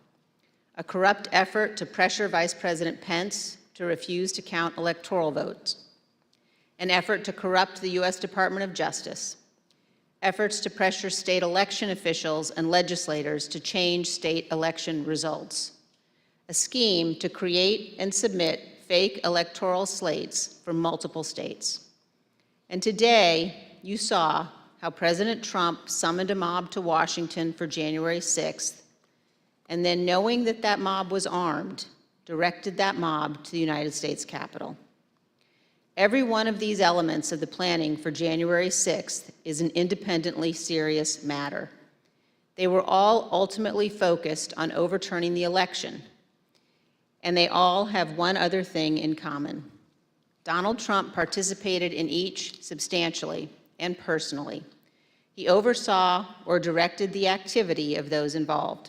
Speaker 11: a corrupt effort to pressure Vice President Pence to refuse to count electoral votes, an effort to corrupt the U.S. Department of Justice, efforts to pressure state election officials and legislators to change state election results, a scheme to create and submit fake electoral slates for multiple states. And today, you saw how President Trump summoned a mob to Washington for January 6th, and then, knowing that that mob was armed, directed that mob to the United States Capitol. Every one of these elements of the planning for January 6th is an independently serious matter. They were all ultimately focused on overturning the election, and they all have one other thing in common. Donald Trump participated in each substantially and personally. He oversaw or directed the activity of those involved.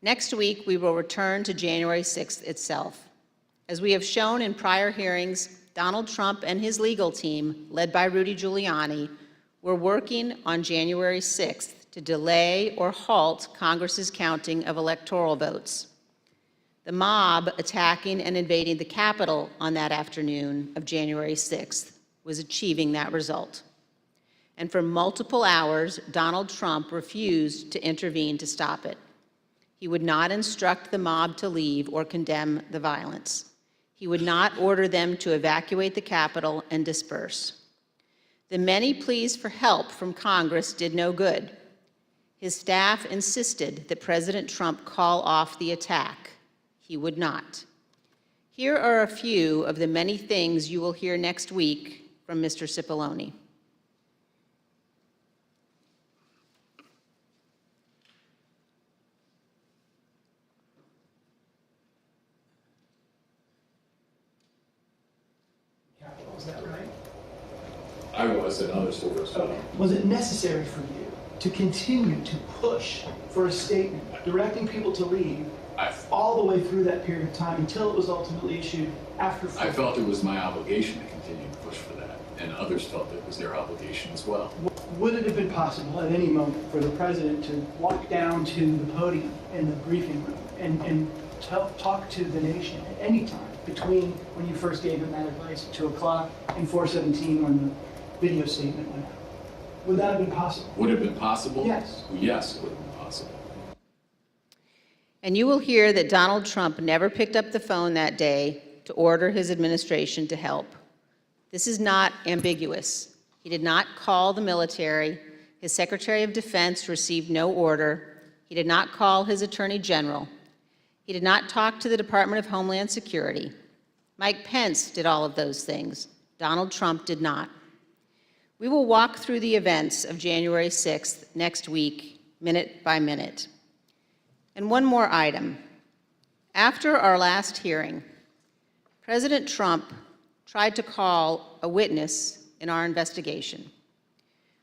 Speaker 11: Next week, we will return to January 6th itself. As we have shown in prior hearings, Donald Trump and his legal team, led by Rudy Giuliani, were working on January 6th to delay or halt Congress's counting of electoral votes. The mob attacking and invading the Capitol on that afternoon of January 6th was achieving that result. And for multiple hours, Donald Trump refused to intervene to stop it. He would not instruct the mob to leave or condemn the violence. He would not order them to evacuate the Capitol and disperse. The many pleas for help from Congress did no good. His staff insisted that President Trump call off the attack. He would not. Here are a few of the many things you will hear next week from Mr. Cipollone.
Speaker 14: Is that right?
Speaker 6: I was, and others were as well.
Speaker 14: Was it necessary for you to continue to push for a statement directing people to leave all the way through that period of time until it was ultimately issued after?
Speaker 6: I felt it was my obligation to continue to push for that, and others felt it was their obligation as well.
Speaker 14: Would it have been possible at any moment for the president to walk down to the podium in the briefing room and talk to the nation at any time between when you first gave him that advice at 2 o'clock and 4:17 when the video statement went out? Would that have been possible?
Speaker 6: Would it have been possible?
Speaker 14: Yes.
Speaker 6: Yes, it would have been possible.
Speaker 11: And you will hear that Donald Trump never picked up the phone that day to order his administration to help. This is not ambiguous. He did not call the military. His Secretary of Defense received no order. He did not call his Attorney General. He did not talk to the Department of Homeland Security. Mike Pence did all of those things. Donald Trump did not. We will walk through the events of January 6th next week, minute by minute. And one more item. After our last hearing, President Trump tried to call a witness in our investigation,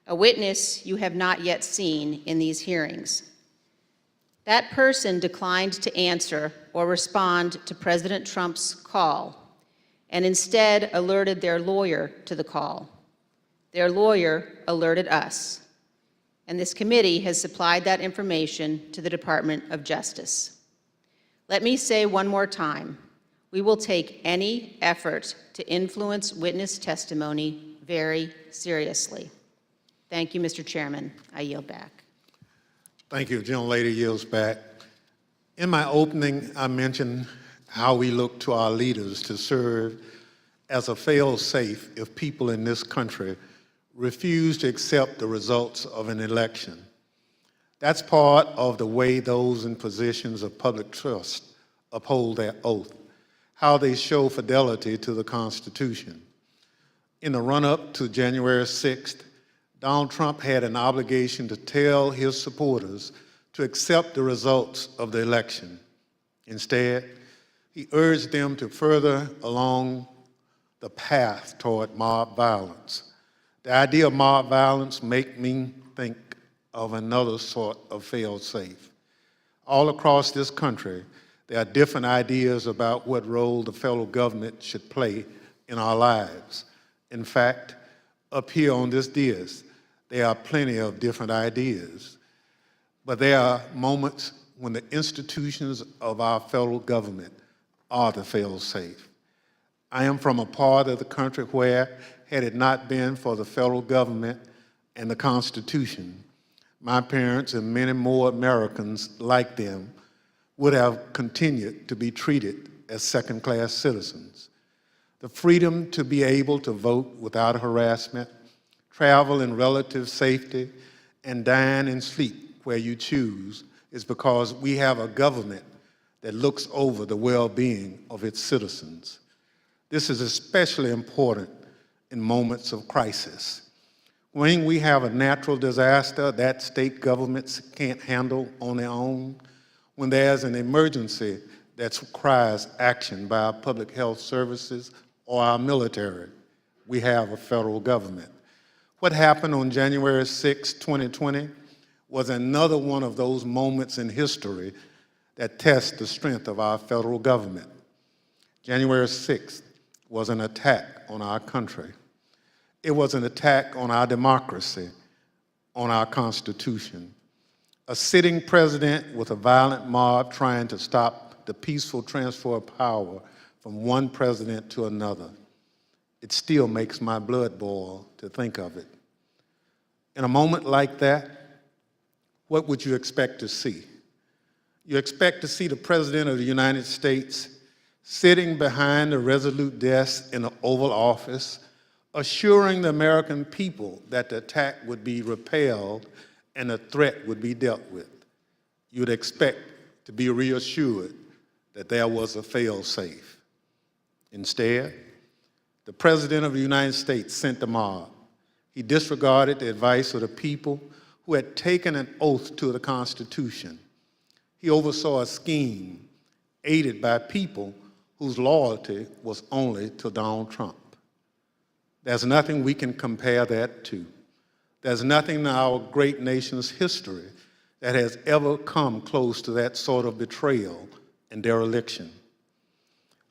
Speaker 11: a witness you have not yet seen in these hearings. That person declined to answer or respond to President Trump's call and instead alerted their lawyer to the call. Their lawyer alerted us, and this committee has supplied that information to the Department of Justice. Let me say one more time, we will take any effort to influence witness testimony very seriously. Thank you, Mr. Chairman. I yield back.
Speaker 2: Thank you. Gentlelady yields back. In my opening, I mentioned how we look to our leaders to serve as a fail-safe if people in this country refuse to accept the results of an election. That's part of the way those in positions of public trust uphold their oath, how they show fidelity to the Constitution. In the run-up to January 6th, Donald Trump had an obligation to tell his supporters to accept the results of the election. Instead, he urged them to further along the path toward mob violence. The idea of mob violence makes me think of another sort of fail-safe. All across this country, there are different ideas about what role the federal government should play in our lives. In fact, up here on this dais, there are plenty of different ideas. But there are moments when the institutions of our federal government are the fail-safe. I am from a part of the country where, had it not been for the federal government and the Constitution, my parents and many more Americans like them would have continued to be treated as second-class citizens. The freedom to be able to vote without harassment, travel in relative safety, and dine and sleep where you choose is because we have a government that looks over the well-being of its citizens. This is especially important in moments of crisis. When we have a natural disaster that state governments can't handle on their own, when there's an emergency that requires action by our public health services or our military, we have a federal government. What happened on January 6, 2020 was another one of those moments in history that test the strength of our federal government. January 6th was an attack on our country. It was an attack on our democracy, on our Constitution. A sitting president with a violent mob trying to stop the peaceful transfer of power from one president to another. It still makes my blood boil to think of it. In a moment like that, what would you expect to see? You expect to see the President of the United States sitting behind a resolute desk in the Oval Office, assuring the American people that the attack would be repelled and the threat would be dealt with. You'd expect to be reassured that there was a fail-safe. Instead, the President of the United States sent the mob. He disregarded the advice of the people who had taken an oath to the Constitution. He oversaw a scheme aided by people whose loyalty was only to Donald Trump. There's nothing we can compare that to. There's nothing in our great nation's history that has ever come close to that sort of betrayal and dereliction.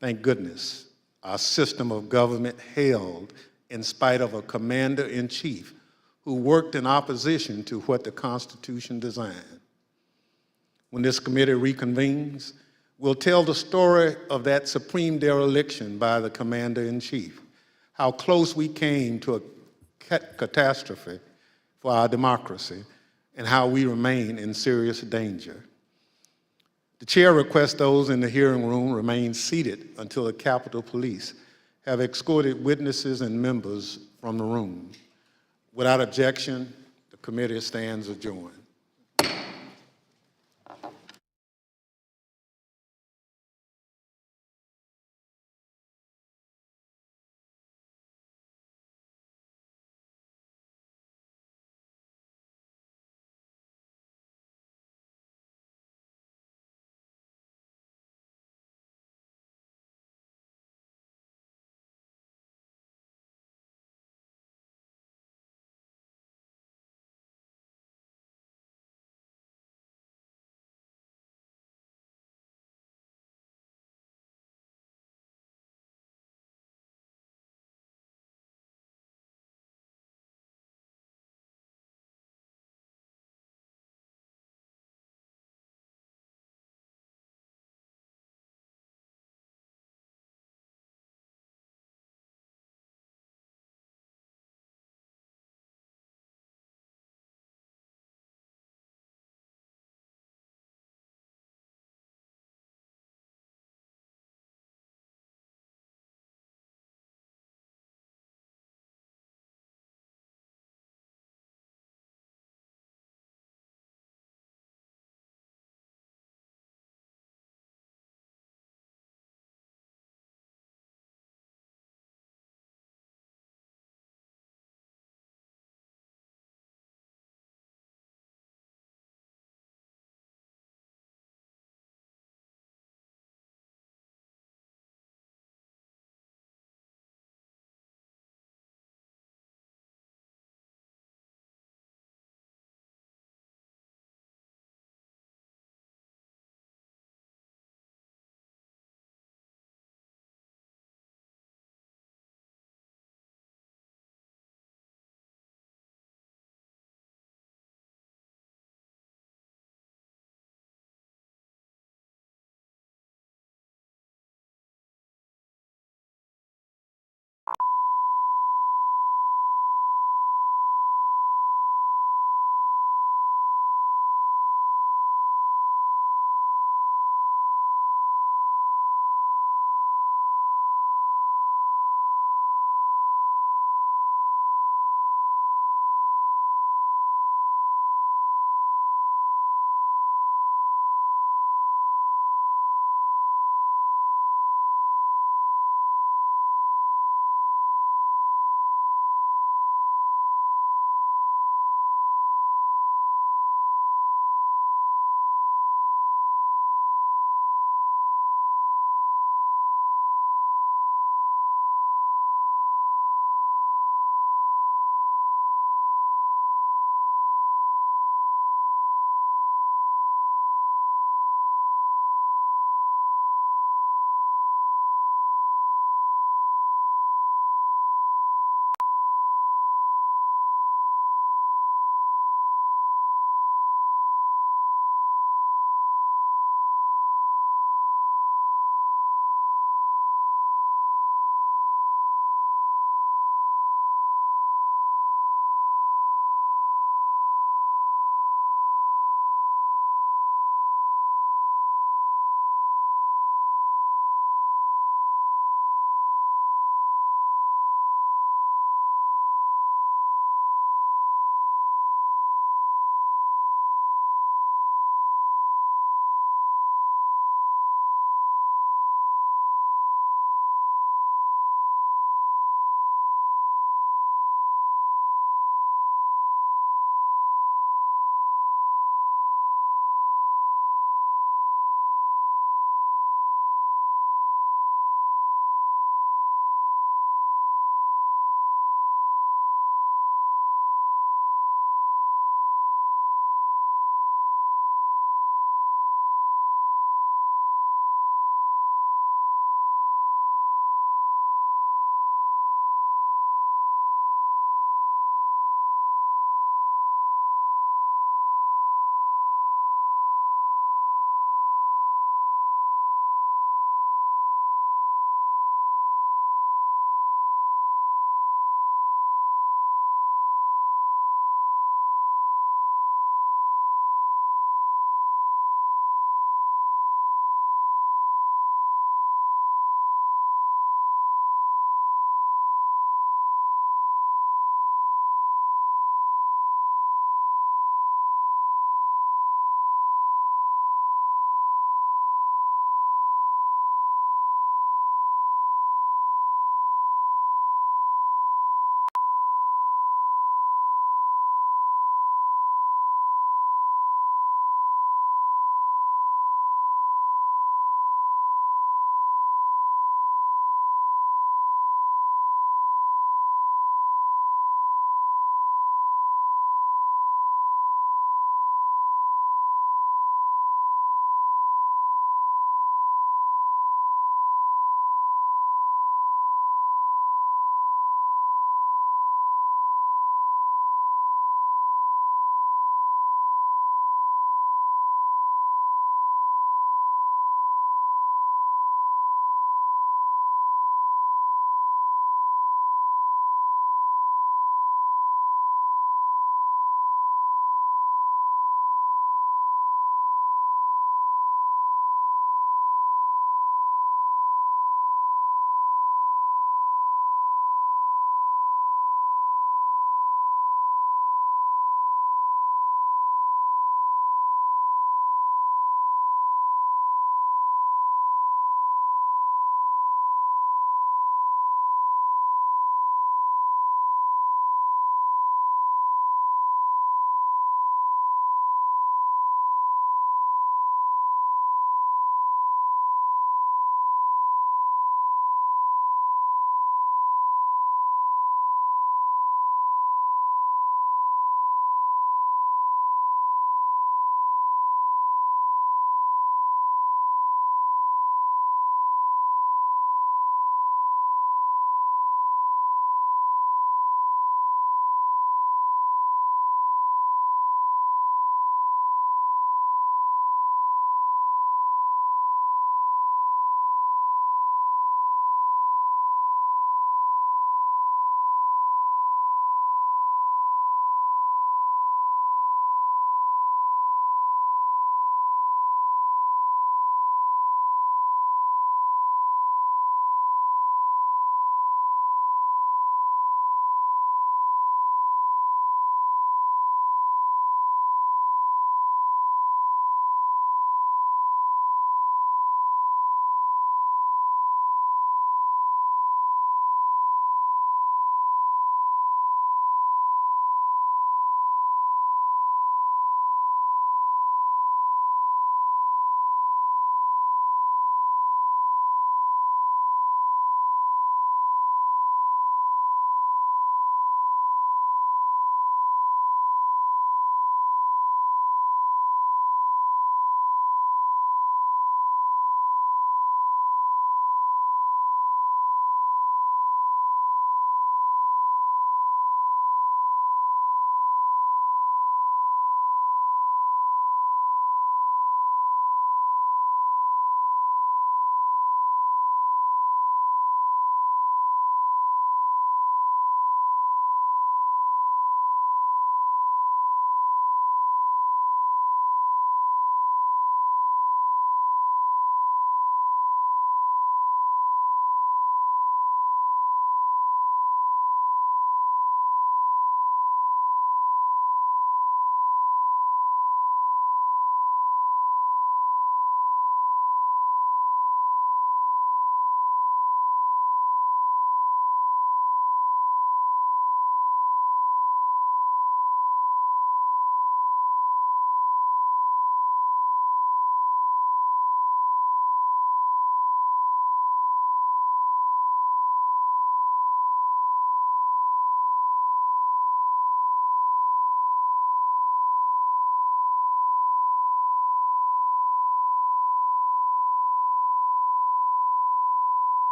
Speaker 2: Thank goodness, our system of government held in spite of a commander-in-chief who worked in opposition to what the Constitution designed. When this committee reconvenes, we'll tell the story of that supreme dereliction by the commander-in-chief, how close we came to a catastrophe for our democracy, and how we remain in serious danger. The chair requests those in the hearing room remain seated until the Capitol Police have escorted witnesses and members from the room. Without objection, the committee stands adjourned.